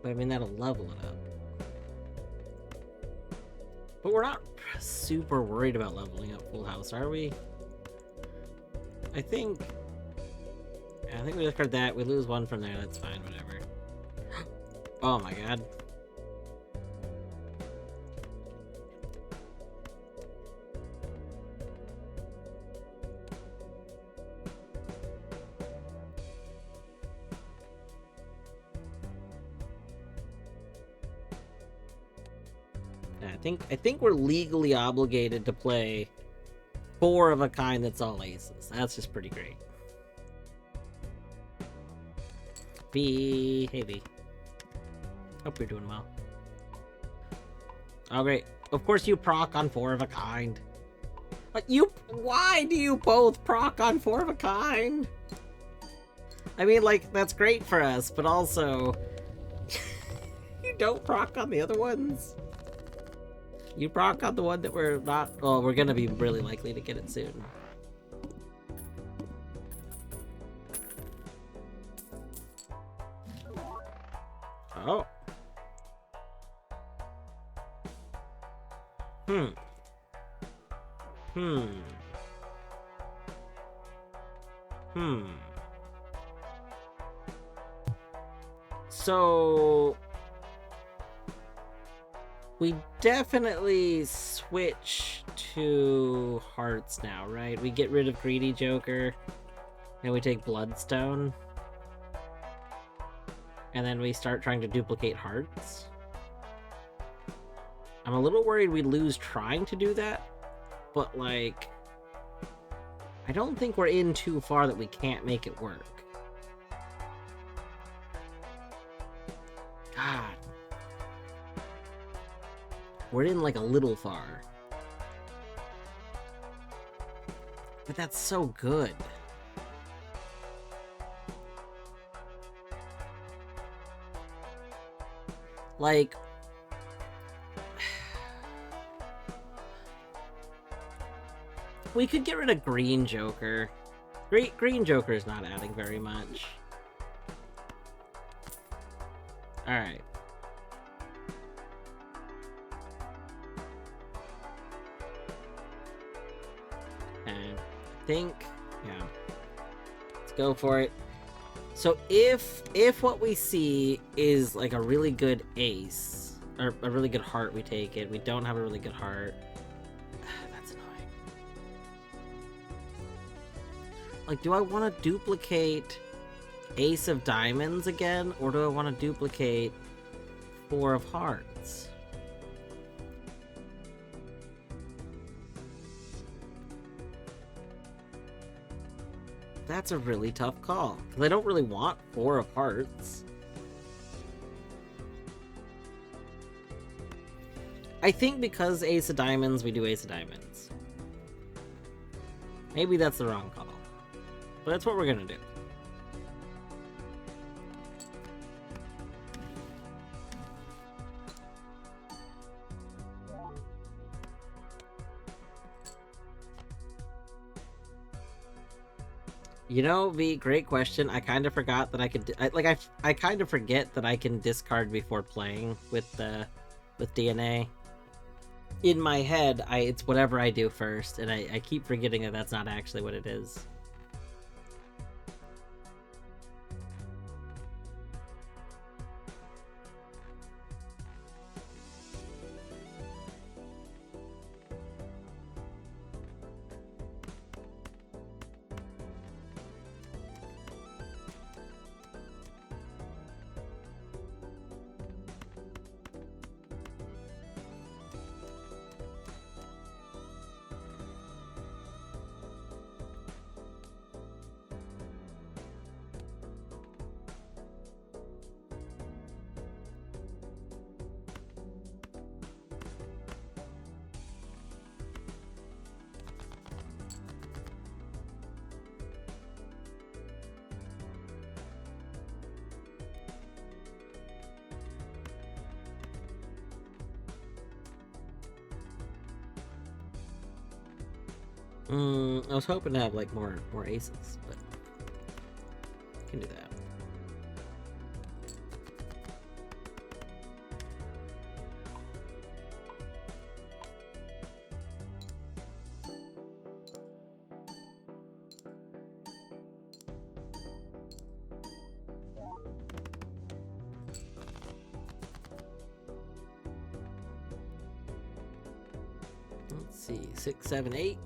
But I mean, that'll level it up. But we're not super worried about leveling up Full House, are we? I think we discard that. We lose one from there. That's fine. Whatever. Oh my god. I think we're legally obligated to play 4 of a kind that's all aces. That's just pretty great. B. Hey, B. Hope you're doing well. Oh, great. Of course you proc on 4 of a kind. But why do you both proc on 4 of a kind? I mean, like, that's great for us, but also... you don't proc on the other ones. You proc on the one that we're not... well, we're gonna be really likely to get it soon. Oh. So... we definitely switch to hearts now, right? We get rid of Greedy Joker, and we take Bloodstone. And then we start trying to duplicate hearts. I'm a little worried we lose trying to do that, but like... I don't think we're in too far that we can't make it work. God. We're in like a little far. But that's so good. Like... we could get rid of Green Joker. Green Joker is not adding very much. Alright. And I think, yeah. Let's go for it. So if what we see is like a really good ace, or a really good heart, we take it. We don't have a really good heart. That's annoying. Like, do I want to duplicate Ace of Diamonds again, or do I want to duplicate 4 of Hearts? That's a really tough call, because I don't really want 4 of Hearts. I think because Ace of Diamonds, we do Ace of Diamonds. Maybe that's the wrong call, but that's what we're gonna do. You know, V, great question. I kind of forgot that I could... I kind of forget that I can discard before playing with DNA. In my head, it's whatever I do first, and I keep forgetting that that's not actually what it is. I was hoping to have like more aces, but I can do that. Let's see, 6, 7, 8.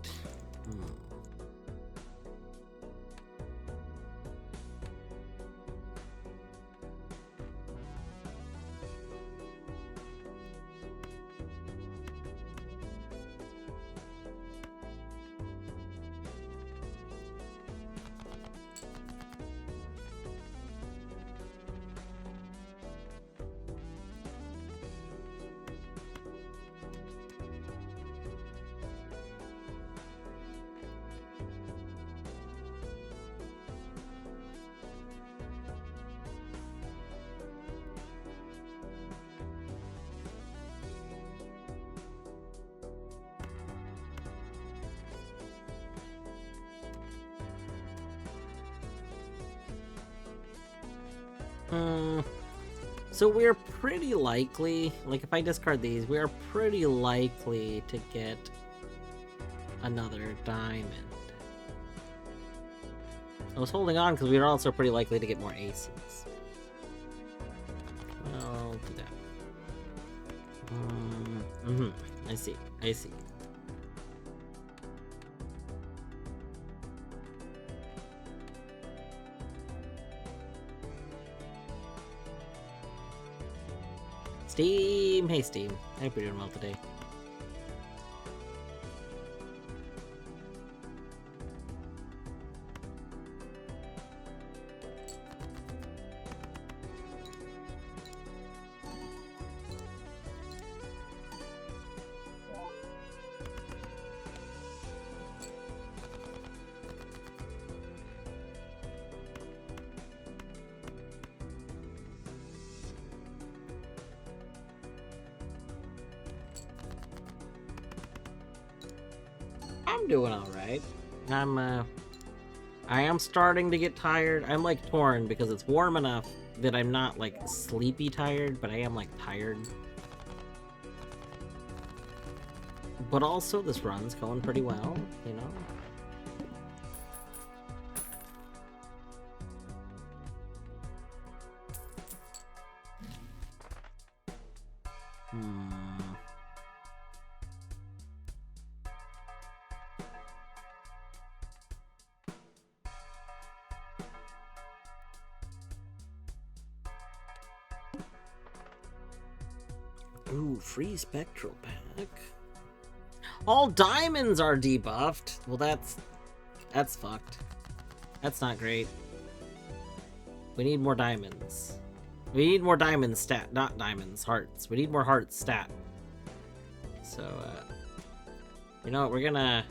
So we're pretty likely, like if I discard these, we are pretty likely to get another diamond. I was holding on because we were also pretty likely to get more aces. Well, I'll do that. I see. Steam! Hey Steam. I hope you're doing well today. I'm doing alright. I am starting to get tired. I'm like torn because it's warm enough that I'm not like sleepy tired, but I am like tired. But also this run's going pretty well, you know? Ooh, free spectral pack. All diamonds are debuffed. Well, that's fucked. That's not great. We need more diamonds. We need more diamonds stat, not diamonds, hearts. We need more hearts stat. So, you know what? We're gonna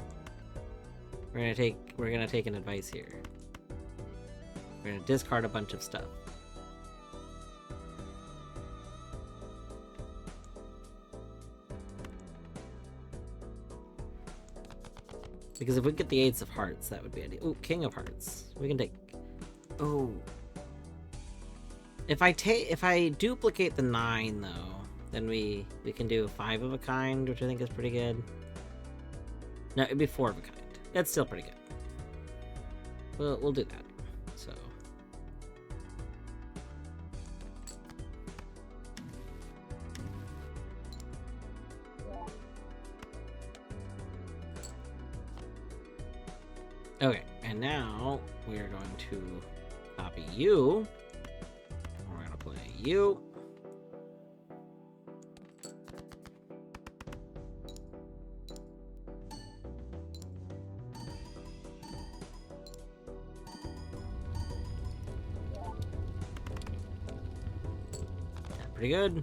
take an advice here. We're gonna discard a bunch of stuff. Because if we get the 8s of hearts, that would be ideal. Ooh, King of Hearts. We can take... Oh. If I duplicate the 9, though, then we can do a 5 of a kind, which I think is pretty good. No, it'd be 4 of a kind. That's still pretty good. We'll do that. So... Okay, and now we are going to copy you. We're going to play you. Pretty good.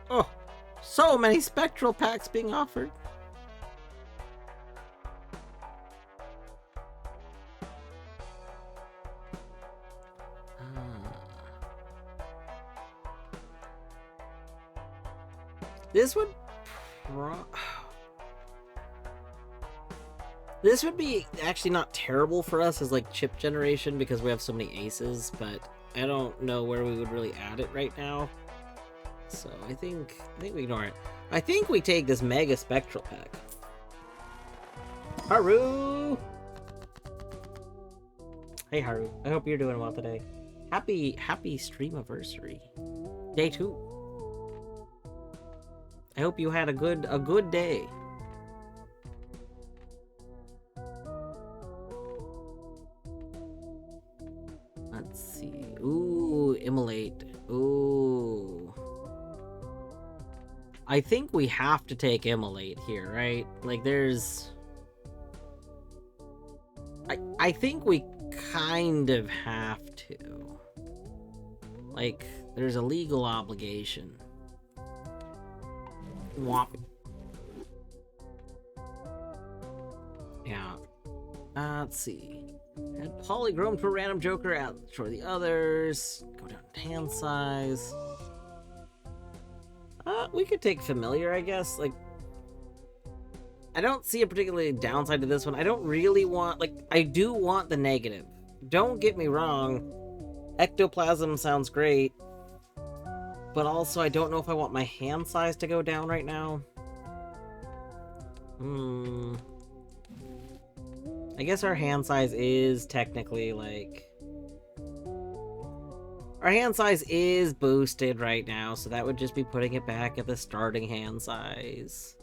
Oh, so many spectral packs being offered. This would be actually not terrible for us as like chip generation because we have so many aces, but I don't know where we would really add it right now. So I think we ignore it. I think we take this mega spectral pack. Haru! Hey Haru, I hope you're doing well today. Happy streamiversary. Day 2. I hope you had a good day. Let's see. Ooh, immolate. Ooh. I think we have to take immolate here, right? Like there's... I think we kind of have to. Like, there's a legal obligation. Womp. Yeah. Let's see. Add polychrome to a random joker, add for the others. Go down to hand size. We could take familiar, I guess. Like, I don't see a particularly downside to this one. I don't really want, like, I do want the negative. Don't get me wrong. Ectoplasm sounds great. But also, I don't know if I want my hand size to go down right now. I guess our hand size is technically, like... Our hand size is boosted right now, so that would just be putting it back at the starting hand size.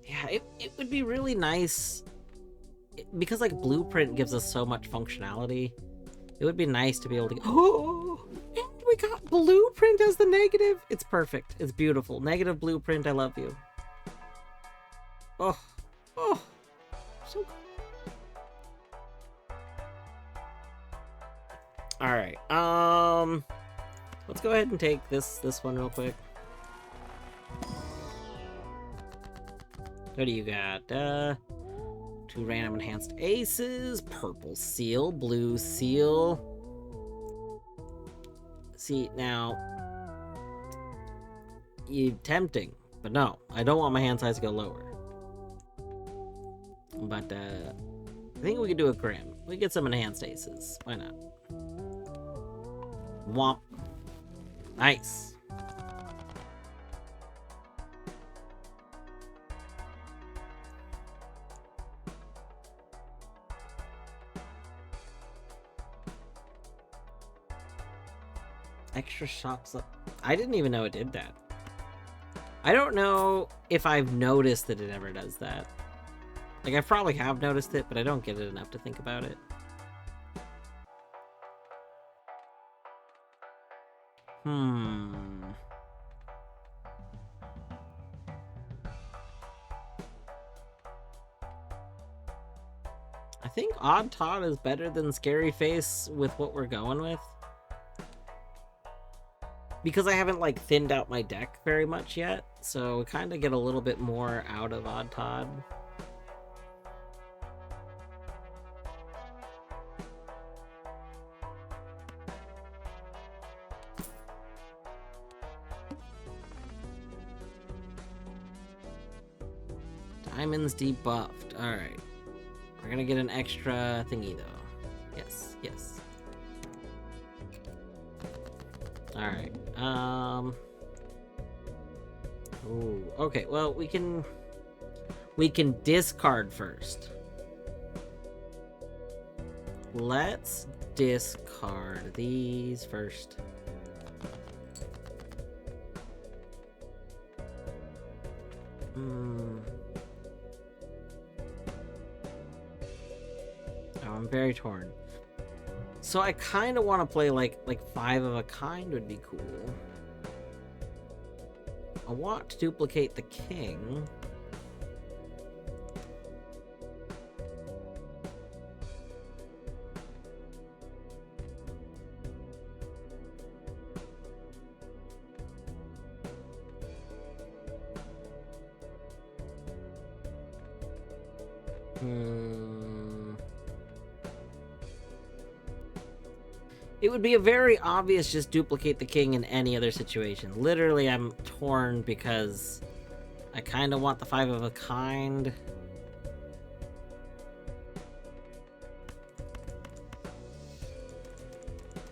Yeah, it would be really nice, because like Blueprint gives us so much functionality, it would be nice to be able to... Oh! And we got Blueprint as the negative! It's perfect. It's beautiful. Negative Blueprint, I love you. Oh. Oh. So good. Alright, let's go ahead and take this one real quick. What do you got? 2 random enhanced aces, purple seal, blue seal. See, now, tempting, but no, I don't want my hand size to go lower. But, I think we could do a Grim. We get some enhanced aces. Why not? Womp. Nice. Extra shops up. I didn't even know it did that. I don't know if I've noticed that it ever does that. Like, I probably have noticed it, but I don't get it enough to think about it. I think Odd Todd is better than Scary Face with what we're going with. Because I haven't, like, thinned out my deck very much yet, so we kind of get a little bit more out of Odd Todd. Diamond's debuffed. Alright. We're gonna get an extra thingy, though. Yes, yes. Alright. Ooh, okay, well, we can discard first. Let's discard these first. I'm very torn. So I kind of want to play like 5 of a kind would be cool. I want to duplicate the king. It would be a very obvious just duplicate the king in any other situation. Literally, I'm torn because I kind of want the 5 of a kind.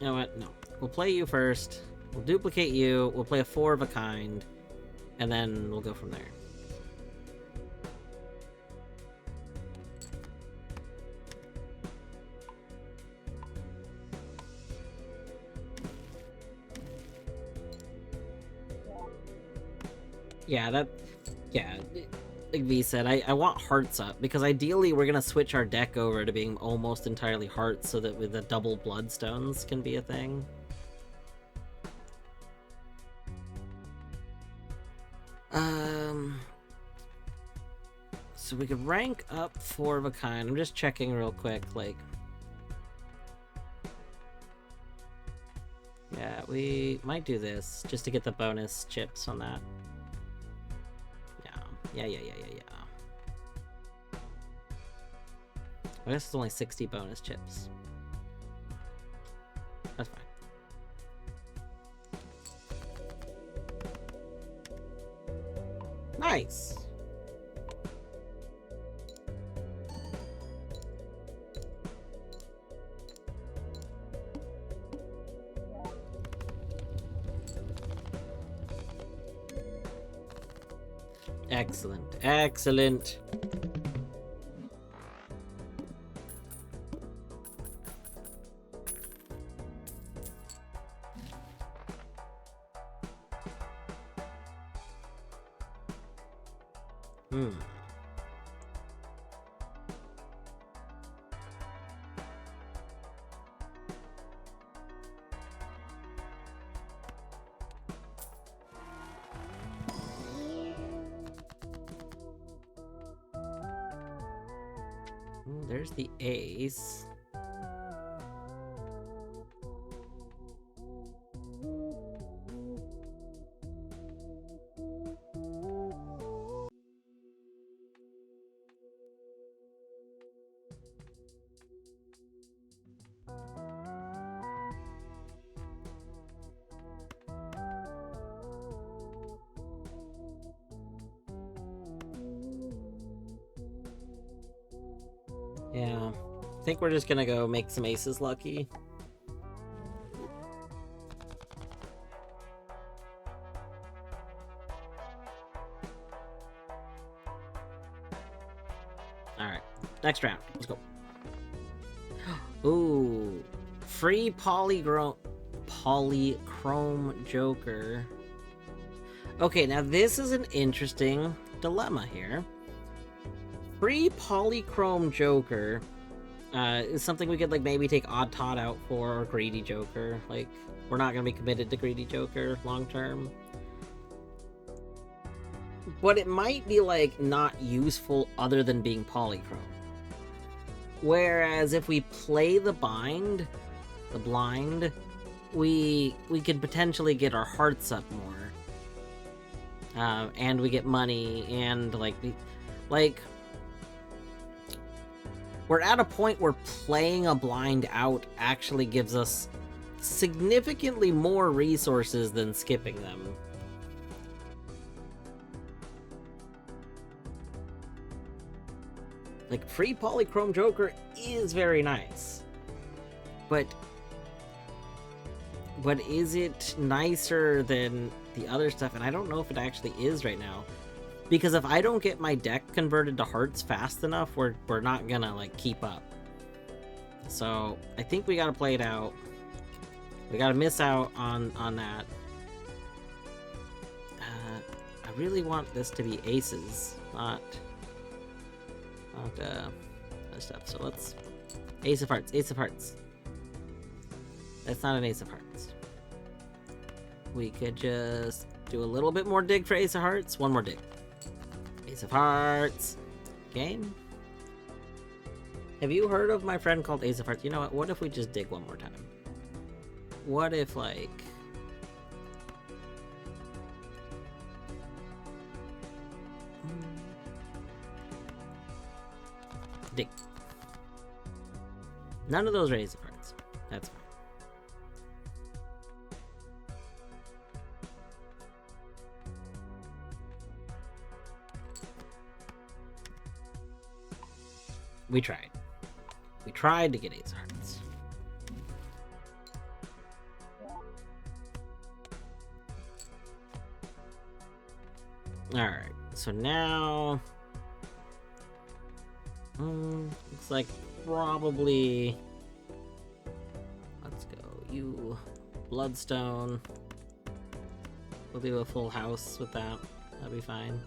You know what? No. We'll play you first. We'll duplicate you. We'll play a 4 of a kind. And then we'll go from there. Yeah, like V said, I want hearts up, because ideally we're gonna switch our deck over to being almost entirely hearts so that with the double bloodstones can be a thing. So we could rank up 4 of a kind. I'm just checking real quick, like... Yeah, we might do this, just to get the bonus chips on that. Yeah. I guess it's only 60 bonus chips. That's fine. Nice! Excellent, excellent. There's the ace. Yeah, I think we're just gonna go make some aces lucky. Alright, next round. Let's go. Ooh, free polychrome Joker. Okay, now this is an interesting dilemma here. Free polychrome Joker is something we could like maybe take Odd Tot out for, or Greedy Joker. Like, we're not gonna be committed to Greedy Joker long term. But it might be like not useful other than being polychrome. Whereas if we play the blind, we could potentially get our hearts up more. And we get money, and like we're at a point where playing a blind out actually gives us significantly more resources than skipping them. Like, free polychrome Joker is very nice. But is it nicer than the other stuff? And I don't know if it actually is right now. Because if I don't get my deck converted to hearts fast enough, we're not gonna, like, keep up. So, I think we gotta play it out. We gotta miss out on that. I really want this to be aces, not other stuff. So let's... Ace of hearts, ace of hearts. That's not an ace of hearts. We could just do a little bit more dig for ace of hearts. One more dig. Ace of hearts. Game. Have you heard of my friend called Ace of Hearts? You know what if we just dig one more time? What if, like... dig. None of those are ace of hearts. That's fine. We tried. We tried to get ace of hearts. Alright, so now... looks like probably... Let's go. You... Bloodstone. We'll do a full house with that. That'll be fine.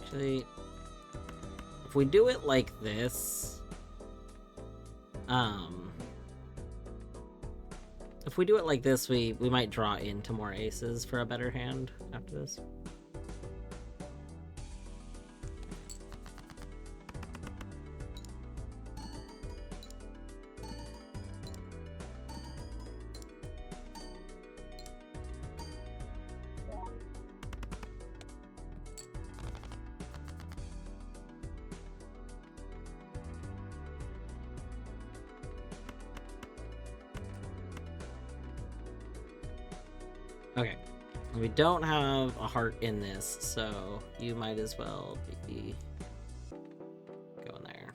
Actually, if we do it like this, if we do it like this, we might draw into more aces for a better hand after this. Okay, we don't have a heart in this, so you might as well be going there.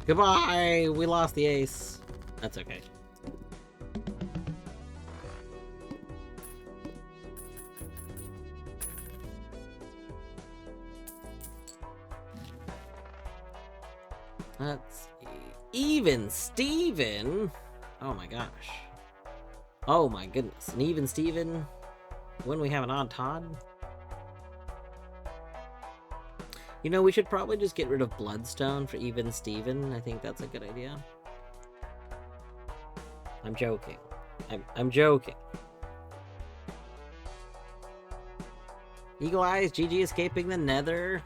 Goodbye! We lost the ace. That's okay. Let's see. Even Steven? Oh my gosh. Oh my goodness. An even Steven when we have an odd Todd? You know, we should probably just get rid of Bloodstone for even Steven. I think that's a good idea. I'm joking. I'm joking. Eagle Eyes, GG escaping the nether.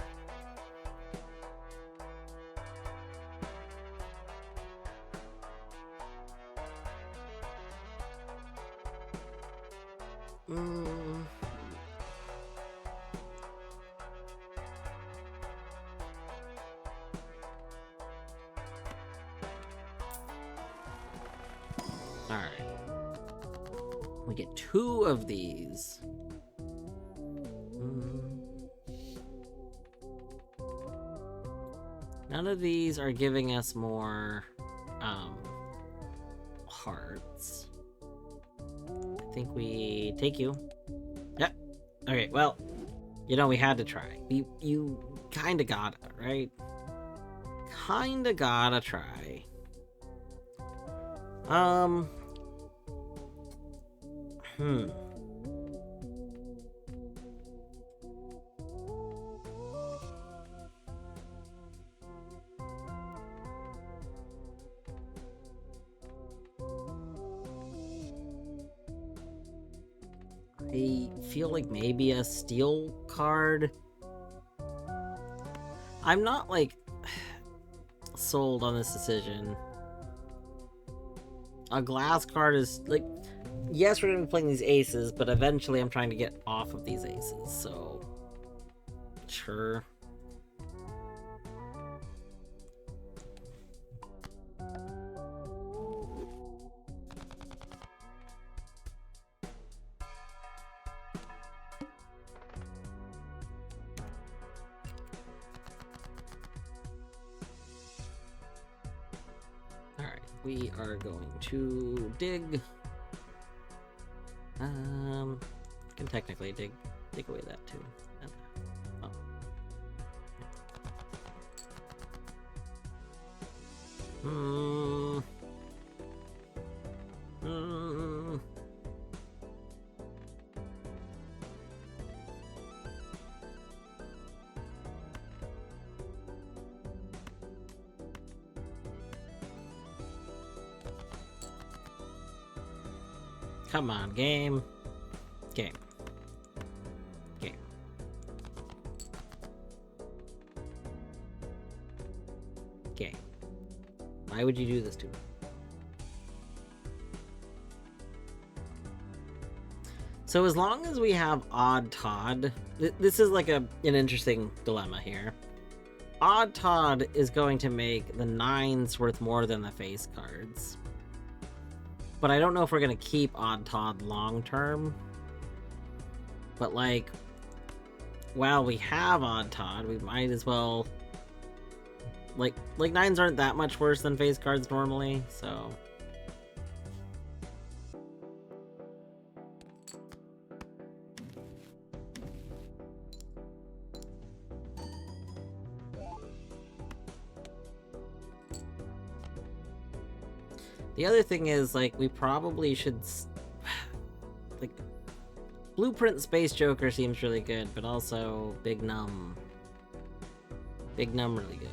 Alright. We get 2 of these. None of these are giving us more hearts. I think we take you. Yep. Okay, well, you know, we had to try. You kinda gotta, right? Kinda gotta try. I feel like maybe a steel card. I'm not, like, sold on this decision. A glass card is, like, yes, we're gonna be playing these aces, but eventually I'm trying to get off of these aces, so... Sure. We are going to dig. Can technically dig away that too. Oh. Come on, game. Game. Game. Game. Why would you do this to me? So as long as we have odd Todd, this is like an interesting dilemma here. Odd Todd is going to make the 9s worth more than the face cards. But I don't know if we're going to keep Odd Todd long term. But like, while we have Odd Todd, we might as well... Like 9s aren't that much worse than face cards normally, so... The other thing is, like, we probably should... Like, Blueprint Space Joker seems really good, but also Big Num. Big Num really good.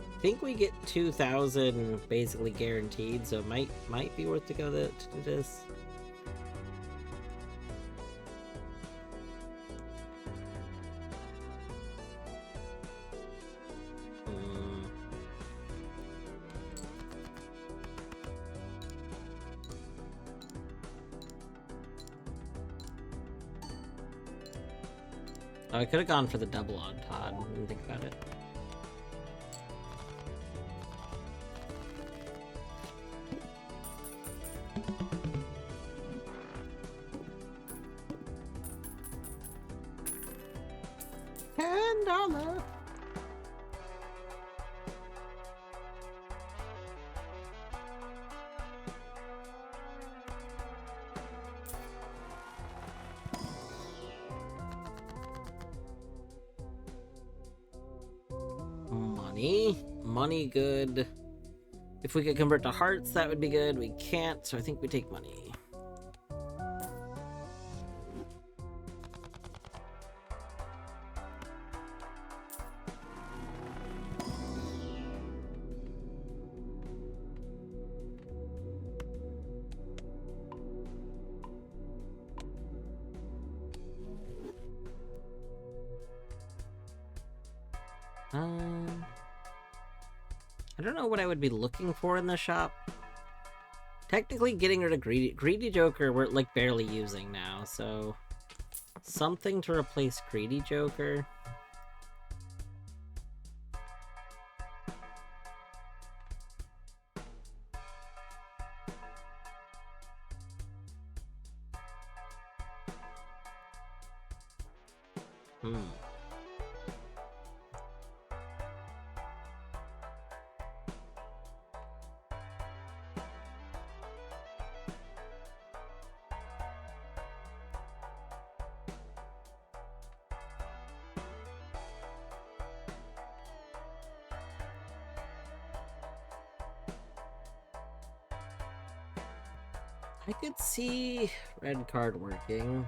I think we get 2,000 basically guaranteed, so it might be worth to go to do this. Oh, I could have gone for the double Odd Todd. Didn't think about it. $10. Money good. If we could convert to hearts, that would be good. We can't, so I think we take money. I don't know what I would be looking for in the shop. Technically, getting rid of Greedy Joker we're like barely using now, so something to replace Greedy Joker. I could see red card working.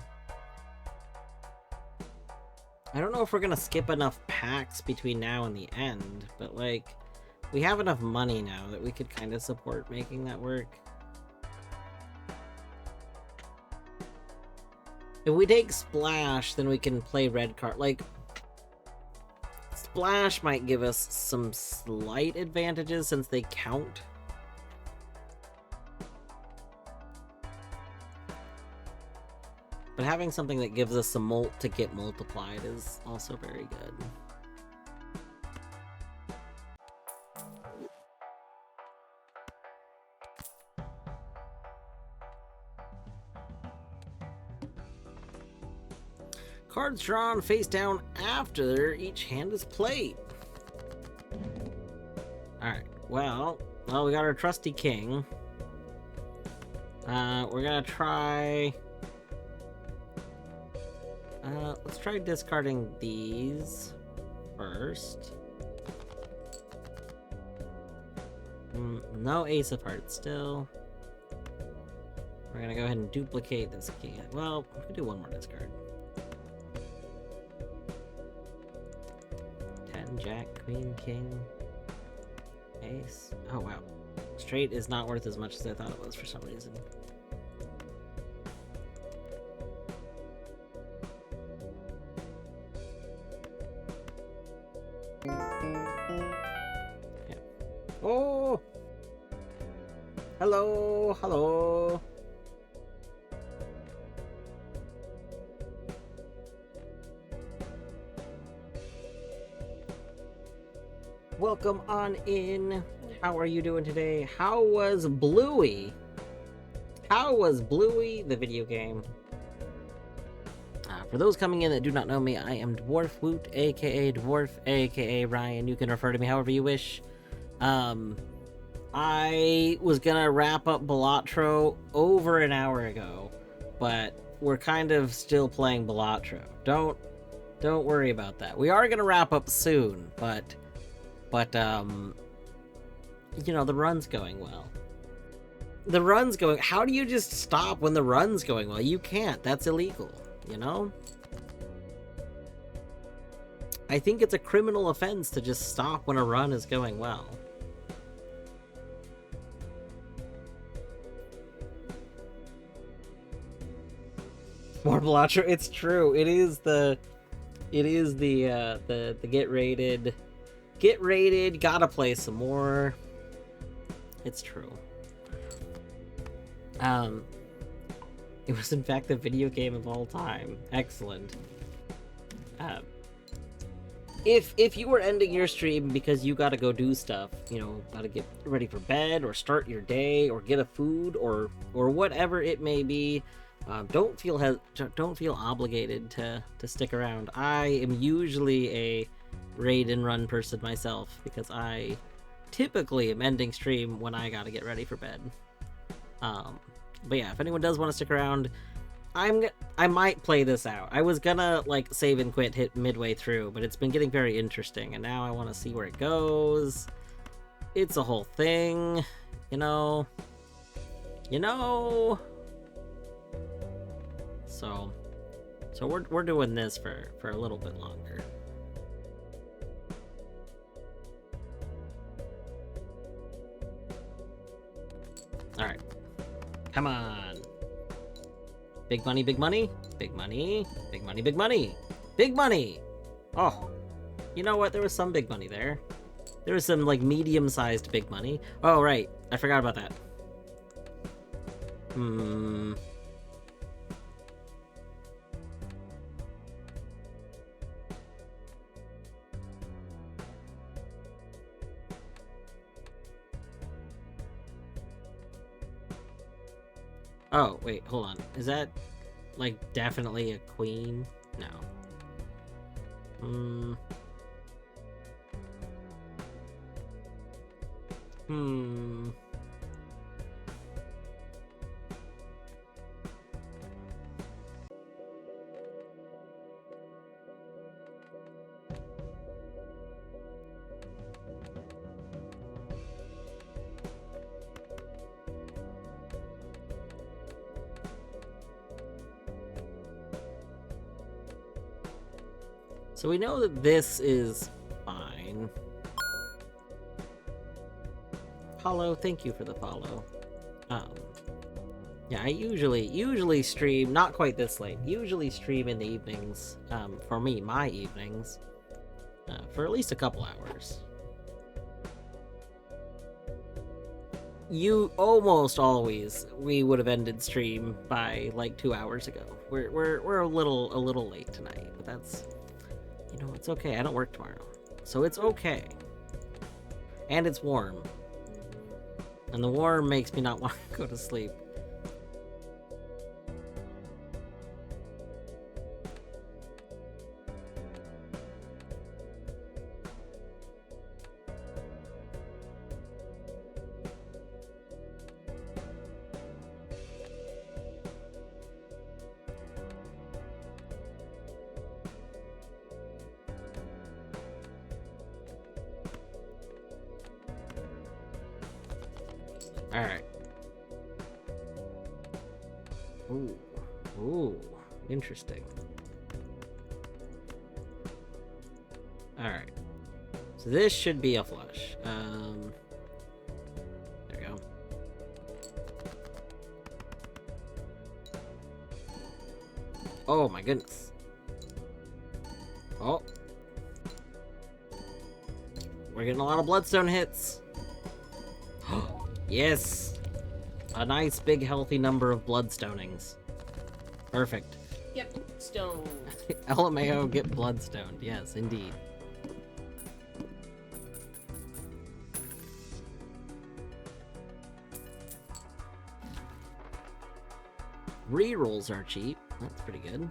I don't know if we're gonna skip enough packs between now and the end, but like, we have enough money now that we could kind of support making that work. If we take Splash, then we can play red card. Like, Splash might give us some slight advantages since they count. But having something that gives us some molt to get multiplied is also very good. Cards drawn face down after each hand is played. Alright, well, we got our trusty king. We're gonna try... let's try discarding these first. No Ace of Hearts still. We're gonna go ahead and duplicate this key. Well, we can do one more discard. 10, Jack, Queen, King, Ace. Oh wow. Straight is not worth as much as I thought it was for some reason. Yeah. Oh! Hello, hello. Welcome on in. How are you doing today? How was Bluey? How was Bluey, the video game? For those coming in that do not know me, I am Dwarf Woot, aka Dwarf, aka Ryan. You can refer to me however you wish. I was gonna wrap up Balatro over an hour ago, but we're kind of still playing Balatro. Don't worry about that. We are gonna wrap up soon, but you know, the run's going well. The run's going... How do you just stop when the run's going well? You can't. That's illegal, you know? I think it's a criminal offense to just stop when a run is going well. More Balatro. It's true. It is the get rated. Get rated, gotta play some more. It's true. It was in fact the video game of all time. Excellent. If you were ending your stream because you gotta go do stuff, you know, gotta get ready for bed or start your day or get a food or whatever it may be, don't feel obligated to stick around. I am usually a raid and run person myself because I typically am ending stream when I gotta get ready for bed. But yeah, if anyone does want to stick around, I might play this out. I was gonna like save and quit hit midway through, but it's been getting very interesting, and now I want to see where it goes. It's a whole thing, you know. So we're doing this for a little bit longer. Alright. Come on. Big money, big money. Big money. Big money, big money. Big money! Oh. You know what? There was some big money there. There was some, like, medium-sized big money. Oh, right. I forgot about that. Oh, wait, hold on. Is that, like, definitely a queen? No. So we know that this is fine. Follow, thank you for the follow. Yeah, I usually stream, not quite this late, usually stream in the evenings, for me, my evenings, for at least a couple hours. Almost always, we would have ended stream by like 2 hours ago. We're a little late tonight, but that's... You know, it's okay. I don't work tomorrow. So it's okay. And it's warm. And the warm makes me not want to go to sleep. Alright. Ooh. Ooh. Interesting. Alright. So this should be a flush. There we go. Oh my goodness. Oh. We're getting a lot of bloodstone hits. Yes. A nice big healthy number of bloodstonings. Perfect. Yep, stone. LMAO get bloodstoned. Yes, indeed. Rerolls are cheap. That's pretty good.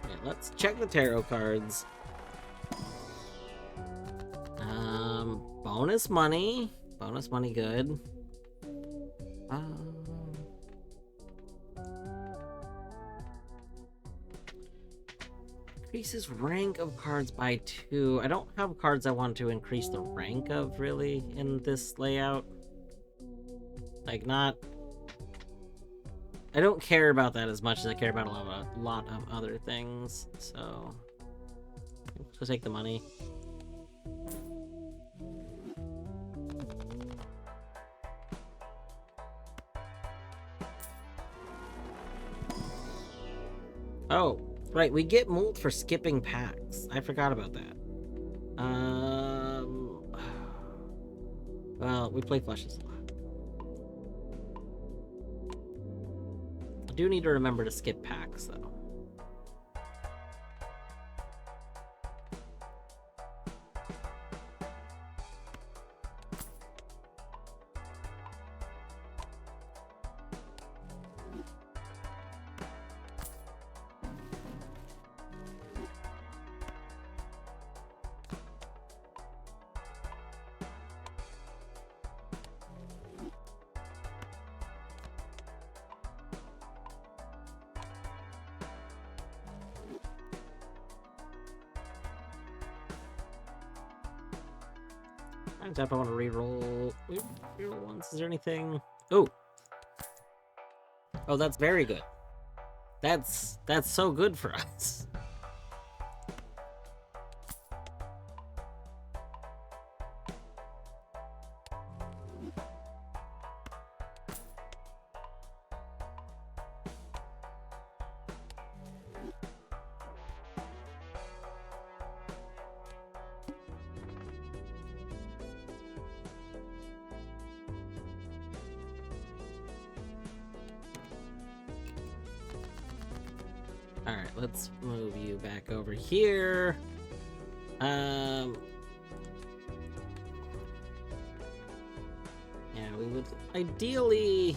Yeah, let's check the tarot cards. Bonus money. Bonus money, good. Increases rank of cards by 2. I don't have cards I want to increase the rank of, really, in this layout. Like, not... I don't care about that as much as I care about a lot of other things, so... Let's take the money. Oh, right, we get mold for skipping packs. I forgot about that. Well, we play flushes a lot. I do need to remember to skip packs, though. I want to reroll. Reroll once. Is there anything? Oh. Oh, that's very good. That's so good for us. Alright, let's move you back over here. Yeah, we would ideally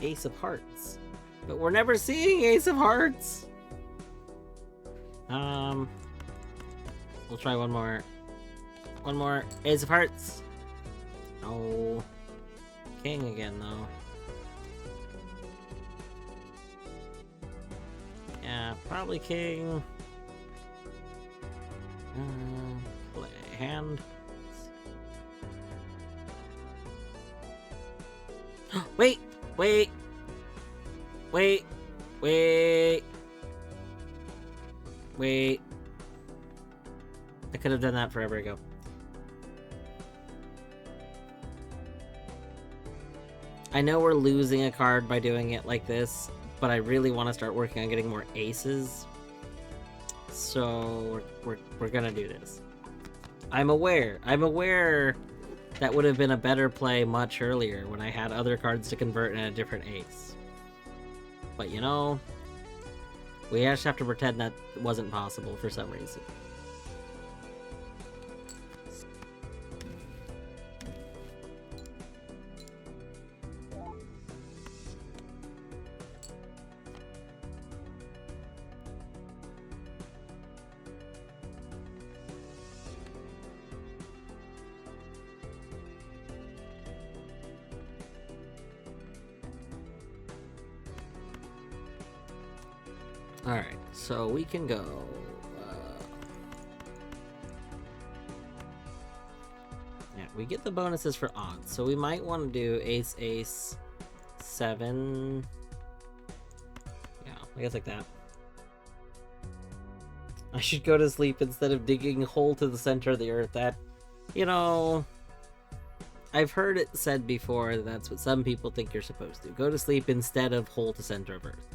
Ace of Hearts. But we're never seeing Ace of Hearts. We'll try one more. One more. Ace of Hearts. No. King again, though. Yeah, probably king. Play hand. Wait! Wait! Wait! Wait! Wait. I could have done that forever ago. I know we're losing a card by doing it like this, but I really want to start working on getting more aces. So we're gonna do this. I'm aware that would have been a better play much earlier when I had other cards to convert in a different ace. But you know, we just have to pretend that wasn't possible for some reason. Alright, so we can go... yeah, we get the bonuses for odds, so we might want to do ace, ace, 7... yeah, I guess like that. I should go to sleep instead of digging a hole to the center of the earth. That, you know... I've heard it said before that that's what some people think you're supposed to. Go to sleep instead of hole to center of earth.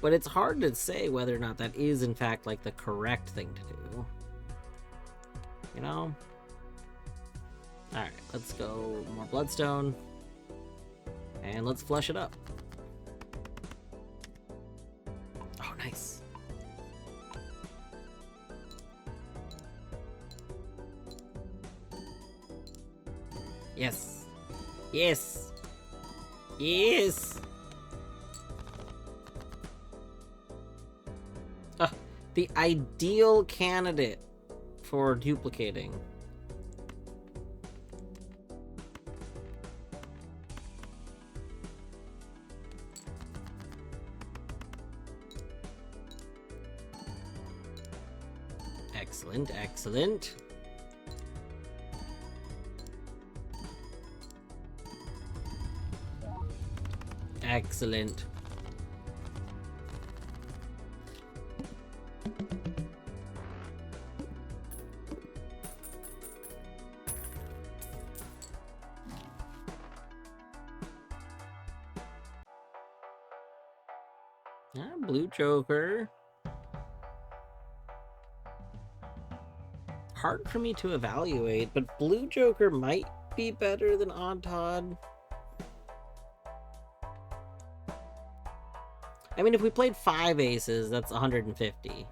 But it's hard to say whether or not that is, in fact, like, the correct thing to do. You know? Alright, let's go more bloodstone. And let's flush it up. Oh, nice. Yes. Yes. Yes. The ideal candidate for duplicating. Excellent, excellent. Excellent. Blue Joker. Hard for me to evaluate, but Blue Joker might be better than Odd Todd. I mean, if we played 5 aces, that's 150.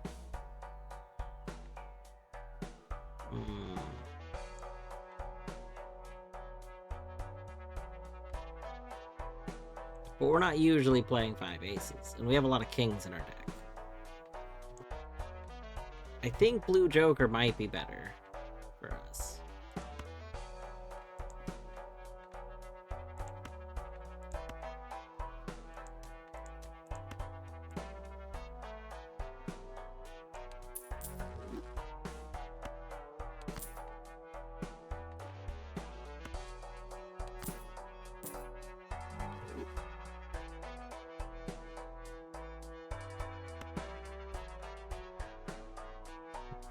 But we're not usually playing 5 aces, and we have a lot of kings in our deck. I think Blue Joker might be better for us.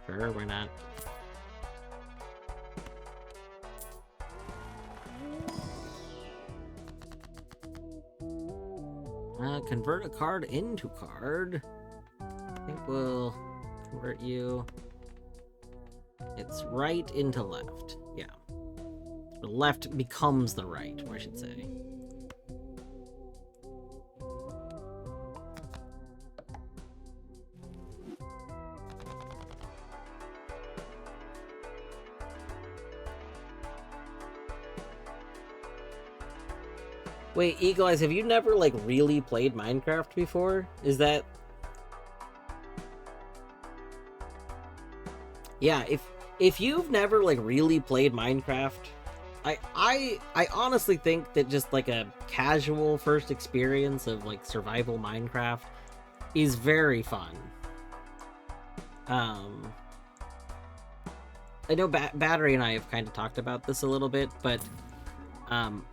Sure, why not? Convert a card into card. I think we'll convert you. It's right into left. Yeah. The left becomes the right, I should say. Wait, Eagle Eyes, have you never, like, really played Minecraft before? Is that... yeah, if you've never, like, really played Minecraft, I honestly think that just, like, a casual first experience of, like, survival Minecraft is very fun. I know Battery and I have kind of talked about this a little bit, but...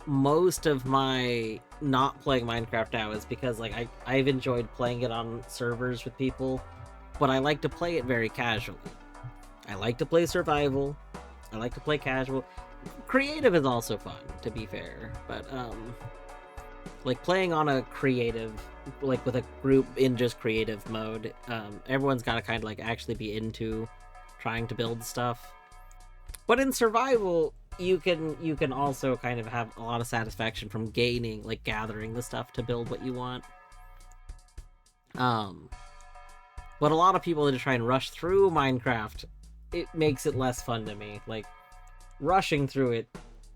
most of my not playing Minecraft now is because, like, I've enjoyed playing it on servers with people, but I like to play it very casually. I like to play survival. I like to play casual. Creative is also fun, to be fair, but, like, playing on a creative, like, with a group in just creative mode, everyone's gotta kind of, like, actually be into trying to build stuff. But in survival... you can also kind of have a lot of satisfaction from gaining, like, gathering the stuff to build what you want. But a lot of people that try and rush through Minecraft, it makes it less fun to me. Like, rushing through it,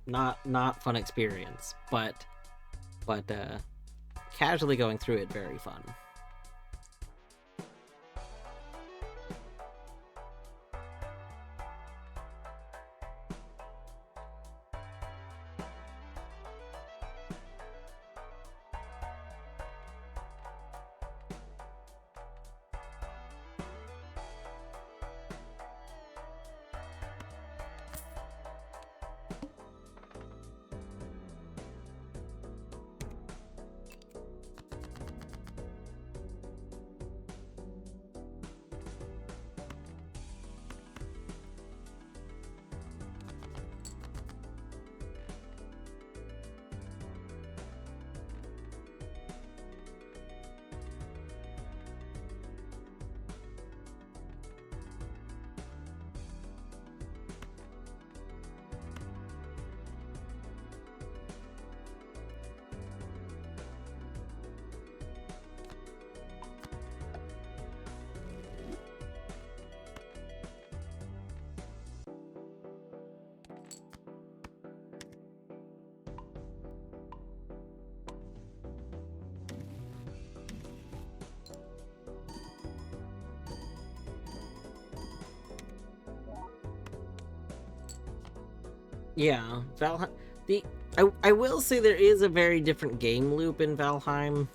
not fun experience, but casually going through it, very fun. Yeah, Valheim. I will say there is a very different game loop in Valheim.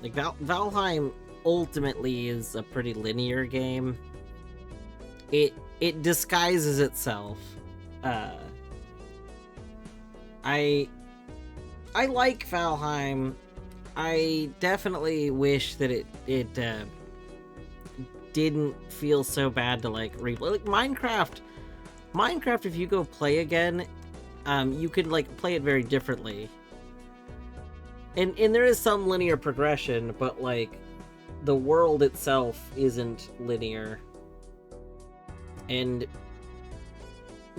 Like Valheim ultimately is a pretty linear game. It disguises itself. I like Valheim. I definitely wish that it didn't feel so bad to like replay. Like Minecraft, if you go play again, you could like play it very differently. And there is some linear progression, but like the world itself isn't linear. And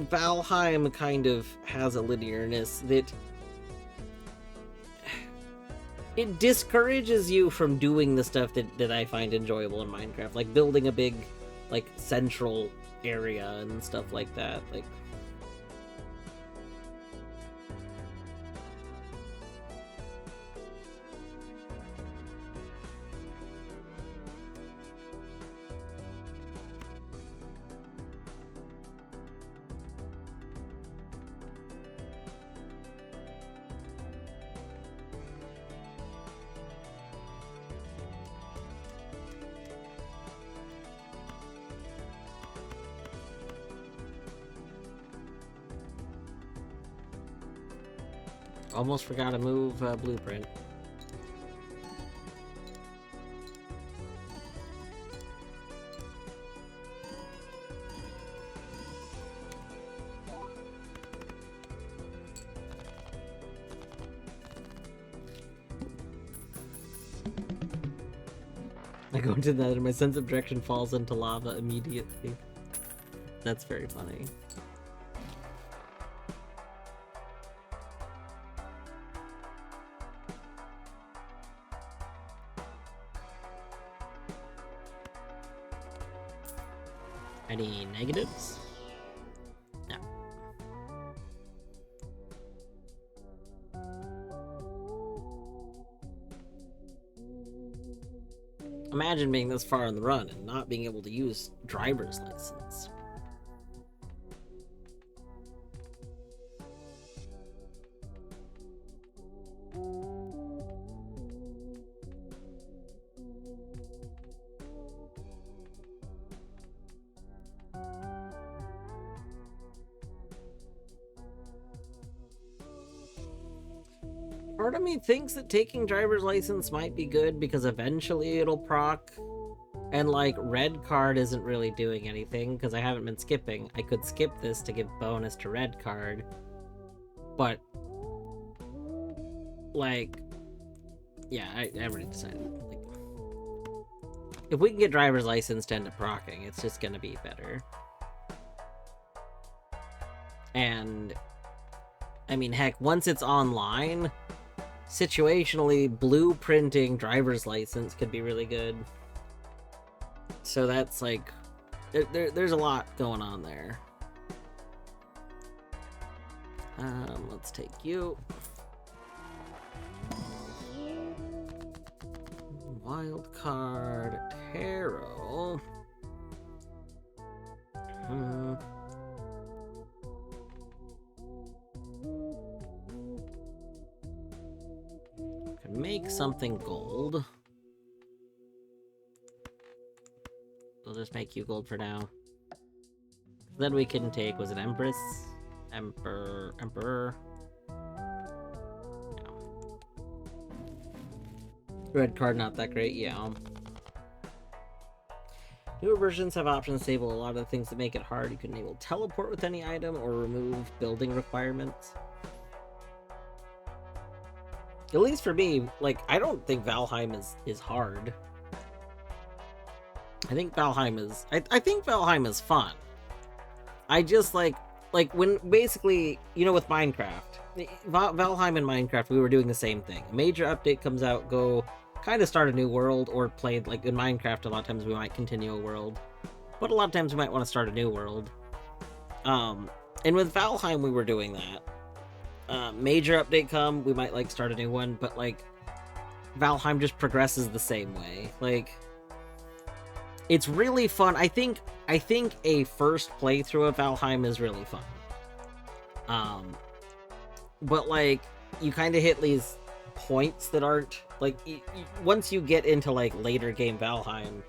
Valheim kind of has a linearness that it discourages you from doing the stuff that I find enjoyable in Minecraft, like building a big like central area and stuff like that. Like almost forgot to move blueprint. I go into that and my sense of direction falls into lava immediately. That's very funny. Any negatives? No. Imagine being this far on the run and not being able to use driver's license. Part of me thinks that taking driver's license might be good because eventually it'll proc. And like red card isn't really doing anything because I haven't been skipping. I could skip this to give bonus to red card. But like yeah, I already decided. Like, if we can get driver's license to end up procking, it's just gonna be better. And I mean, heck, once it's online, situationally, blueprinting driver's license could be really good. So that's like, there's a lot going on there. Let's take you. Wild card, tarot. Can make something gold. We'll just make you gold for now. Then we can take, was it Empress? Emperor. No. Red card, not that great, yeah. Newer versions have options to enable a lot of the things that make it hard. You can enable teleport with any item or remove building requirements. At least for me, like, I don't think Valheim is hard. I think Valheim is... I think Valheim is fun. I just, like when, basically, you know, with Minecraft, Valheim and Minecraft, we were doing the same thing. A major update comes out, go kind of start a new world, or play, like, in Minecraft, a lot of times we might continue a world. But a lot of times we might want to start a new world. And with Valheim, we were doing that. Major update come, we might, like, start a new one, but, like, Valheim just progresses the same way. Like, it's really fun. I think a first playthrough of Valheim is really fun. But like you kind of hit these points that aren't like once you get into like later game Valheim,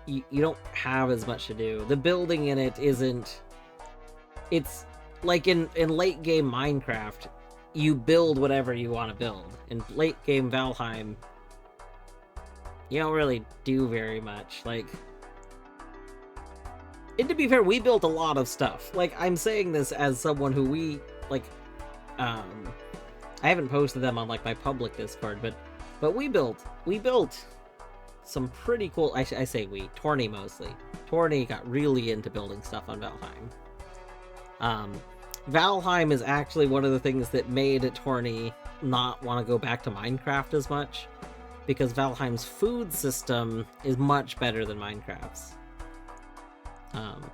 you don't have as much to do. The building in it isn't. It's like in late game Minecraft, you build whatever you want to build. In late game Valheim, you don't really do very much. Like, and to be fair, we built a lot of stuff. Like, I'm saying this as someone who we like. I haven't posted them on like my public Discord, but we built some pretty cool. I say we, Torny mostly. Torny got really into building stuff on Valheim. Valheim is actually one of the things that made Torny not want to go back to Minecraft as much, because Valheim's food system is much better than Minecraft's.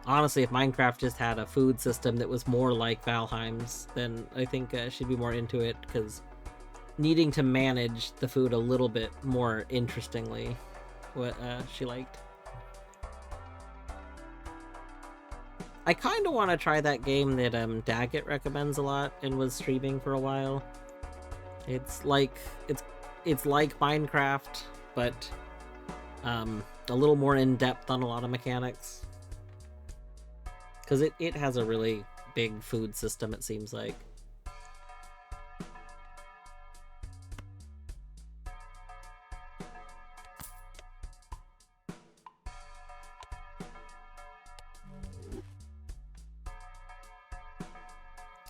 Honestly, if Minecraft just had a food system that was more like Valheim's, then I think she'd be more into it, because needing to manage the food a little bit more interestingly, what she liked. I kind of want to try that game that Daggett recommends a lot and was streaming for a while. It's like Minecraft, but a little more in depth on a lot of mechanics. Because it has a really big food system, it seems like.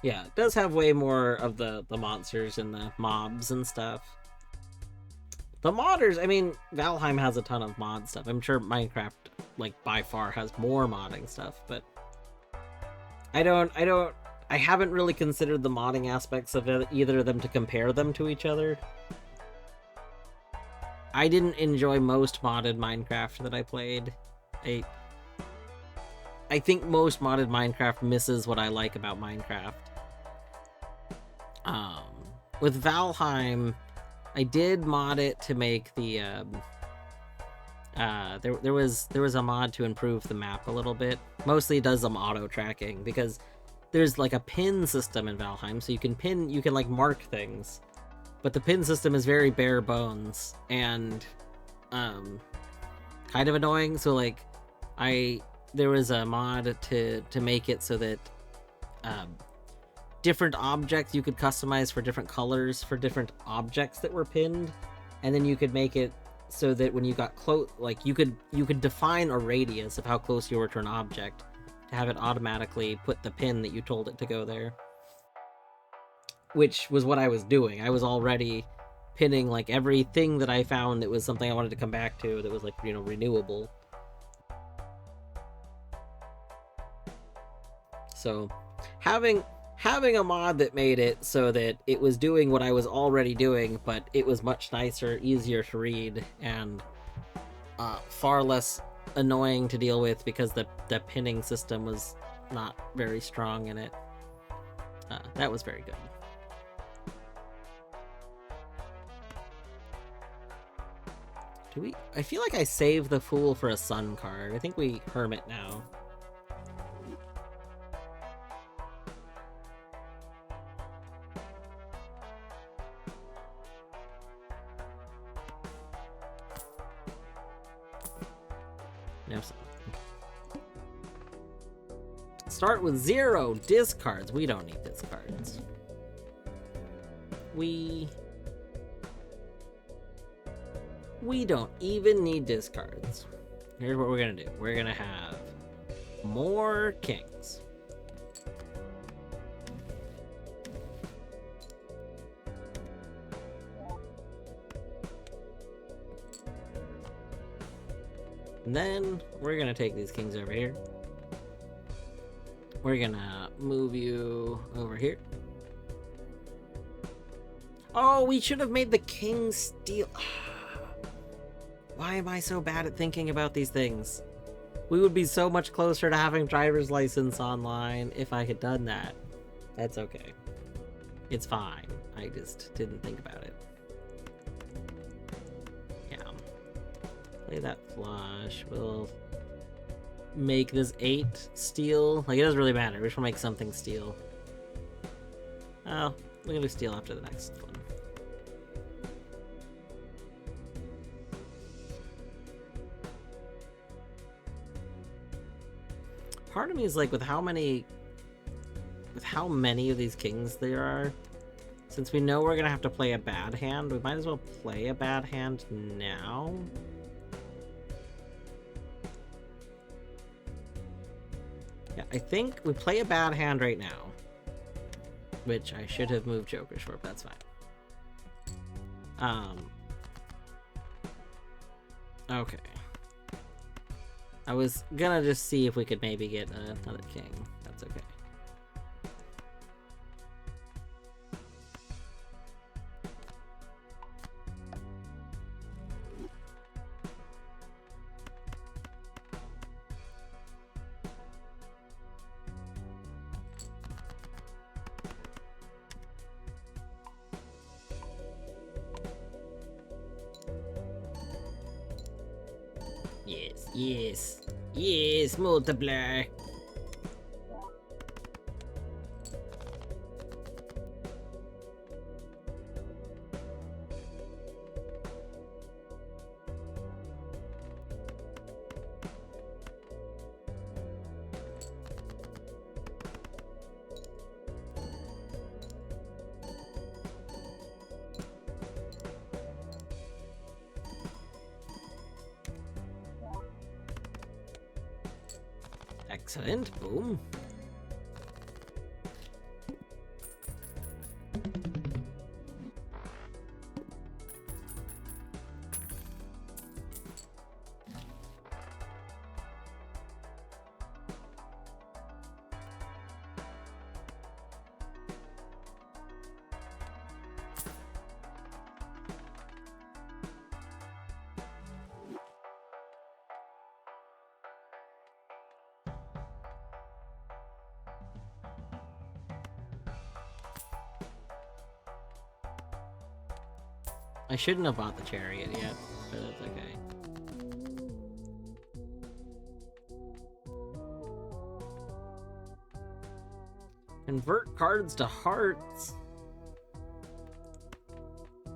Yeah, it does have way more of the monsters and the mobs and stuff. The modders, I mean, Valheim has a ton of mod stuff. I'm sure Minecraft, like, by far has more modding stuff, but I haven't really considered the modding aspects of either of them to compare them to each other. I didn't enjoy most modded Minecraft that I played. I think most modded Minecraft misses what I like about Minecraft. With Valheim, I did mod it to make the there was a mod to improve the map a little bit. Mostly it does some auto tracking, because there's like a pin system in Valheim, so you can like mark things, but the pin system is very bare bones and kind of annoying. So like there was a mod to make it so that different objects you could customize for different colors for different objects that were pinned, and then you could make it so that when you got close, like you could define a radius of how close you were to an object to have it automatically put the pin that you told it to go there, which was what I was doing. I was already pinning like everything that I found that was something I wanted to come back to that was like, you know, renewable. So having a mod that made it so that it was doing what I was already doing, but it was much nicer, easier to read, and far less annoying to deal with because the pinning system was not very strong in it. That was very good. I feel like I saved the Fool for a Sun card. I think we Hermit now. No. Start with 0 discards. We don't need discards. We don't even need discards. Here's what we're gonna do. We're gonna have more kings. And then we're gonna take these kings over here. We're gonna move you over here. Oh, we should have made the king steal. Why am I so bad at thinking about these things? We would be so much closer to having driver's license online if I had done that. That's okay. It's fine. I just didn't think about it. Yeah. Play that flush. We'll make this 8 steal. Like, it doesn't really matter. We should make something steal. Oh, we're gonna steal after the next one. Part of me is like, with how many of these kings there are, since we know we're gonna have to play a bad hand, we might as well play a bad hand now. Yeah, I think we play a bad hand right now. Which I should have moved jokers for, but that's fine. Okay. I was gonna just see if we could maybe get another king. That's okay. Yes, multiply. Excellent, boom. I shouldn't have bought the chariot yet, but that's okay. Convert cards to hearts. I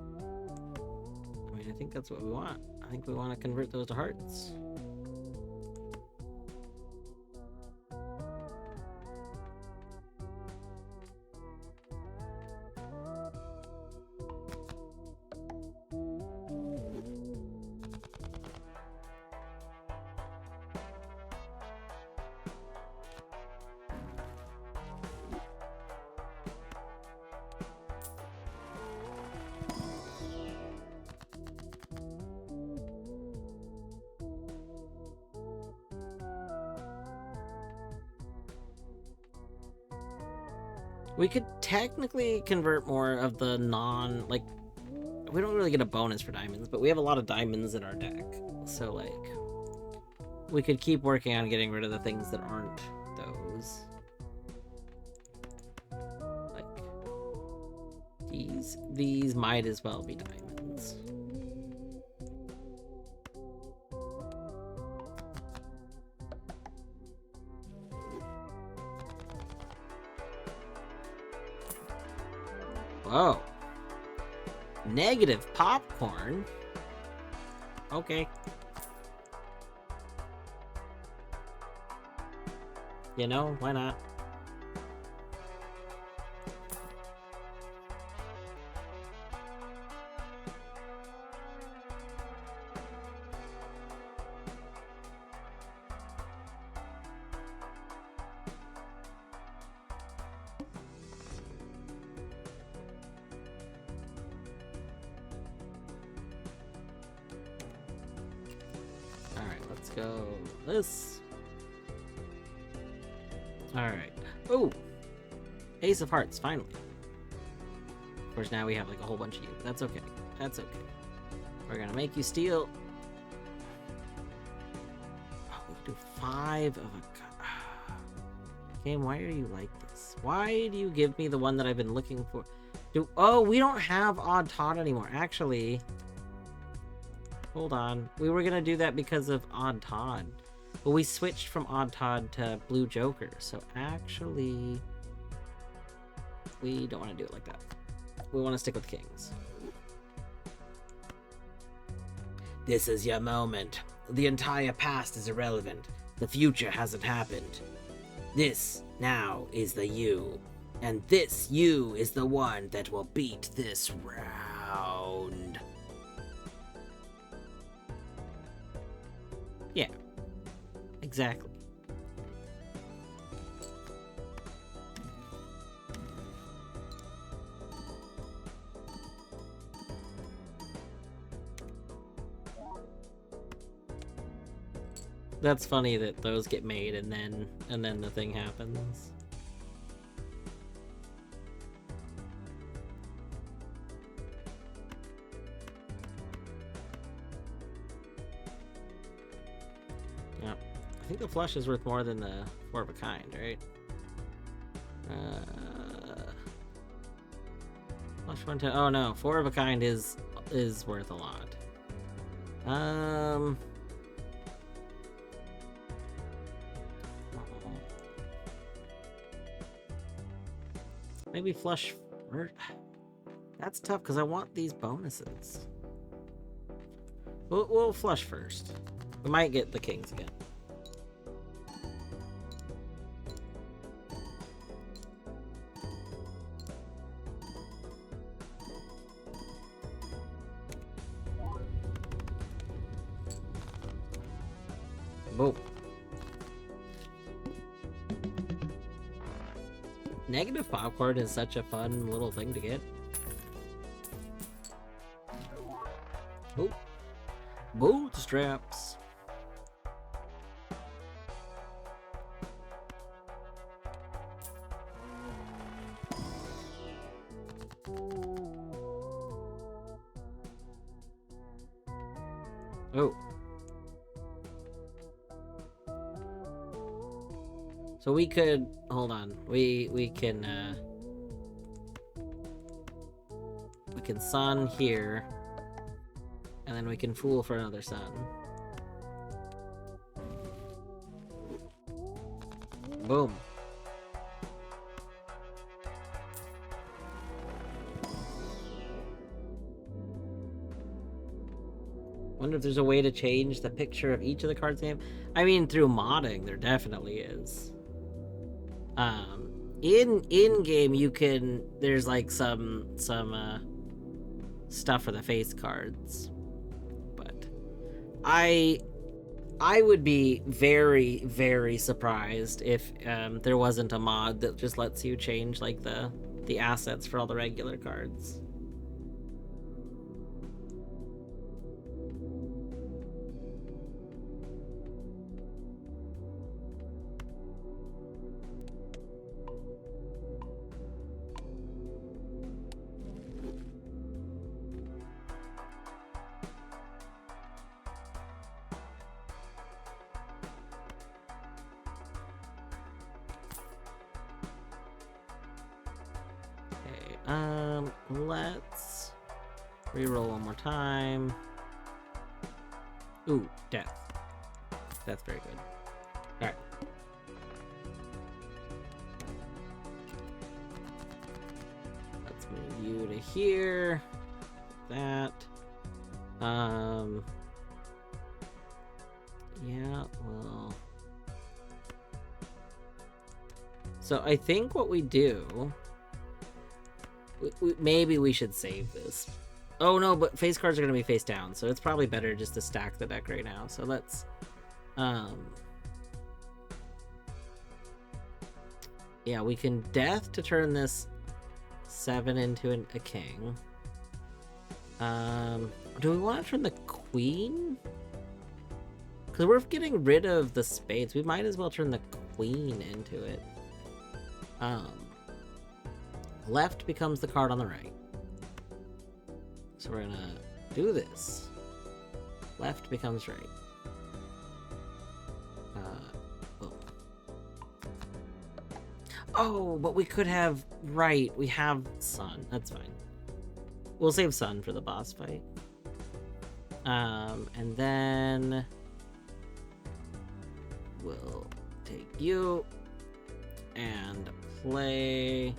mean, I think that's what we want. I think we want to convert those to hearts. We could technically convert more of the like, we don't really get a bonus for diamonds, but we have a lot of diamonds in our deck. So, like, we could keep working on getting rid of the things that aren't those. Like, these might as well be diamonds. Whoa. Negative popcorn? Okay. You know, why not? Go this. Alright. Oh! Ace of Hearts, finally. Of course, now we have like a whole bunch of you. That's okay. That's okay. We're gonna make you steal. Oh, we can do 5 of a... Game, why are you like this? Why do you give me the one that I've been looking for? Oh, we don't have Odd Todd anymore. Actually... Hold on. We were gonna do that because of Odd Todd. But we switched from Odd Todd to Blue Joker. So actually... We don't want to do it like that. We want to stick with kings. This is your moment. The entire past is irrelevant. The future hasn't happened. This now is the you. And this you is the one that will beat this round. Yeah. Exactly. That's funny that those get made and then the thing happens. Yeah. I think the flush is worth more than the 4 of a kind, right? Flush 1 10. Oh no, 4 of a kind is worth a lot. Maybe flush. That's tough because I want these bonuses. We'll flush first. We might get the kings again. Boom. Negative popcorn is such a fun little thing to get. Oh, bootstraps. Oh. So we could hold on. We can sun here, and then we can fool for another sun. Boom. Wonder if there's a way to change the picture of each of the cards game. I mean, through modding, there definitely is. In game you can, there's like some stuff for the face cards, but I would be very, very surprised if there wasn't a mod that just lets you change like the assets for all the regular cards. Let's reroll one more time. Ooh, death. That's very good. Alright. Let's move you to here. That. Yeah, well. So I think what we do... maybe we should save this. Oh no, but face cards are going to be face down, so it's probably better just to stack the deck right now. So let's... yeah, we can death to turn this 7 into a king. Do we want to turn the queen? Because we're getting rid of the spades. We might as well turn the queen into it. Left becomes the card on the right. So we're gonna do this. Left becomes right. Boom. Oh, but we could have right. We have sun. That's fine. We'll save sun for the boss fight. And then we'll take you and play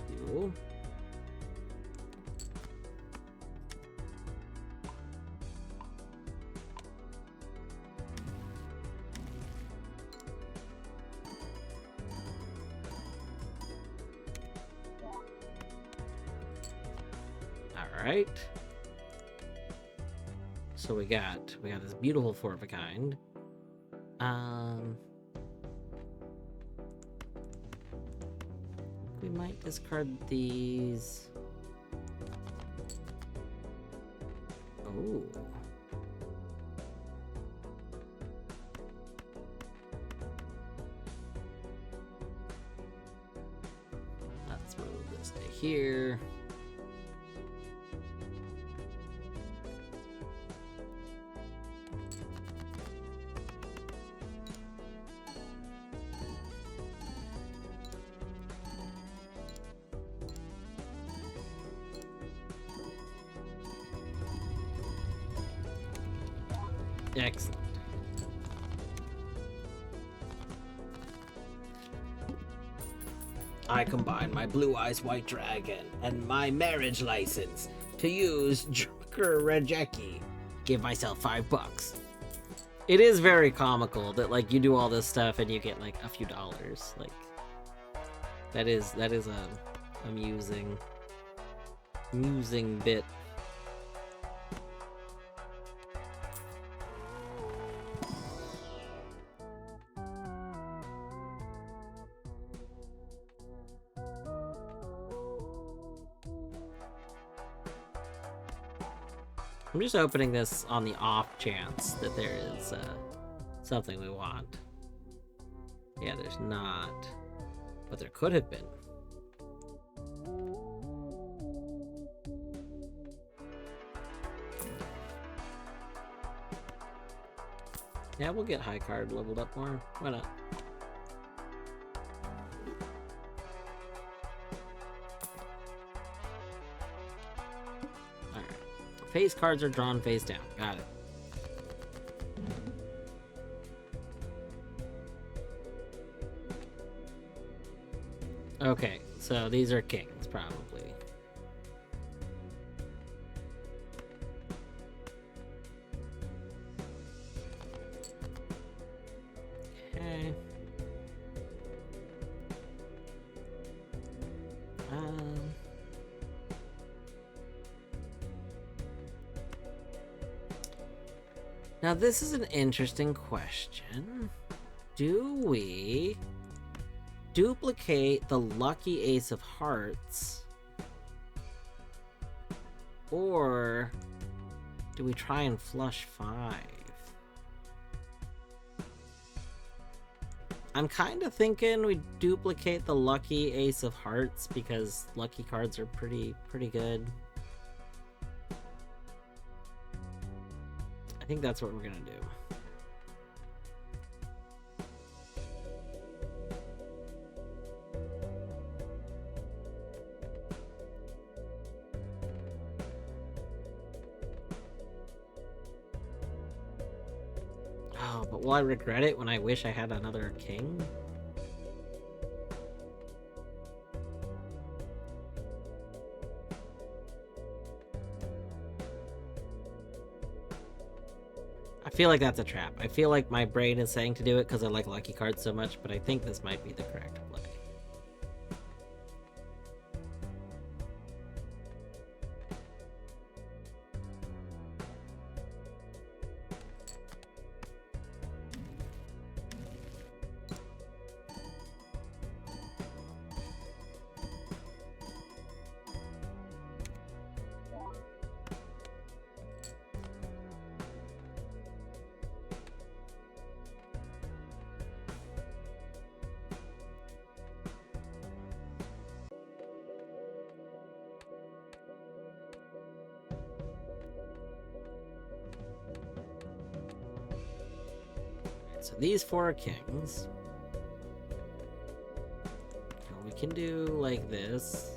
you. Alright. So we got this beautiful 4 of a kind. We might discard these. Oh. Let's move this to here. Excellent. I combine my Blue Eyes White Dragon and my marriage license to use Joker Rejeki. Give myself $5. It is very comical that like you do all this stuff and you get like a few dollars. Like that is a amusing bit. I'm just opening this on the off chance that there is something we want. Yeah, there's not. But there could have been. Yeah, we'll get high card leveled up more. Why not? Face cards are drawn face down. Got it. Okay, so these are kings, probably. Okay. Now this is an interesting question. Do we duplicate the lucky ace of hearts? Or do we try and flush 5? I'm kind of thinking we duplicate the lucky ace of hearts because lucky cards are pretty good. I think that's what we're gonna do. Oh, but will I regret it when I wish I had another king? I feel like that's a trap. I feel like my brain is saying to do it because I like lucky cards so much, but I think this might be the correct play. So these 4 are kings. We can do like this.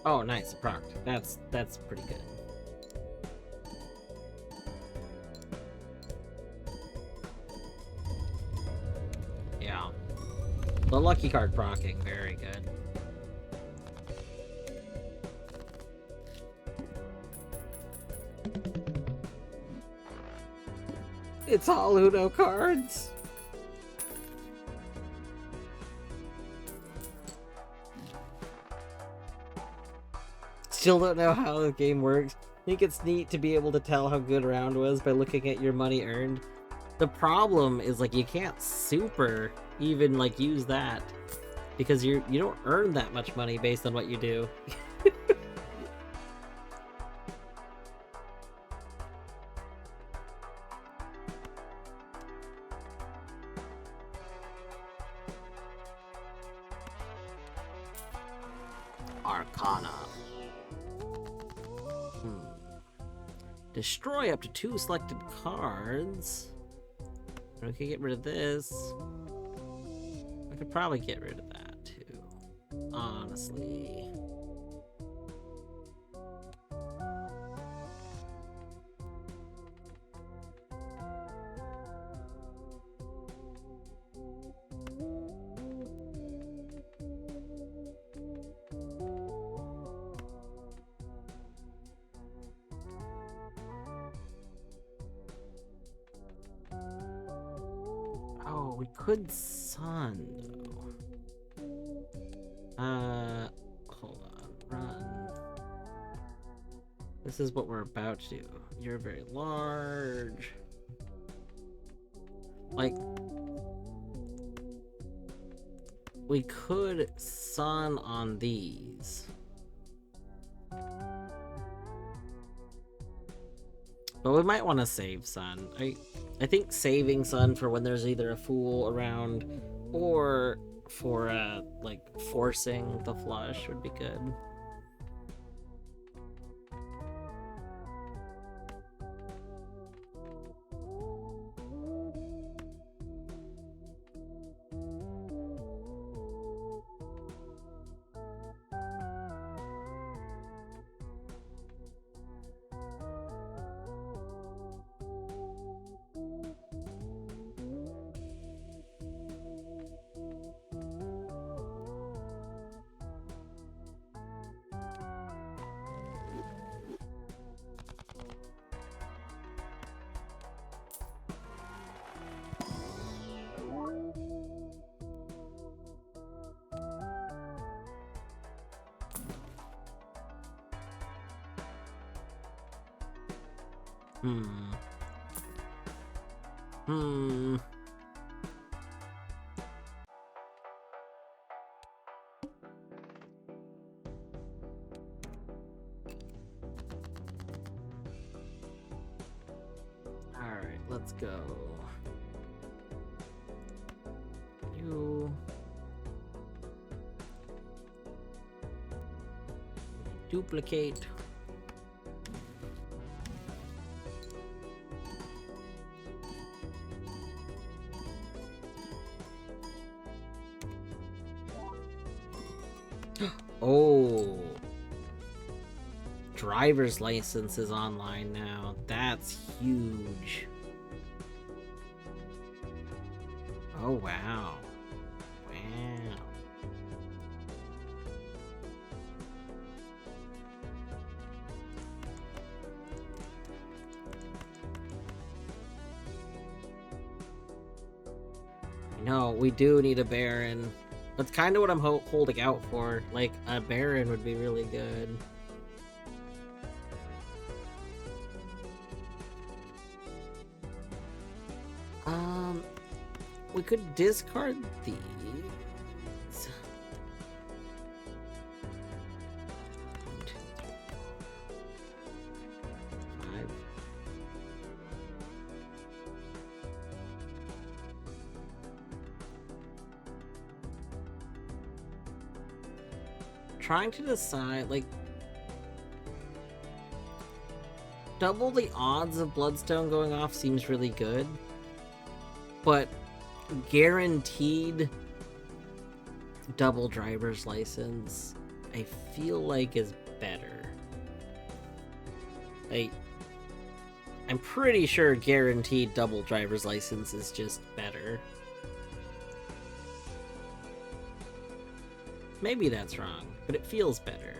Oh, nice, proc. That's pretty good. Yeah. The lucky card procking, very good. It's all Uno cards. Still don't know how the game works. Think it's neat to be able to tell how good a round was by looking at your money earned. The problem is, like, you can't super even, like, use that because you don't earn that much money based on what you do. Arcana. Destroy up to 2 selected cards. We could get rid of this. I could probably get rid of that too, honestly. Oh, we could Sun, though. Hold on, run. This is what we're about to do. You're very large. Like, we could Sun on these. But we might want to save Sun. I think saving Sun for when there's either a fool around or for like forcing the flush would be good. Alright, let's go. You... duplicate. Oh, driver's license is online now. That's huge. Oh, wow. Wow. No, we do need a Baron. That's kind of what I'm holding out for. Like, a Baron would be really good. We could discard these. 1, 2, 3, 5. Trying to decide, like, double the odds of Bloodstone going off seems really good, but guaranteed double driver's license I feel like is better. I'm pretty sure guaranteed double driver's license is just better. Maybe that's wrong, but it feels better.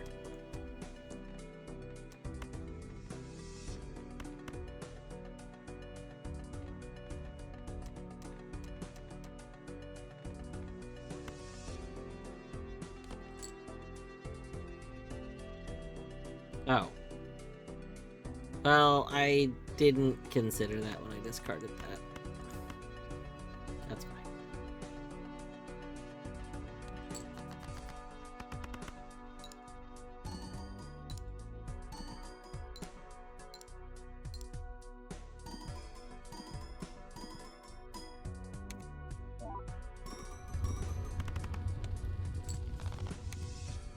Oh. Well, I didn't consider that when I discarded that. That's fine.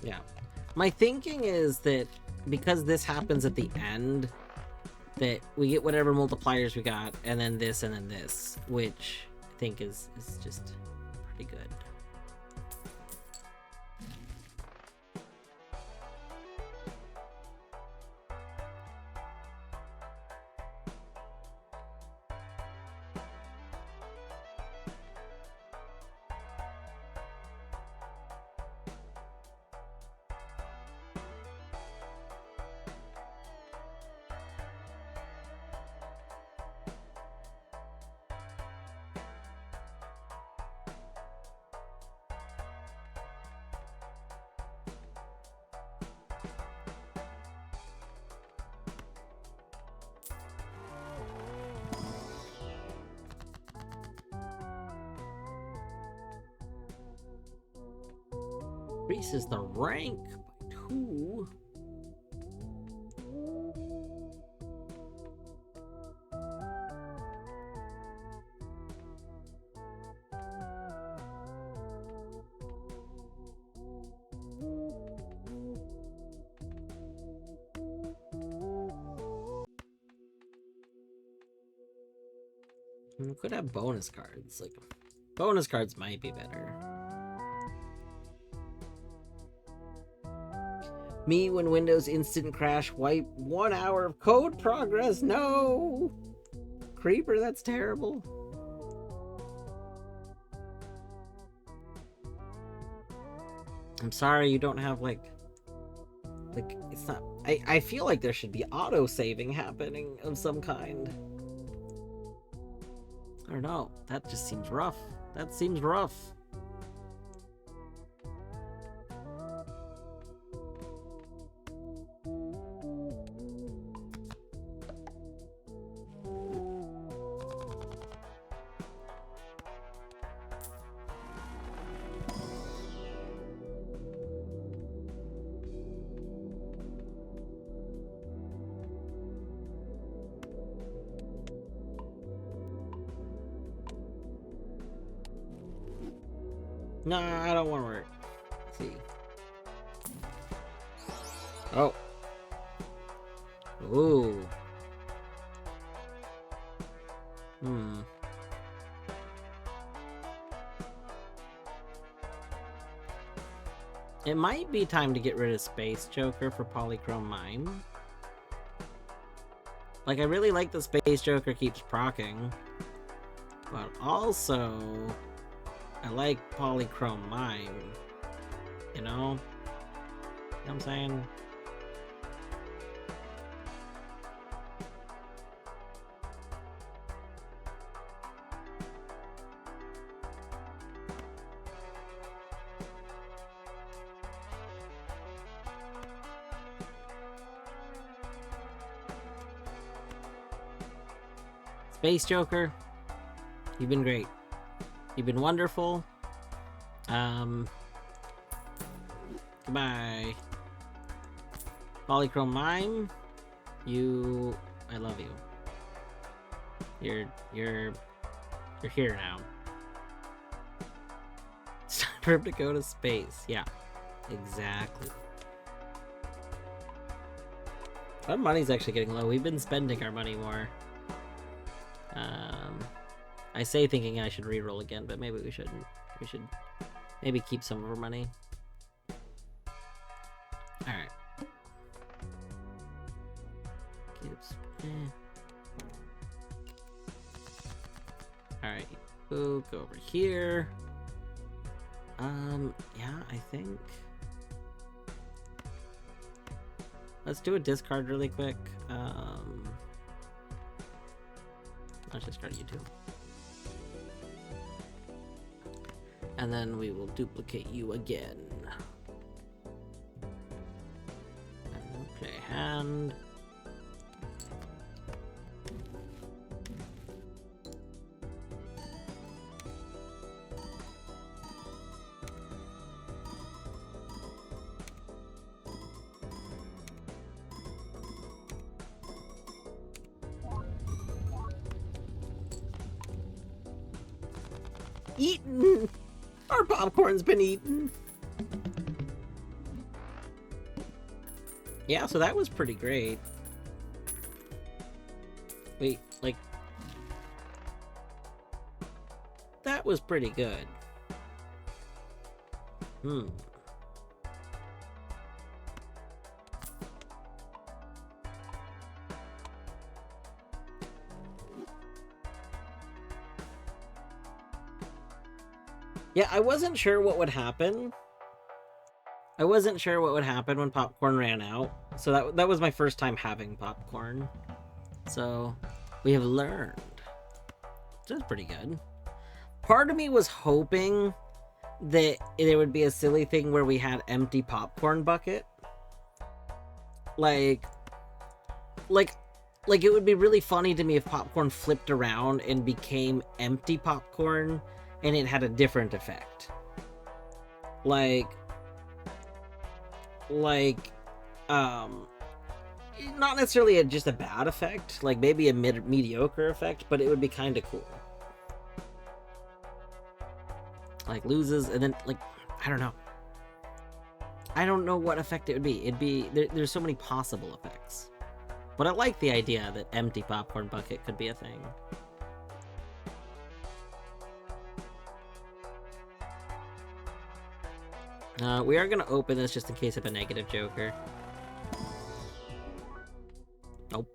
Yeah. My thinking is that because this happens at the end, that we get whatever multipliers we got, and then this, which I think is just pretty good. Increases the rank by 2. We could have bonus cards. Like, bonus cards might be better. Me when Windows instant crash wipe 1 hour of code progress. No! Creeper, that's terrible. I'm sorry you don't have like it's not. I feel like there should be auto saving happening of some kind. I don't know. That just seems rough. That seems rough. No, I don't want to work. Let's see. Oh. Ooh. It might be time to get rid of Space Joker for Polychrome Mime. Like, I really like the Space Joker keeps proccing. But also, I like Polychrome Mime. You know? You know what I'm saying? Space Joker, you've been great. You've been wonderful. Goodbye. Polychrome Mime, I love you. You're here now. It's time for him to go to space. Yeah, exactly. Our money's actually getting low. We've been spending our money more. I say thinking I should reroll again, but maybe we shouldn't. We should maybe keep some of our money. Alright, we'll go over here. Yeah, I think... Let's do a discard really quick. Let's discard you too. And then we will duplicate you again. Okay, hand. Eaten! Our popcorn's been eaten. Yeah, so that was pretty great. Wait, like... That was pretty good. Yeah, I wasn't sure what would happen. I wasn't sure what would happen when popcorn ran out. So that was my first time having popcorn. So we have learned. That's pretty good. Part of me was hoping that there would be a silly thing where we had empty popcorn bucket. Like it would be really funny to me if popcorn flipped around and became empty popcorn and it had a different effect. Not necessarily just a bad effect, like maybe a mediocre effect, but it would be kind of cool. Like loses and then like, I don't know. I don't know what effect it would be. There's so many possible effects. But I like the idea that empty popcorn bucket could be a thing. We are going to open this just in case of a negative joker. Nope.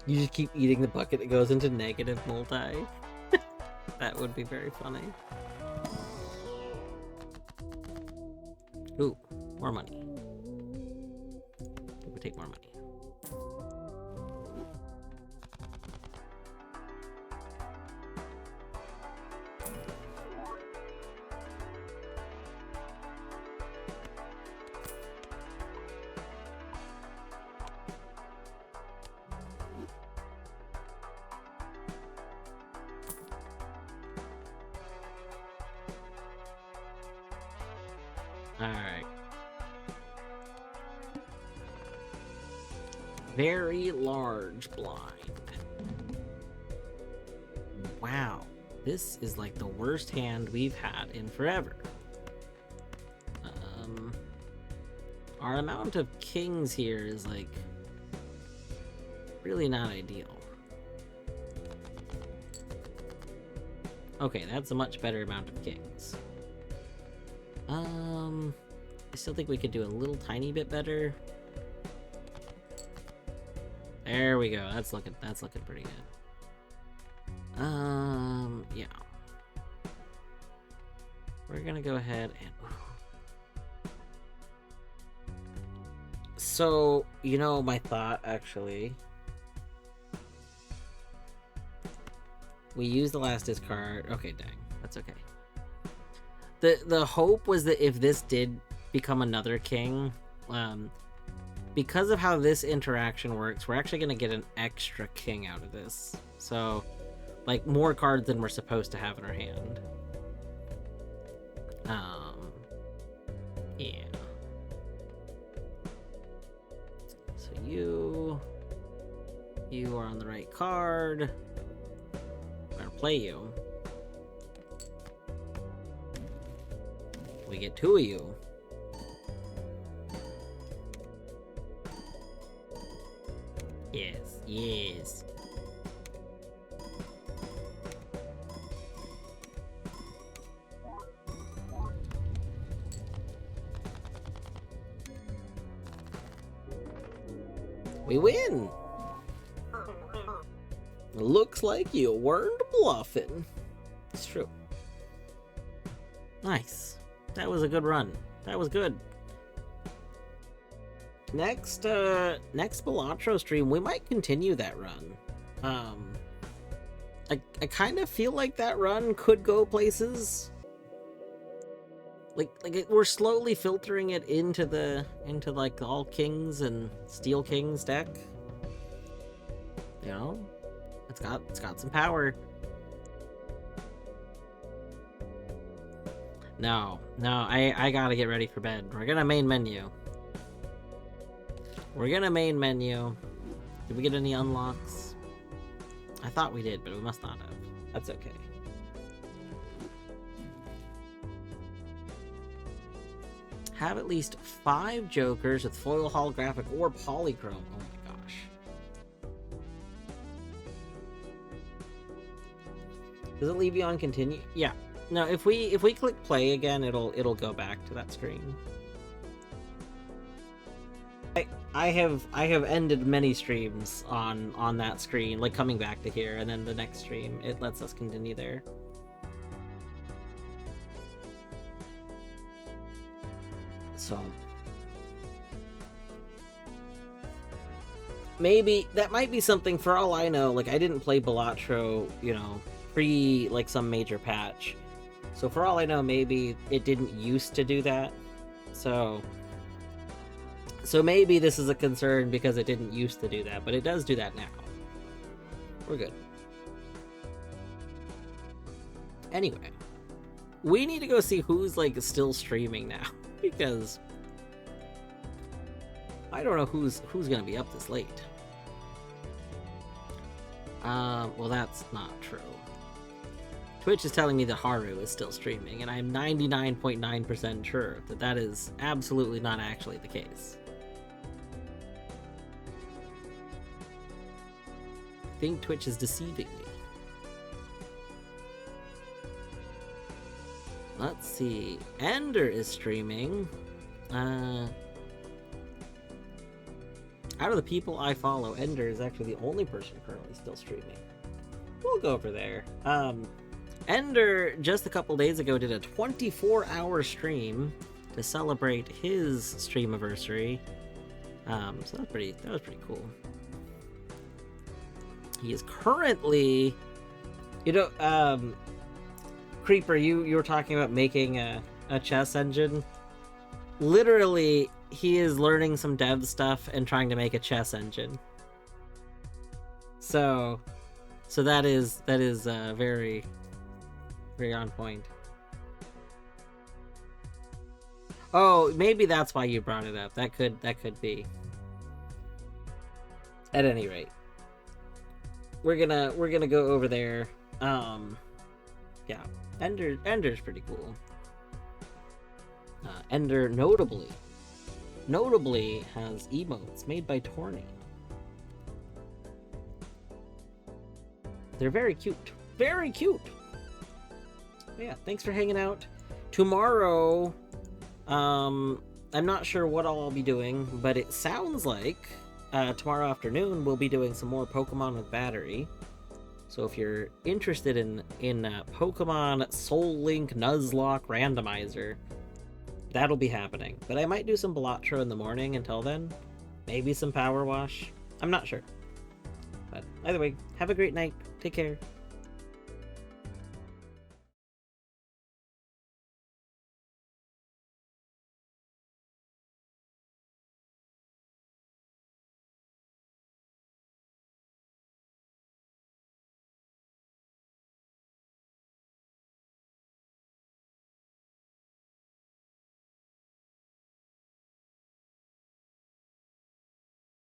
You just keep eating the bucket, it goes into negative multi. That would be very funny. Ooh, more money. We take more money. Alright. Very large blind. Wow. This is like the worst hand we've had in forever. Our amount of kings here is like really not ideal. Okay, that's a much better amount of kings. I still think we could do a little tiny bit better. There we go. That's looking pretty good. Yeah. We're gonna go ahead and... So, you know, my thought, actually... We used the last discard. Okay, dang. That's okay. The hope was that if this did become another king, because of how this interaction works, we're actually going to get an extra king out of this. So, like, more cards than we're supposed to have in our hand. Yeah. So you are on the right card. I'm going to play you. We get two of you. Yes, yes. We win! Looks like you weren't bluffing. It's true. Nice. That was a good run. That was good. Next Balatro stream, we might continue that run. I kind of feel like that run could go places. We're slowly filtering it into like all kings and steel kings deck. You know, it's got some power. No, I gotta get ready for bed. We're gonna main menu. Did we get any unlocks? I thought we did, but we must not have. That's okay. Have at least 5 jokers with foil holographic or polychrome. Oh my gosh. Does it leave you on continue? Yeah. No, if we click play again, it'll go back to that screen. I have ended many streams on that screen, like coming back to here, and then the next stream it lets us continue there. So maybe that might be something. For all I know, like I didn't play Balatro, you know, pre like some major patch. So for all I know, maybe it didn't used to do that. So maybe this is a concern because it didn't used to do that, but it does do that now. We're good. Anyway, we need to go see who's like still streaming now, because I don't know who's gonna be up this late. Well, that's not true. Twitch is telling me that Haru is still streaming, and I'm 99.9% sure that that is absolutely not actually the case. I think Twitch is deceiving me. Let's see. Ender is streaming. Out of the people I follow, Ender is actually the only person currently still streaming. We'll go over there. Ender, just a couple days ago, did a 24-hour stream to celebrate his streamiversary. So that was pretty cool. He is currently, you know, Creeper, you were talking about making a chess engine. Literally, he is learning some dev stuff and trying to make a chess engine. So that is very, very on point. Oh, maybe that's why you brought it up. That could be. At any rate, we're gonna go over there. Yeah, Ender's pretty cool. Ender notably has emotes made by Torny. They're very cute. Very cute! Yeah, thanks for hanging out. Tomorrow, I'm not sure what I'll be doing, but it sounds like tomorrow afternoon we'll be doing some more Pokemon with battery. So if you're interested in Pokemon Soul Link Nuzlocke Randomizer, that'll be happening. But I might do some Balatro in the morning until then. Maybe some Power Wash. I'm not sure. But either way, have a great night. Take care.